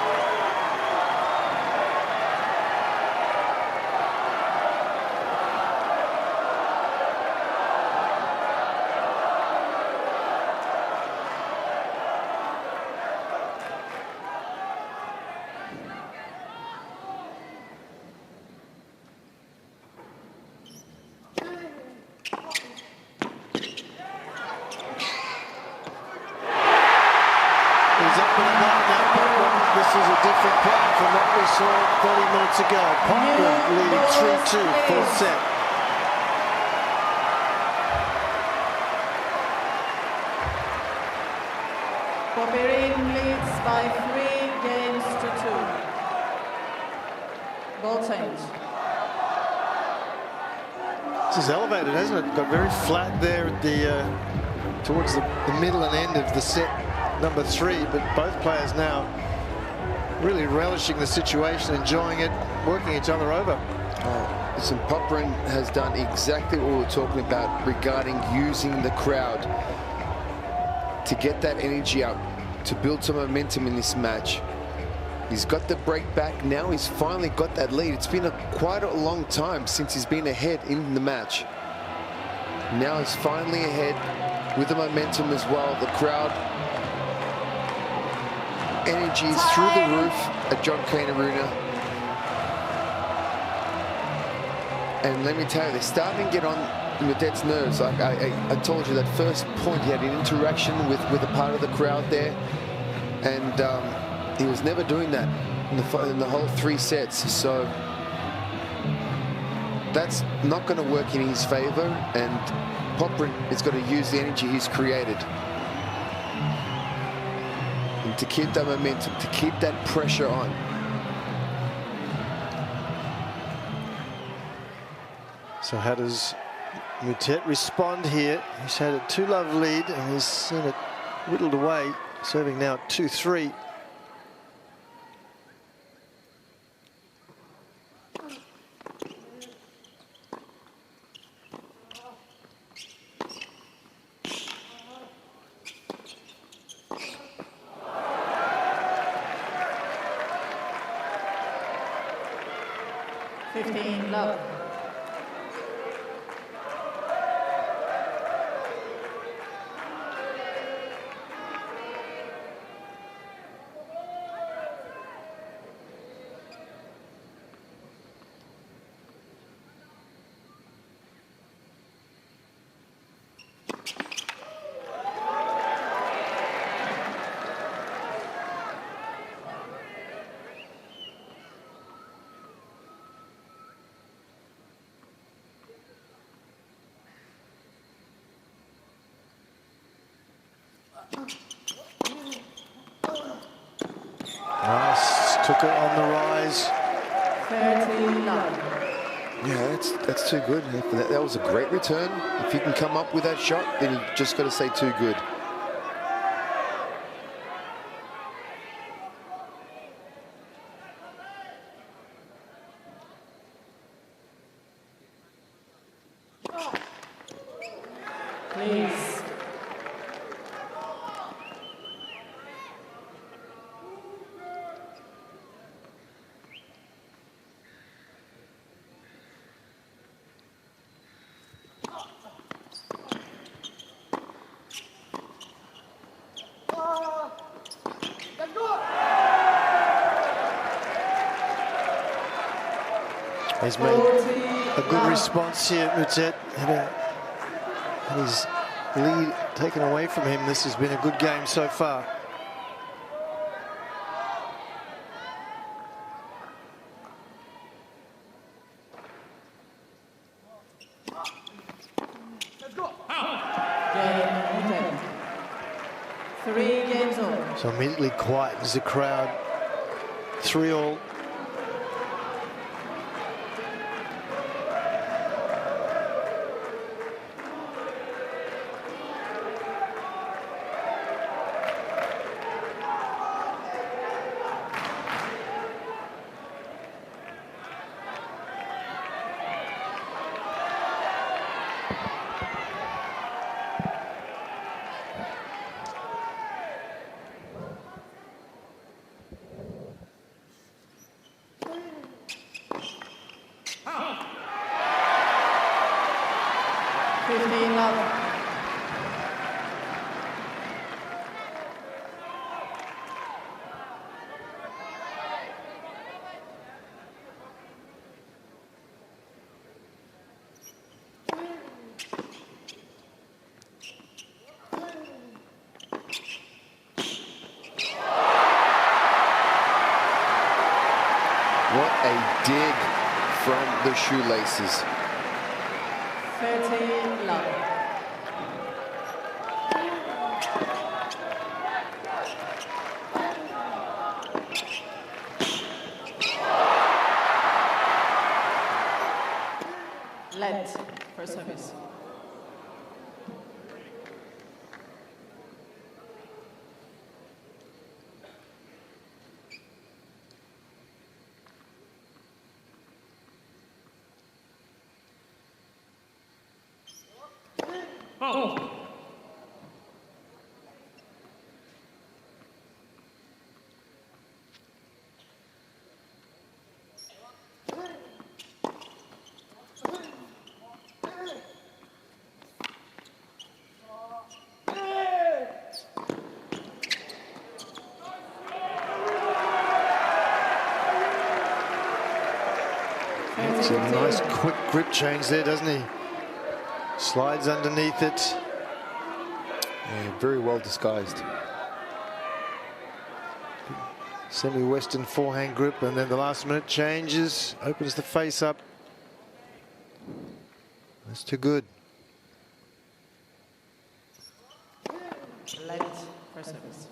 This is a different plan from what we saw 30 minutes ago. Popyrin leading 3-2, fourth set. Popyrin leads by 3 games to 2. Ball change. This is elevated, hasn't it? Got very flat there at the towards the middle and end of the set number 3, but both players now really relishing the situation, enjoying it, working each other over. Listen, Popyrin has done exactly what we were talking about regarding using the crowd to get that energy up, to build some momentum in this match. He's got the break back now. He's finally got that lead. It's been quite a long time since he's been ahead in the match. Now he's finally ahead with the momentum as well. The crowd energy is through the roof at Cain Arena. And let me tell you, they're starting to get on Moutet's nerves. I told you that first point, he had an interaction with a part of the crowd there. And he was never doing that in the whole 3 sets. So that's not going to work in his favor. And Popyrin is going to use the energy he's created to keep that momentum, to keep that pressure on. So how does Moutet respond here? He's had a 2-love lead and he's seen it whittled away, serving now at 2-3. Love. Took it on the rise. 30 love. Yeah, that's too good. That was a great return. If he can come up with that shot, then you just got to say too good. Please. He's made a good response here, Moutet. Had his lead taken away from him. This has been a good game so far. Let's go. Game 3 games all. So immediately quietens the crowd. 3-all. 15 love. What a dig from the shoelaces. 30 love. Lent for service. Oh. It's a nice quick grip change there, doesn't he? Slides underneath it. Yeah, very well disguised. Semi-Western forehand grip, and then the last minute changes, opens the face up. That's too good. Lent for service.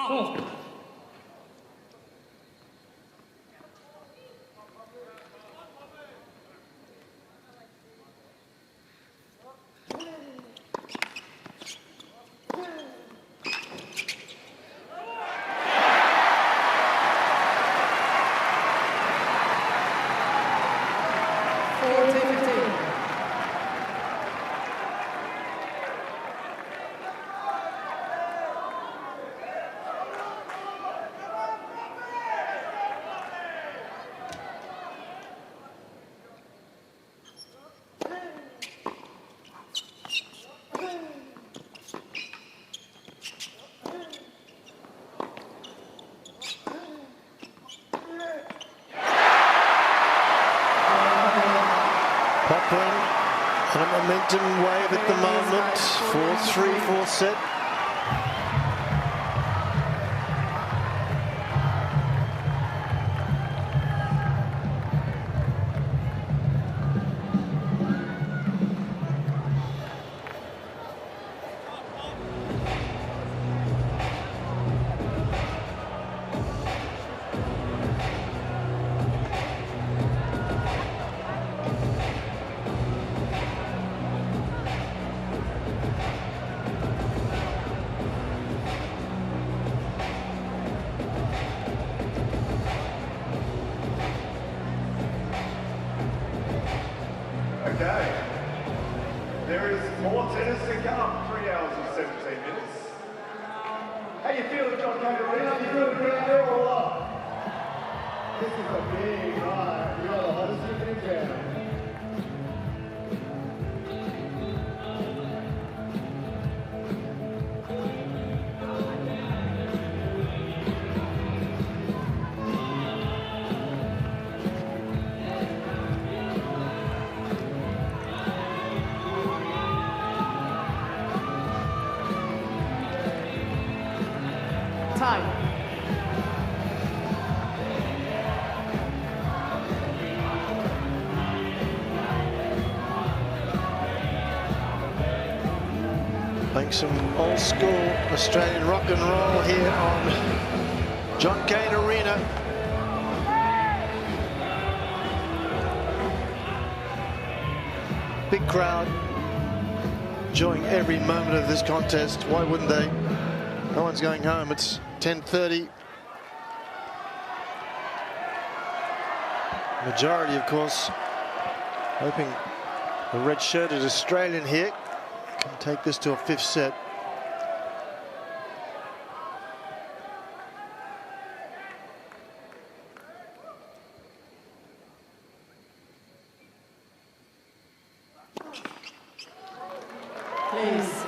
Oh. Popyrin on a momentum wave at the moment. 4-3, 4 set. Okay. There is more tennis to come. 3 hours and 17 minutes. How you feeling, John Cain Arena? You feeling pretty good or what? This is a big night. You are the hottest you can get. Time. Playing some old school Australian rock and roll here on John Cain Arena. Big crowd enjoying every moment of this contest. Why wouldn't they? No one's going home. It's 10:30. Majority, of course, Hoping the red-shirted Australian here can take this to a 5th set. Please.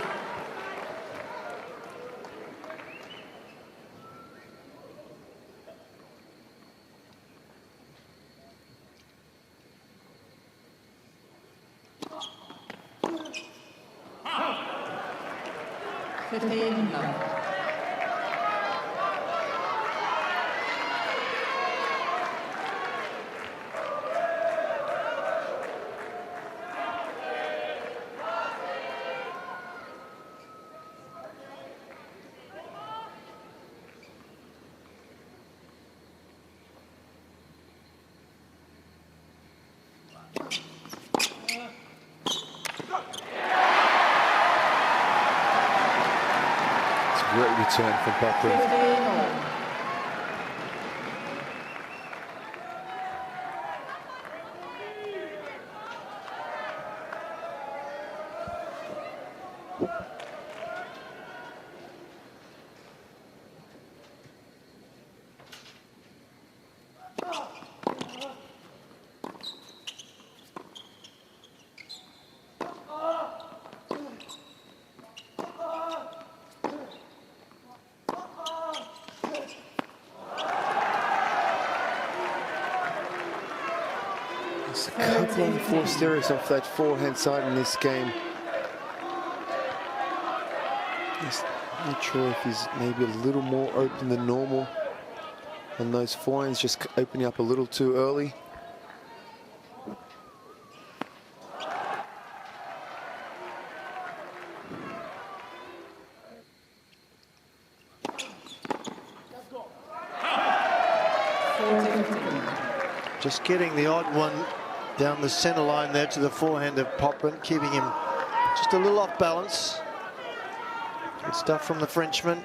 Great return from Popyrin. A couple of forced errors off that forehand side in this game. Just not sure if he's maybe a little more open than normal. And those forehands just opening up a little too early. Just getting the odd one down the centre line there to the forehand of Popyrin, keeping him just a little off balance. Good stuff from the Frenchman.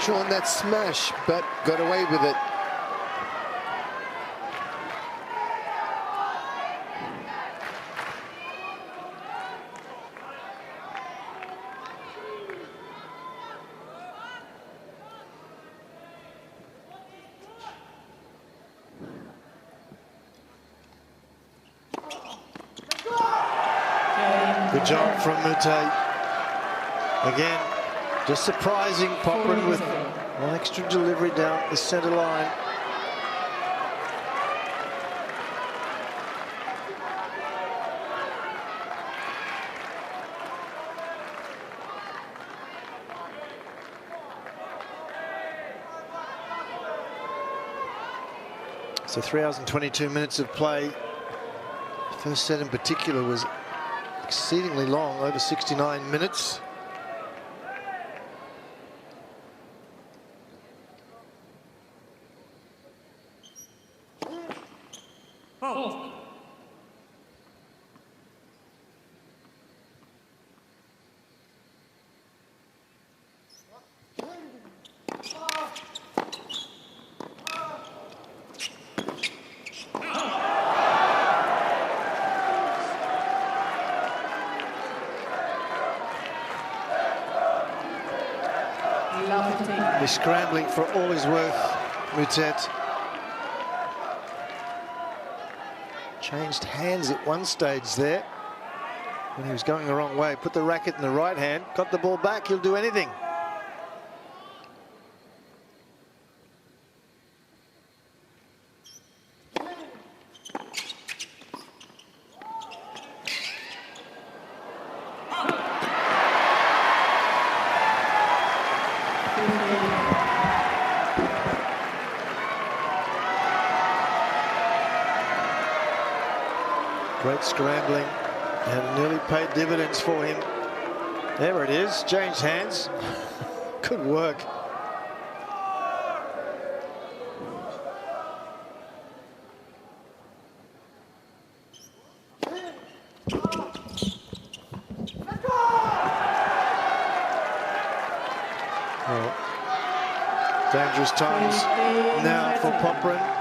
On that smash, but got away with it. Good job from Moutet. Again, just surprising Popyrin with one extra delivery down the centre line. So 3 hours and 22 minutes of play. The first set in particular was exceedingly long, over 69 minutes. He's scrambling for all his worth, Moutet. Changed hands at one stage there when he was going the wrong way. Put the racket in the right hand, got the ball back, he'll do anything. scrambling, and nearly paid dividends for him. There it is, changed hands. Good work. Well, dangerous times now for Popyrin.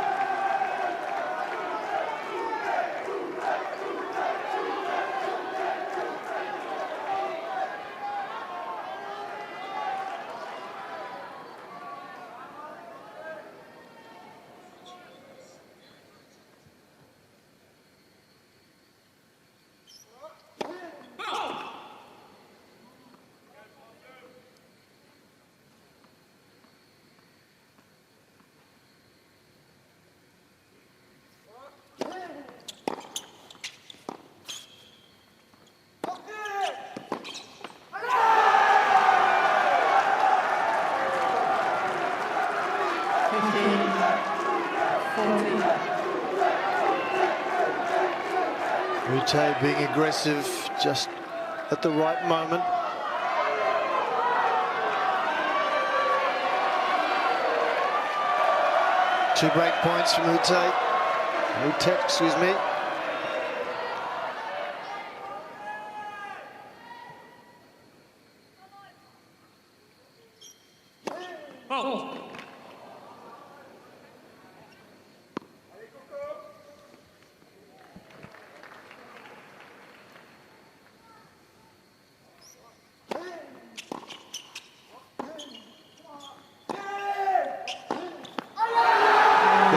Moutet being aggressive just at the right moment. Two break points for Moutet, excuse me.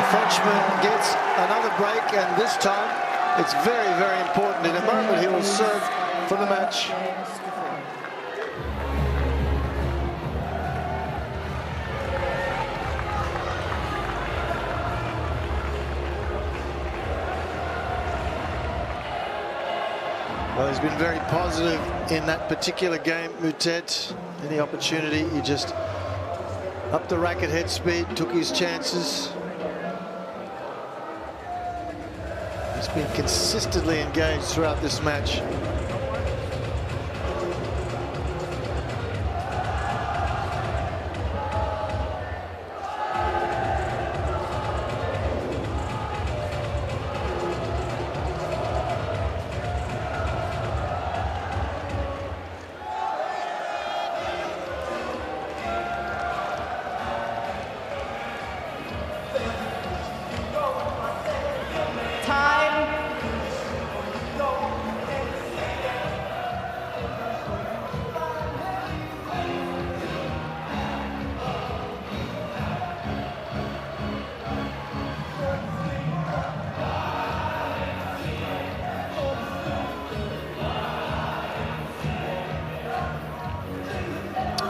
Frenchman gets another break, and this time it's very, very important. In a moment he will serve for the match. Well, he's been very positive in that particular game, Moutet. Any opportunity, he just upped the racket head speed, took his chances. He's been consistently engaged throughout this match.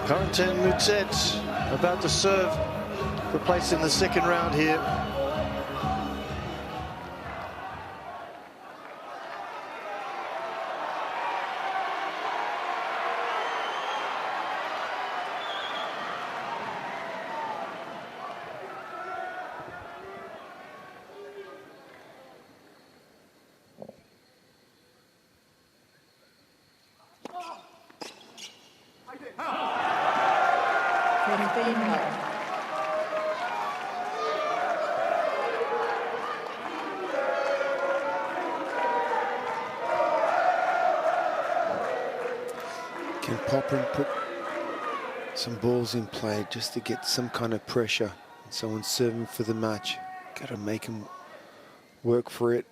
Corentin Moutet about to serve for place in the second round here. Can Popyrin put some balls in play just to get some kind of pressure? Someone serving for the match. Got to make him work for it.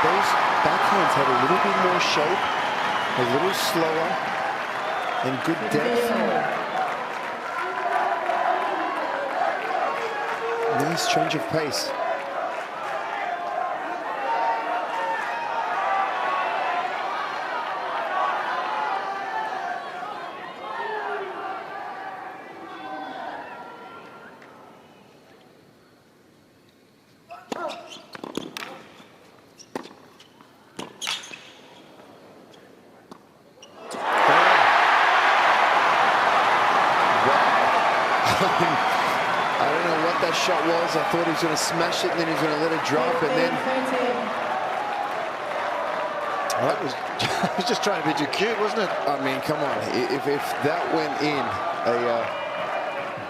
Those backhands had a little bit more shape, a little slower, and good depth. Nice change of pace. I don't know what that shot was. I thought he was going to smash it and then he was going to let it drop, and then... Well, that was, he was just trying to be too cute, wasn't it? I mean, come on. If that went in, a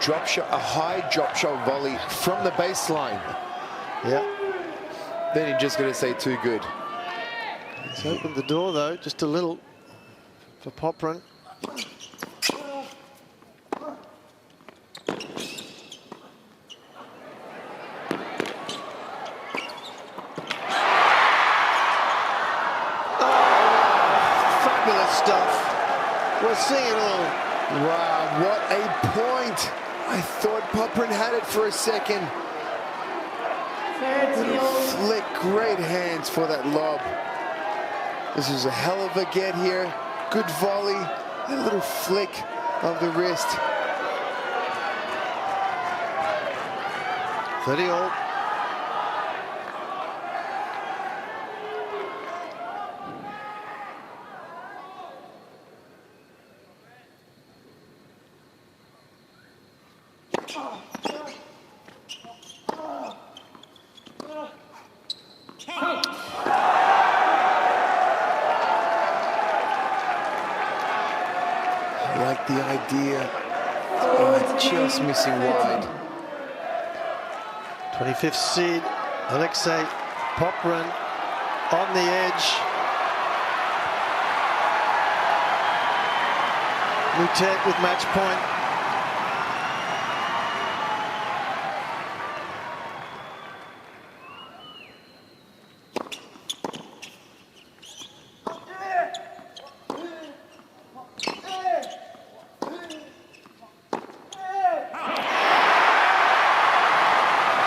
drop shot, a high drop shot volley from the baseline, Yeah. then you're just going to say too good. It's opened the door, though, just a little for Popyrin. Stuff. We're seeing it all. Wow, what a point. I thought Popyrin had it for a second. Flick, great hands for that lob. This is a hell of a get here. Good volley, a little flick of the wrist. 30-all. I like the idea. Oh, just missing wide. 25th seed, Alexei Popyrin on the edge. Moutet with match point.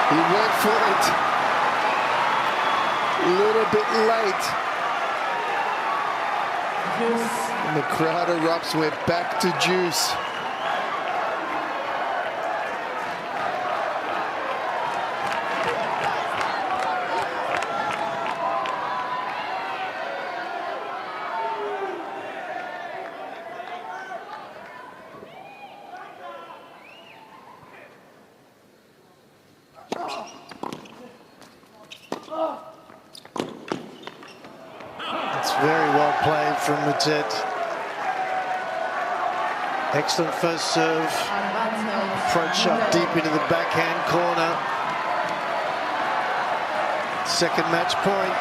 He went for it. A little bit late. And the crowd erupts. We're back to juice. It's very well played from Moutet. Excellent first serve. Approach up deep into the backhand corner. Second match point.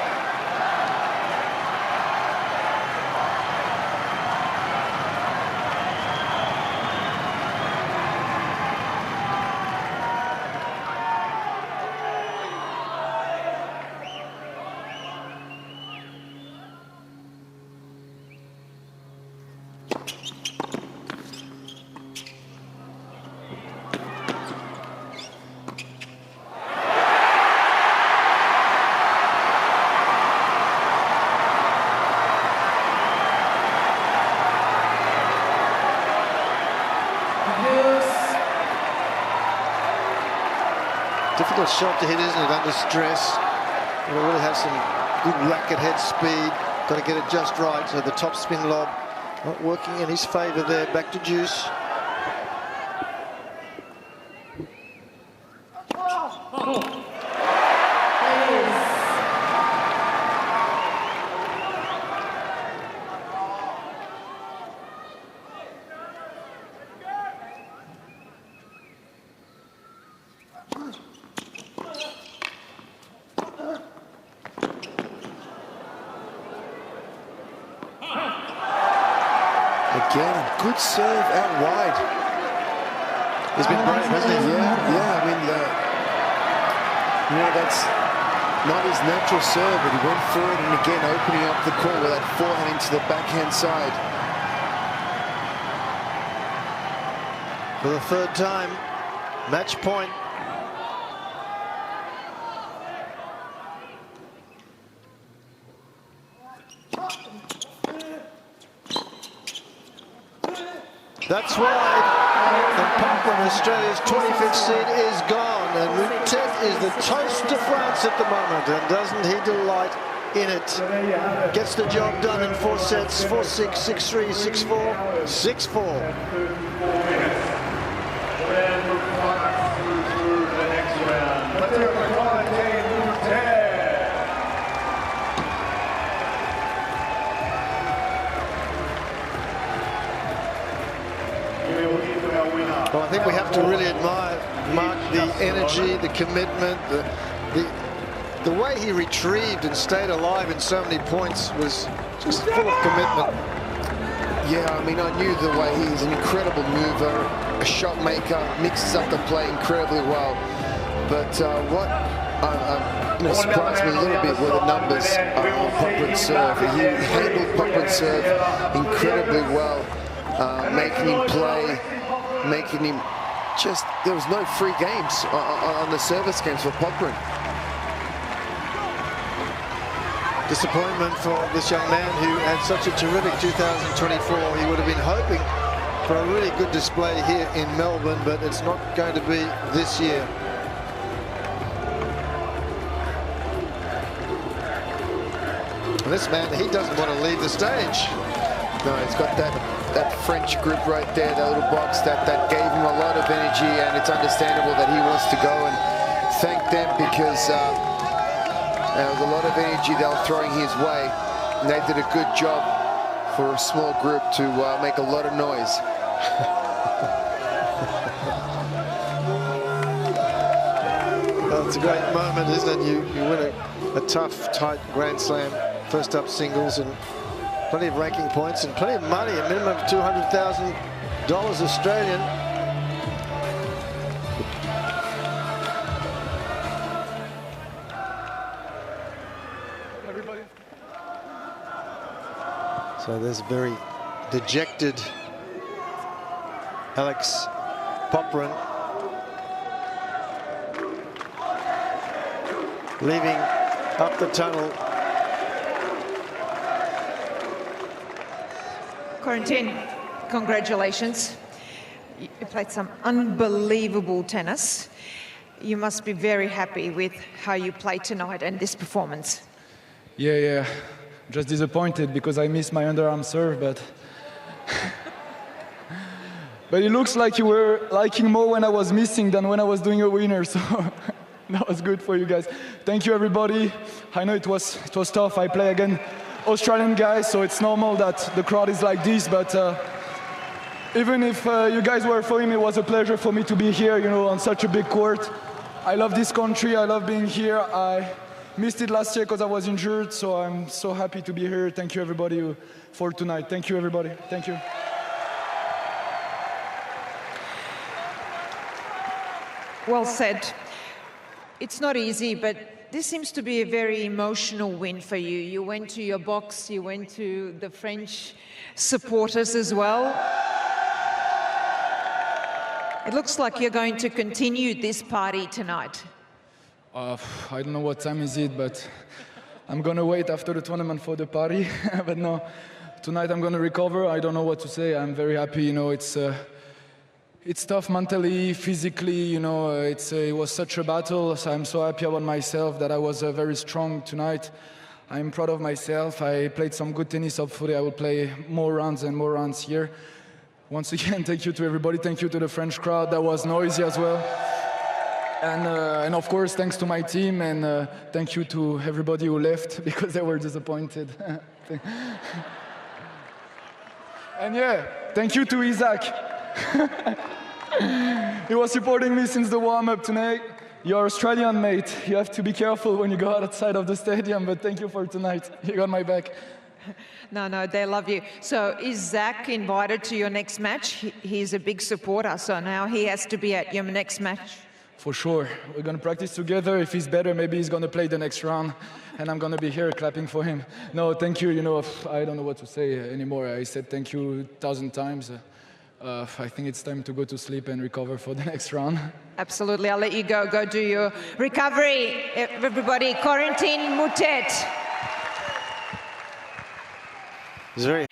Difficult shot to hit, isn't it, under stress? You'll really have some good racket head speed. Got to get it just right. So the top spin lob not working in his favour there. Back to juice. Again, good serve out wide. He's been brave, hasn't he? Yeah. I mean, you know, that's not his natural serve, but he went forward and again opening up the court with that forehand into the backhand side. For the third time, match point. That's wide, and Popyrin, Australia's 25th seed, is gone, and Moutet is the toast to France at the moment, and doesn't he delight in it? Gets the job done in 4 sets, 4-6, 6-3, 6-4, 6-4. Well, I think we have to really admire Mark, the energy, the commitment, the way he retrieved and stayed alive in so many points was just full of commitment. Yeah, I mean, I knew the way he's an incredible mover, a shot maker, mixes up the play incredibly well. But what surprised me a little bit were the numbers on Popyrin's serve. He handled Popyrin's serve incredibly well, making him play, making him just, there was no free games on the service games for Popyrin. Disappointment for this young man who had such a terrific 2024. He would have been hoping for a really good display here in Melbourne, but it's not going to be this year. And this man, he doesn't want to leave the stage. No, he's got that French group right there, that little box that gave him a lot of energy, and it's understandable that he wants to go and thank them because there was a lot of energy they were throwing his way, and they did a good job for a small group to make a lot of noise. Well, it's a great moment, isn't it? You win a tough, tight Grand Slam, first up singles, and plenty of ranking points and plenty of money, a minimum of $200,000 Australian. So there's a very dejected Alexei Popyrin leaving up the tunnel. Corentin, congratulations. You played some unbelievable tennis. You must be very happy with how you played tonight and this performance. Yeah. Just disappointed because I missed my underarm serve, but it looks like you were liking more when I was missing than when I was doing a winner, so that was good for you guys. Thank you, everybody. I know it was tough. I play against Australian guys, so it's normal that the crowd is like this, but even if you guys were for him, it was a pleasure for me to be here, on such a big court. I love this country. I love being here. I missed it last year because I was injured, so I'm so happy to be here. Thank you, everybody, for tonight. Thank you, everybody. Thank you. Well said. It's not easy, but this seems to be a very emotional win for you. You went to your box, you went to the French supporters as well. It looks like you're going to continue this party tonight. I don't know what time is it, but I'm going to wait after the tournament for the party. But no, tonight I'm going to recover. I don't know what to say. I'm very happy. It's tough mentally, physically. It was such a battle. So I'm so happy about myself that I was very strong tonight. I'm proud of myself. I played some good tennis. Hopefully I will play more rounds and more rounds here. Once again, thank you to everybody. Thank you to the French crowd. That was noisy as well. And of course, thanks to my team, and thank you to everybody who left because they were disappointed. And yeah, thank you to Isaac. He was supporting me since the warm-up tonight. You're Australian, mate. You have to be careful when you go outside of the stadium, but thank you for tonight. You got my back. No, they love you. So is Zach invited to your next match? He's a big supporter, so now he has to be at your next match. For sure. We're going to practice together. If he's better, maybe he's going to play the next round, and I'm going to be here clapping for him. No, thank you. I don't know what to say anymore. I said thank you 1,000 times. I think it's time to go to sleep and recover for the next round. Absolutely. I'll let you go. Go do your recovery, everybody. Corentin Moutet. It's very